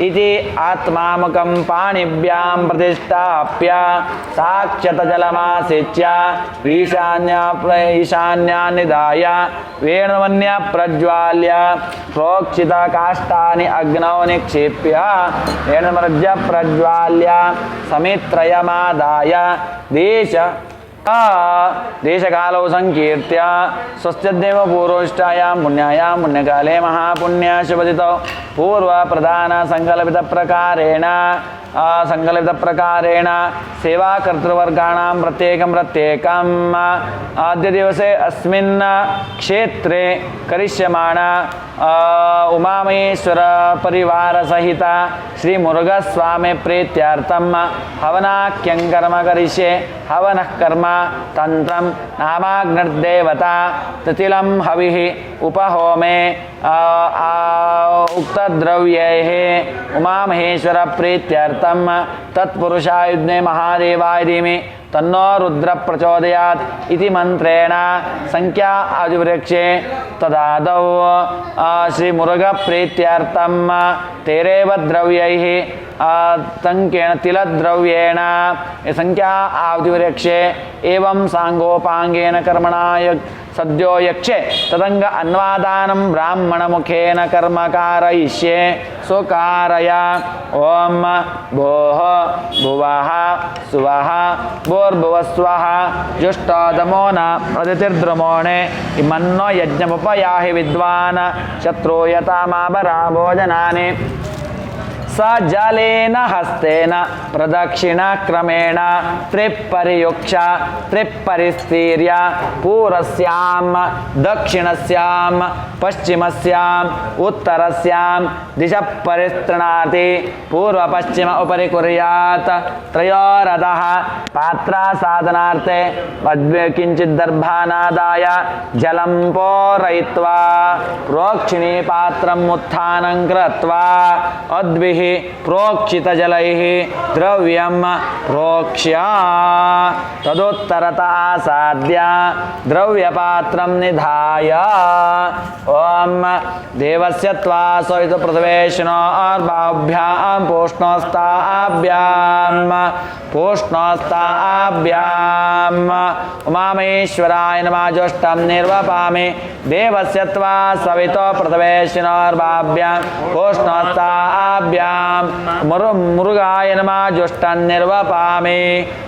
इति आत्मामुखं पाणिभ्यां प्रतिष्ठाप्य साक्षतजलमासिच्य ईशान्यान्निधाय वेणुमन्य प्रज्वाल्य प्रोक्षिता काष्ठानि अग्नौ निक्षिप्य वेणुमर्ज्य प्रज्वाल्य समित्रयमादाय देशकालौ संकीर्त्य स्वस्त्यदेव पूर्वष्टायां पुण्यायां पुण्यकाले महापुण्याशुपदितौ पूर्व प्रधान संकल्पित प्रकारेण सेवा कर्तृवर्गाणां प्रत्येकम् अद्य दिवसे अस्मिन् क्षेत्रे करिष्यमाण उमामहेश्वर परिवार सहित श्री मुरुगस्वामी प्रीत्यर्थं हवनाख्यं कर्म करिष्ये। हवनः कर्म तंत्रं नामाग्निर्देवता ततिलं हविः उपहोमे उक्तद्रव्यैः उमामहेश्वर प्रीत्यर्थं तत्पुरुषायुज्ञे महादेवाय धीमहि तन्नो रुद्र प्रचोदयात् इति मंत्रेण संख्या आदिवृक्षे तदादौ श्री मुरुग प्रीत्यर्थं तेरेव द्रव्यैः तंकेण तिलद्रव्येण संख्या आदिवृक्षे एवं सांगोपांगेन कर्मणा सद्यो यक्षे तदंग अन्वादानं ब्राह्मण मुखेन कर्म कारयिष्ये सुकारय। ओम भोः भुवः सुवः भूर्भुवस्वः जुष्टोदमो न अदितिर्द्रुमोणे इमन्नो यज्ञमुपयाहि विद्वान् शत्रूयतामाबरा भोजनानि स जलेन हस्तेन प्रदक्षिणक्रमेण त्रिपरियुक्ष त्रिपरिस्तीर्य पूर्वस्यां दक्षिणस्यां पश्चिमस्याम् उत्तरस्यां दिशः परिस्तृणाति पूर्वपश्चिम उपरि कुर्यात्। त्रयोरधः पात्रासाधनार्थे किञ्चित् दर्भानादाय जलं पूरयित्वा प्रोक्षिणी पात्रम् उत्थानं कृत्वा अद्भिः प्रोक्षितजलैः द्रव्यं प्रोक्ष्य तदुत्तरतः आसाद्य द्रव्यपात्रं निधाय ॐ देवस्य त्वा सवितु पृथ्वेष्णोर्बाहुभ्यां पूष्णोस्ताभ्याम् उमामेश्वराय नमः जुष्टं निर्वपामि देवस्य त्वा सवितो पृथ्वेष्णोर्बाहुभ्यां पूष्णोस्ताभ्याम् मुरुगाय नमः जुष्टं निर्वपामि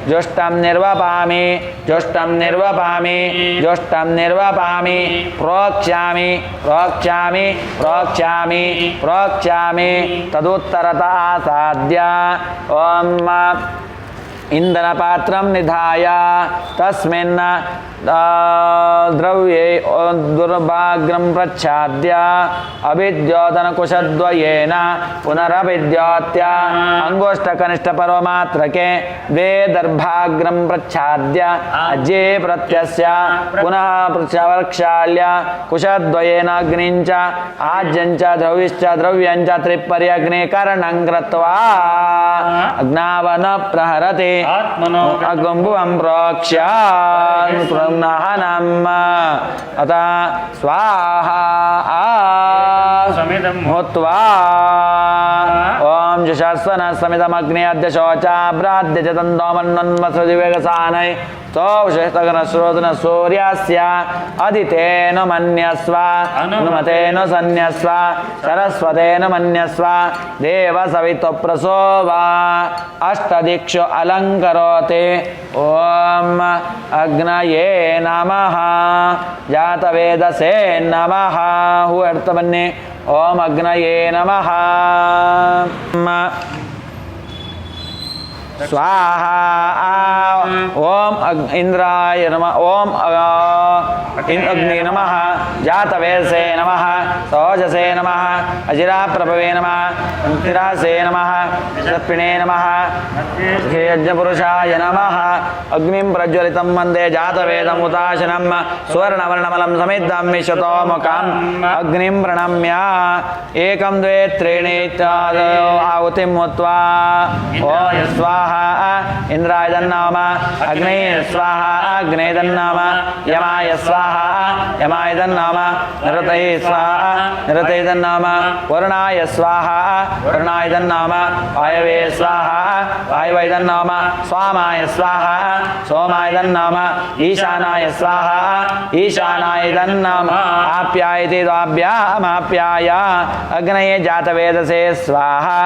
जुष्टं निर्वपामि जुष्टं निर्वपामि जुष्टं निर्वपामि प्रोक्ष्यामि प्रोक्ष्यामि प्रोक्ष्यामि प्रोक्ष्यामि तदुत्तरतः आसाद्य ॐ इंधनपात्रं निधाय तस्मिन् द्रव्ये दुर्भाग्रं प्रच्छाद्य अभिद्योतनकुशद्वयेन पुनरभिद्योत्य अंगुष्ठकनिष्ठपर्वमात्रके द्वे दर्भाग्रं प्रच्छाद्य अज्ये प्रत्यस्य पुनः प्रक्षाल्य कुशद्वयेन अग्निं च आज्यं च द्रविश्च द्रव्यं च त्रिपर्यग्निकरणं कृत्वा अग्नावन प्रहरति अगुम्भुवं प्रोक्ष्य प्रणहनम् अत स्वाहा हुत्वा ॐ जशस्वन समितमग्ने अद्य शोचाभ्राद्य च तन्दोमन्वन्वसुदिवेगसानै स्तोषस्तगनश्रोतन सूर्यस्य अदितेन मन्यस्व अनुमतेन सन्यस्व सरस्वतेन मन्यस्व देवसवितुप्रसोव अष्टदिक्षु अलङ्करोति ॐ अग्नये नमः जातवेदसे नमः हू अर्थ बन्ने ॐ अग्नये नमः स्वाहा ओम इंद्राय नमः ओम अग्नि नमः जातवेदसे नमः सौजसे नमः अजिराप्रभवे नमः अंतिरासे नमः दर्पिणे नमः यज्ञपुरुषाय नमः अग्निं प्रज्वलितं वन्दे जातवेदमुताशनं सुवर्णवर्णमलं समिद्धं विश्वतोमुखम् अग्निं प्रणम्य एकं द्वे त्रीणि आहुतिं मुत्वा ॐ स्वाहा इंद्राय तन्नाम अग्ने स्वाहा अग्ने तन्नाम यमाय स्वाहा यमाय तन्नाम निरतये स्वाहा निरतये तन्नाम वरुणाय स्वाहा वरुणाय तन्नाम वायवे स्वाहा वायवे तन्नाम स्वामाय स्वाहा सोमाय तन्नाम ईशानाय स्वाहा ईशानाय तन्नाम आप्यायते द्वाभ्यामाप्याय अग्नये जातवेदसे स्वाहा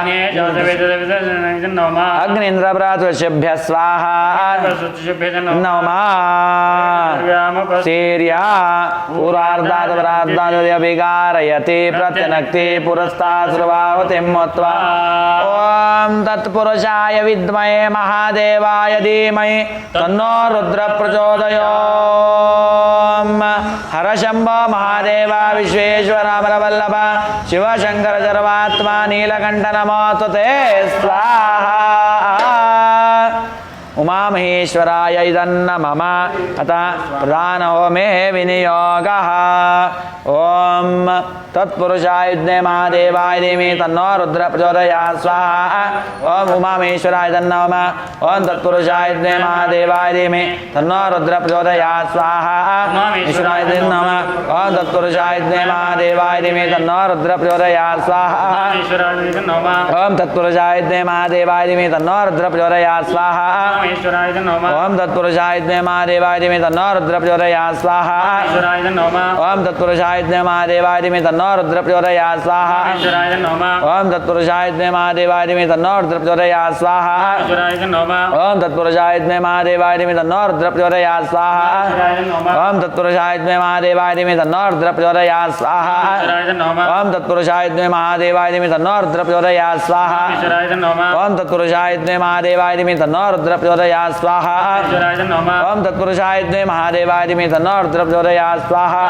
अग्निन्द्र प्रातुष्यभ्यः स्वाहा नमः सीर्या पूर्वार्धात् परार्धादभिकारयति प्रत्यनक्ति पुरस्तात् सर्वावतिं मत्वा ॐ तत्पुरुषाय विद्महे महादेवाय धीमहि तन्नो रुद्र प्रचोदयात् हर शम्भो महादेव विश्वेश्वर अमरवल्लभ शिवशंकर सर्वात्मा नीलकण्ठ नमोऽस्तु ते स्वाहा उमामहेश्वराय इदन्नमम अतः प्रधानहोमे विनियोगः ॐ तत्पुरुषाय विद्महे महादेवाय धीमहि तन्नो रुद्र प्रचोदयात् स्वाहा ॐ उमामहेश्वराय इदन्नमम ॐ तत्पुरुषाय विद्महे महादेवाय धीमहि तन्नो रुद्र प्रचोदयात् स्वाहा ईश्वराय इदन्नमम ॐ तत्पुरुषाय विद्महे महादेवाय धीमहि तन्नो रुद्र प्रचोदयात् स्वाहा ॐ तत्पुरुषाय विद्महे महादेवाय धीमहि तन्नो रुद्र प्रचोदयात् स्वाहा ओम तत्पुरुषाय विद्महे महादेवाय धीमहि तन्नो रुद्र प्रचोदयात् स्वाहा ओम तत्पुरुषाय विद्महे महादेवाय धीमहि तन्नो रुद्र प्रचोदयात् स्वाहा ओम तत्पुरुषाय विद्महे महादेवाय धीमहि तन्नो रुद्र प्रचोदयात् स्वाहा ओम तत्पुरुषाय विद्महे महादेवाय धीमहि तन्नो रुद्र प्रचोदयात् स्वाहा ओम तत्पुरुषाय विद्महे महादेवाय धीमहि तन्नो रुद्र प्रचोदयात् स्वाहा ओम तत्पुरुषाय विद्महे महादेवाय धीमहि तन्नो रुद्र प्रचोदयात् स्वाहा ओम तत्पुरुषाय विद्महे महादेवाय धीमहि तन्नो रुद्र प्रचोदयात् स्वाहा ओम तत्पुरुषाय विद्महे महादेवाय धीमहि तन्नो रुद्र प्रचोदयात् स्वाहा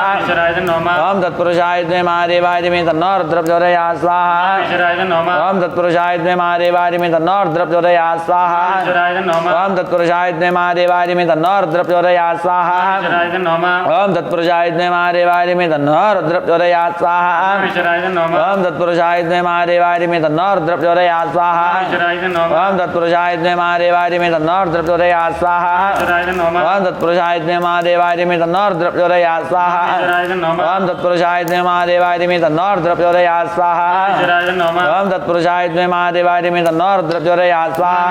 ओम तत्पुरुषाय विद्महे महादेवाय धीमहि तन्नो रुद्रः प्रचोदयात् स्वाहा ओम तत्पुरुषाय विद्महे महादेवाय धीमहि तन्नो रुद्रः प्रचोदयात् स्वाहा ओम तत्पुरुषाय विद्महे महादेवाय धीमहि तन्नो रुद्रः प्रचोदयात् स्वाहा ओम तत्पुरुषाय विद्महे महादेवाय धीमहि तन्नो रुद्रः प्रचोदयात् स्वाहा ओम तत्पुरुषाय विद्महे महादेवाय धीमहि तन्नो रुद्रः प्रचोदयात् स्वाहा ओम तत्पुरुषाय विद्महे महादेवाय धीमहि तन्नो रुद्रः प्रचोदयात् स्वाहा ओम तत्पुरुषाय विद्महे महादेवाय धीमहि तन्नो रुद्रः प्रचोदयात् स्वाहा ओम तत्पुरुषाय विद्महे महादेवाय धीमहि तन्नो रुद्रः प्रचोदयात् स्वाहा ओम तत्पुरुषाय विद्महे महादेवाय धीमहि तन्नो रुद्रः प्रचोदयात् स्वाहा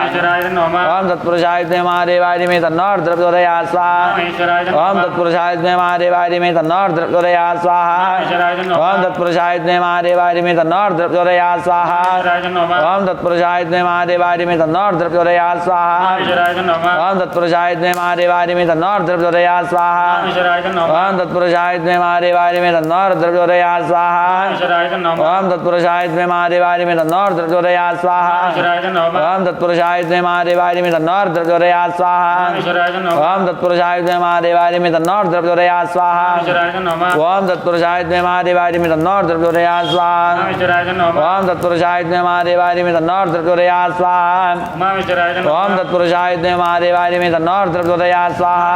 ओम तत्पुरुषाय विद्महे महादेवाय धीमहि तन्नो रुद्रः प्रचोदयात् स्वाहा ओम तत्पुरुषाय विद्महे महादेवाय धीमहि तन्नो रुद्रः प्रचोदयात् स्वाहा ओम तत्पुरुषाय विद्महे महादेवाय धीमहि तन्नो रुद्रः प्रचोदयात् स्वाहा ओम तत्पुरुषाय विद्महे महादेवाय धीमहि तन्नो रुद्रः प्रचोदयात् स्वाहा ओम तत्पुरुषाय विद्महे महादेवाय धीमहि तन्नो रुद्रः प्रचोदयात् स्वाहा ओम तत्पुरुषाय विद्महे महादेवाय धीमहि तन्नो रुद्रः प्रचोदयात् स्वाहा ओम तत्पुरुषाय विद्महे महादेवाय धीमहि तन्नो रुद्रः प्रचोदयात् स्वाहा ओम तत्पुरुषाय विद्महे महादेवाय धीमहि तन्नो रुद्रः प्रचोदयात् स्वाहा ओम तत्पुरुषाय विद्महे महादेवाय धीमहि तन्नो रुद्रः प्रचोदयात् स्वाहा ओम तत्पुरुषाय विद्महे महादेवाय धीमहि तन्नो रुद्रः प्रचोदयात् स्वाहा ओम तत्पुरुषाय विद्महे महादेवाय धीमहि तन्नो रुद्रः प्रचोदयात् स्वाहा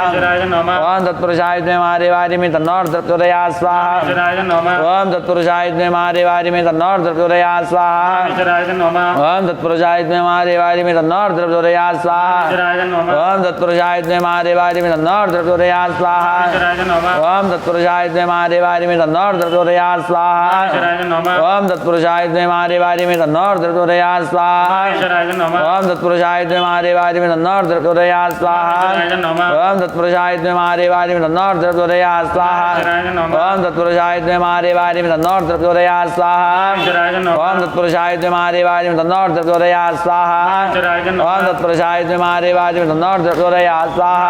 ओम तत्पुरुषाय विद्महे महादेवाय धीमहि तन्नो रुद्रः प्रचोदयात् स्वाहा ओम तत्पुरुषाय विद्महे महादेवाय धीमहि तन्नो रुद्रः प्रचोदयात् स्वाहा ओम तत्पुरुषाय विद्महे महादेवाय धीमहि तन्नो रुद्रः प्रचोदयात् स्वाहा ओम तत्पुरुषाय विद्महे महादेवाय धीमहि तन्नो रुद्रः प्रचोदयात् स्वाहा ओम तत्पुरुषाय विद्महे महादेवाय धीमहि तन्नो रुद्रः प्रचोदयात् स्वाहा ओम तत्पुरुषाय विद्महे महादेवाय धीमहि तन्नो रुद्रः प्रचोदयात् स्वाहा ओम तत्पुरुषाय विद्महे महादेवाय धीमहि तन्नो रुद्रः प्रचोदयात् स्वाहा ओम तत्पुरुषाय विद्महे महादेवाय धीमहि तन्नो रुद्रः प्रचोदयात् स्वाहा ओम तत्पुरुषाय विद्महे महादेवाय धीमहि तन्नो रुद्रः प्रचोदयात् स्वाहा ओम तत्पुरुषाय विद्महे महादेवाय धीमहि तन्नो रुद्रः प्रचोदयात् स्वाहा ओम तत्पुरुषाय विद्महे महादेवाय धीमहि तन्नो रुद्रः प्रचोदयात् स्वाहा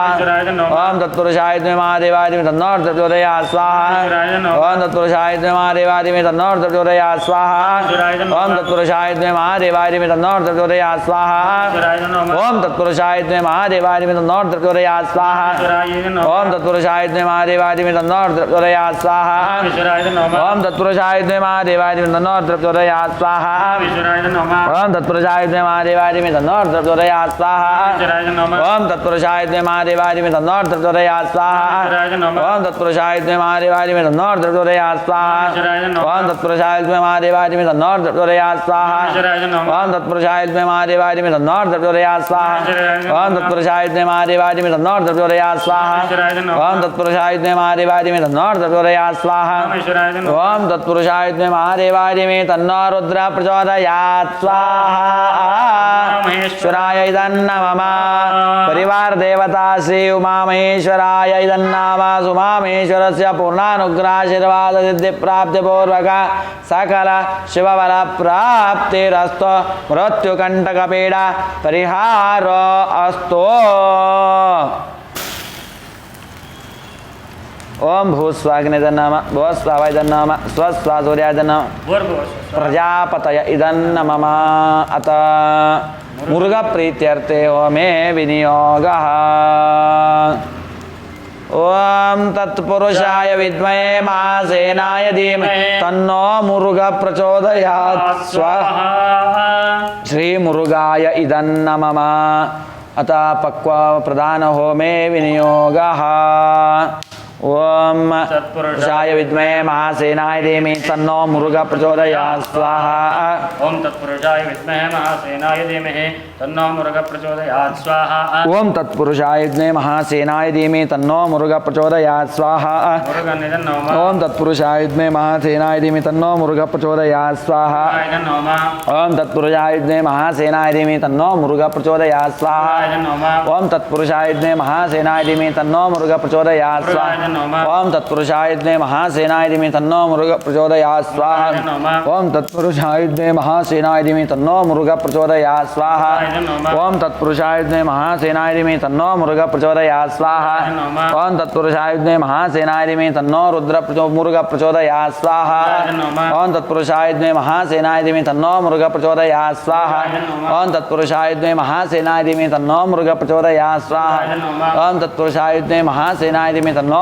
ओम तत्पुरुषाय विद्महे महादेवाय धीमहि तन्नो रुद्रः प्रचोदयात् स्वाहा ओम तत्पुरुषाय विद्महे महादेवाय धीमहि तन्नो रुद्रः प्रचोदयात् स्वाहा ओम तत्पुरुषाय विद्महे महादेवाय धीमहि तन्नो रुद्रः प्रचोदयात् स्वाहा ओम तत्पुरुषाय विद्महे महादेवाय धीमहि तन्नो रुद्रः प्रचोदयात् स्वाहा ओम तत्पुरुषाय विद्महे महादेवाय धीमहि तन्नो रुद्रः प्रचोदयात् स्वाहा ओम तत्पुरुषाय विद्महे महादेवाय धीमहि तन्नो रुद्रः प्रचोदयात् स्वाहा ओम तत्पुरुषाय विद्महे महादेवाय धीमहि तन्नो रुद्रः प्रचोदयात् स्वाहा ओम तत्पुरुषाय विद्महे महादेवाय धीमहि तन्नो रुद्रः प्रचोदयात् स्वाहा ओम तत्पुरुषाय विद्महे महादेवाय धीमहि तन्नो रुद्रः प्रचोदयात् स्वाहा ओम तत्पुरुषाय विद्महे महादेवाय धीमहि तन्नो रुद्रः प्रचोदयात् स्वाहा ओम तत्पुरुषाय विद्महे महादेवाय धीमहि तन्नो रुद्रः प्रचोदयात् स्वाहा ओम तत्पुरुषाय विद्महे महादेवाय धीमहि तन्नो रुद्रः प्रचोदयात् स्वाहा ओम तत्पुरुषाय विद्महे महादेवाय धीमहि तन्नो रुद्रः प्रचोदयात् स्वाहा ओम तत्पुरुषाय विद्महे महादेवाय धीमहि तन्नो रुद्रः प्रचोदयात् स्वाहा ओम तत्पुरुषाय विद्महे महादेवाय धीमहि तन्नो रुद्रः प्रचोदयात् स्वाहा महेश्वराय इदन्नमः परिवार देवता श्री उमा महेश्वराय इदन्नमः उमा महेश्वरस्य पूर्णानुग्रहाशीर्वाद सिद्धि प्राप्ति पूर्वक सकल शिवबल प्राप्तिरस्तु मृत्युकंटक पीड़ा परिहार अस्तु। ओम भूस्वाग्निदन्नम भूस्वावैदन्नम स्वस्वासूर्यादन्नम प्रजापतय इदन्नमः अत मुरुग प्रीत्यर्थे होमे विनियोगः। ओम तत्पुरुषाय विद्महे महासेनाय धीमहि तन्नो मुरुग प्रचोदयात् स्वाहा। श्री मुरुगाय इदन्नमः अत पक्व प्रधान होमे विनियोगः। ओम तत्पुरुषाय विद्महे महासेनाय धीमहि तन्नो मुरुग प्रचोदयात् स्वाहा। ओम तत्पुरुषाय विद्महे महासेनाय धीमहि तन्नो मुरुग प्रचोदयात् स्वाहा। ओम तत्पुरुषाय विद्महे महासेनाय धीमहि तन्नो मुरुग प्रचोदयात् स्वाहा। ओम तत्पुरुषाय विद्महे महासेनाय धीमहि तन्नो मुरुग प्रचोदयात् स्वाहा। ओम तत्पुरुषाय विद्महे महासेनाय धीमहि तन्नो मुरुग प्रचोदयात् स्वाहा। ओम तत्पुरुषाय विद्महे महासेनाय धीमहि तन्नो मुरुग प्रचोदयात् स्वाहा। ओम तत्पुरुषाय विद्महे महासेनाय धीमहि तन्नो मुरुग प्रचोदयात् स्वाहा। ओम तत्पुरुषाय विद्महे महासेनाय धीमहि तन्नो मुरुग प्रचोदयात् स्वाहा। ओम तत्पुरुषाय विद्महे महासेनाय धीमहि तन्नो मुरुग प्रचोदयात् स्वाहा। ओम तत्पुरुषाय विद्महे महासेनाय धीमहि तन्नो रुद्र मुरुग प्रचोदयात् स्वाहा। ओम तत्पुरुषाय विद्महे महासेनाय धीमहि तन्नो मुरुग प्रचोदयात् स्वाहा। ओम तत्पुरुषाय विद्महे महासेनाय धीमहि तन्नो मुरुग प्रचोदयात् स्वाहा। ओम तत्पुरुषाय विद्महे महासेनाय धीमहि तन्नो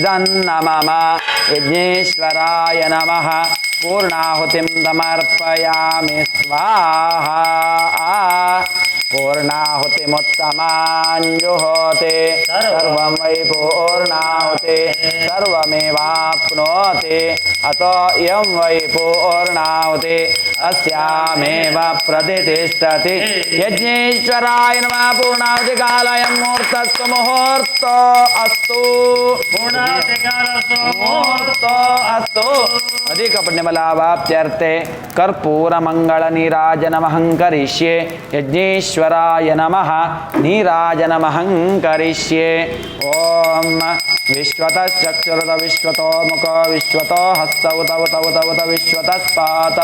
ಇದನ್ನ ಮಮ ಯಜ್ಞೇಶ್ವರಾಯ ನಮಃ ಪೂರ್ಣಾಹುತಿಂ ಸಮರ್ಪಯಾಮಿ ಸ್ವಾಹಾ पूर्णाहुतिमुत्तमाञ्जुहोति सर्वं वै पूर्णाहुति सर्वमेवाप्नोति अतो इयं वै पूर्णाहुति अस्यामेव प्रतिष्ठति यज्ञेश्वराय नमः पूर्णाहुतिकालयं मुहूर्तस्तु मुहूर्तो अस्तु मुहूर्तो अस्तु अधिकपुण्यबलावाप्त्यर्थे कर्पूरमङ्गलनीराजनमहं करिष्ये यज्ञेश्वराय नमः नीराजनमहं करिष्ये ॐ विश्वतश्चक्षुरुत विश्वतो मुखो विश्वतो हस्त उत उत उत उत विश्वतस्पात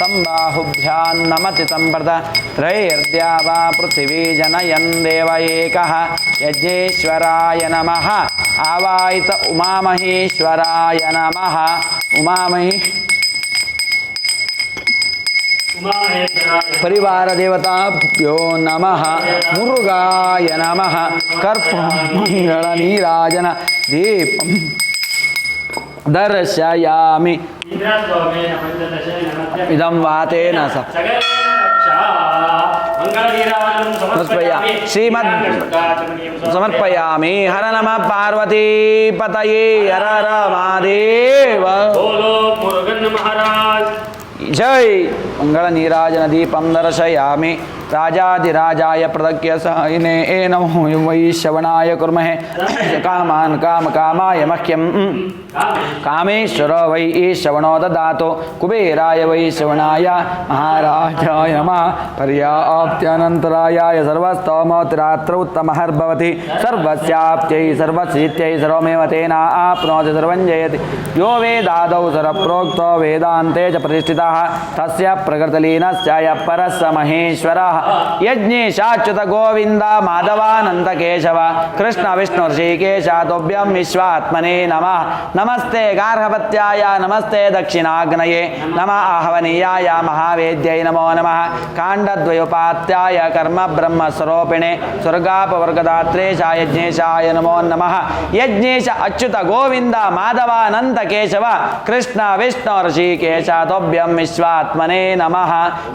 सम्बाहुभ्यां नमति सम्प्रद त्रैर्द्या वा पृथिवी जनयन् देव एकः यज्ञेश्वराय नमः आवाहित उमामहेश्वराय नमः उमामहि परिवार देवताभ्यो नमः मुरुगाय नमः कर्पूरमंगल नीराजन दीपं दर्शयामि इदं वातेन श्रीमद् समर्पयामि हर नमः पार्वती पतये हर हर महादेव जय मंगल नीराजन दीपं दर्शयामि राजाधिराजाय प्रदक्यसायिने नमो वै श्रवणाय कुर्महे कामान् कामकामाय मह्यं कामेश्वरो वै श्रवणो ददातु कुबेराय वै श्रवणाय महाराजाय नमः पर्याप्त्यनन्तरायाय सर्वस्तोमोत्तरात्र उत्तमहर्भवति सर्वस्याप्त्यै सर्वसिद्ध्यै सर्वमेव तेन आप्नोति सर्वं जयति यो वेदादौ सर्वप्रोक्तो वेदान्ते च प्रतिष्ठितः तस्य प्रकृतिलीनस्य परस्य महेश्वरः यज्ञेशाच्युत गोविंद माधवानंद केशव कृष्ण विष्णु ऋषिकेश तुभ्यं विश्वात्मने नमः नमस्ते गार्हपत्याय नमस्ते दक्षिणाग्नये नमः आहवनीयाय महावेद्यै नमो नमः काण्डद्वयोपात्याय कर्म ब्रह्म स्वरूपिणे स्वर्गापवर्गदात्रेशाय यज्ञेशाय नमो नमः यज्ञेश अच्युत गोविंद माधवानंद केशव कृष्ण विष्णु ऋषिकेश तुभ्यं विश्वात्मने नमः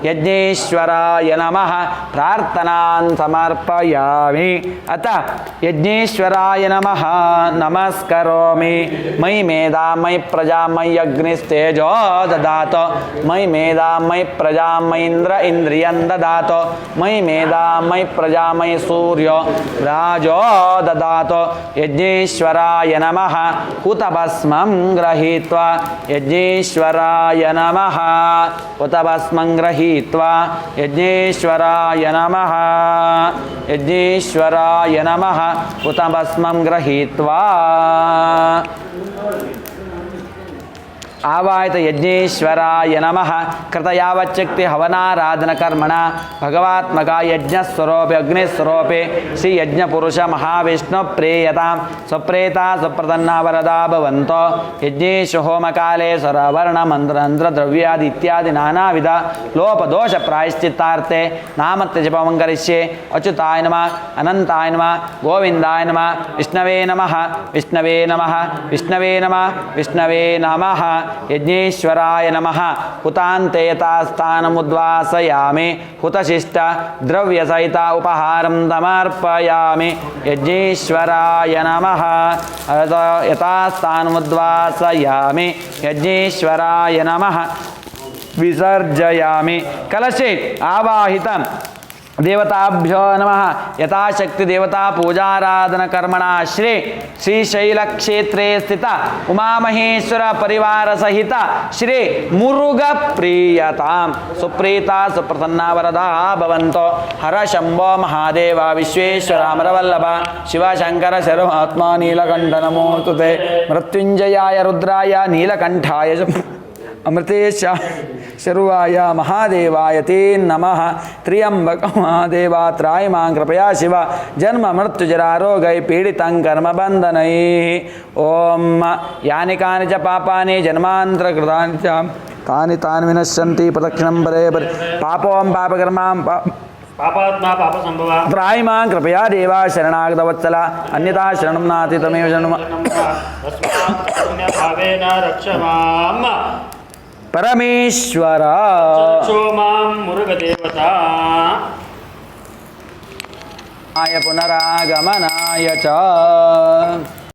यज्ञेश्वराय नमः प्रार्थनां समर्पयामि अतः यज्ञेश्वराय नमः नमस्करोमि मयि मेधा मयि प्रजा मयि अग्निस्तेजो ददातु मयि मेधा मयि प्रजा मयि इंद्र इंद्रियं ददातु मयि मेधा मयि प्रजा मयि सूर्यो राजो ददातु यज्ञेश्वराय नमः हुतभस्मं गृहीत्वा यज्ञेश्वराय नमः हुतभस्मं गृहीत्वा यज्ञेश्वराय नमः यज्ञेश्वराय नमः हुतभस्मं गृहीत्वा आवाहित यज्ञेश्वराय नमः कृतयावच्चक्ति हवनाराधन कर्मणा भगवात्मका यज्ञस्वरूपे अग्निस्वरूपे श्री यज्ञपुरुष महाविष्णु प्रेयतां स्वप्रेता स्वप्रसन्ना वरदा भवन्तो यज्ञेषु होमकाले स्वरवर्ण मंत्र द्रव्यादि इत्यादि नानाविध लोपदोष प्रायश्चित्तार्थे नामत्य जपं करिष्ये अच्युताय नमः अनंताय नमः गोविंदाय नमः विष्णवे नमः विष्णवे नमः विष्णवे नमः विष्णवे नमः यज्ञेश्वराय नमः हुतान्तेयतास्थानमुद्वासयामि हुतशिष्ट द्रव्यसहित उपहारं समर्पयामि यज्ञेश्वराय नमः यथास्थानमुद्वासयामि यज्ञेश्वराय नमः विसर्जयामि कलशे आवाहितं देवताभ्यो नमः यथाशक्ति देवता पूजाराधन कर्मणा श्रीशैल क्षेत्रे स्थित उमामहेश्वर परिवार सहित श्री मुरुग प्रियतां सुप्रीता सुप्रसन्ना वरदा भवन्तो हर शंभो महादेव विश्वेश्वर अमरवल्लभ शिवशंकर सर्वात्मा नीलकंठ नमोऽस्तु ते मृत्युंजयाय रुद्राय नीलकंठाय अमृतेश शर्वाय महादेवाय ते नमः त्र्यंबक महादेवात्राय मां कृपया शिव जन्म मृत्युजरारोगै पीडितं कर्मबन्धनैः ॐ यानि कानि च पापानि जन्मान्तरकृतानि च तानि विनश्यन्ति प्रदक्षिणं परे परे पापों पापकर्मां पापात्मा पापसम्भव त्राहि मां कृपया देवा शरणागतवत्सला अन्यथा शरणं नास्ति तमेव शरणं तस्मात् पुण्यभावेन रक्ष माम् परमेश्वर रक्षो मां मुरुगदेवता आय पुनरागमनाय च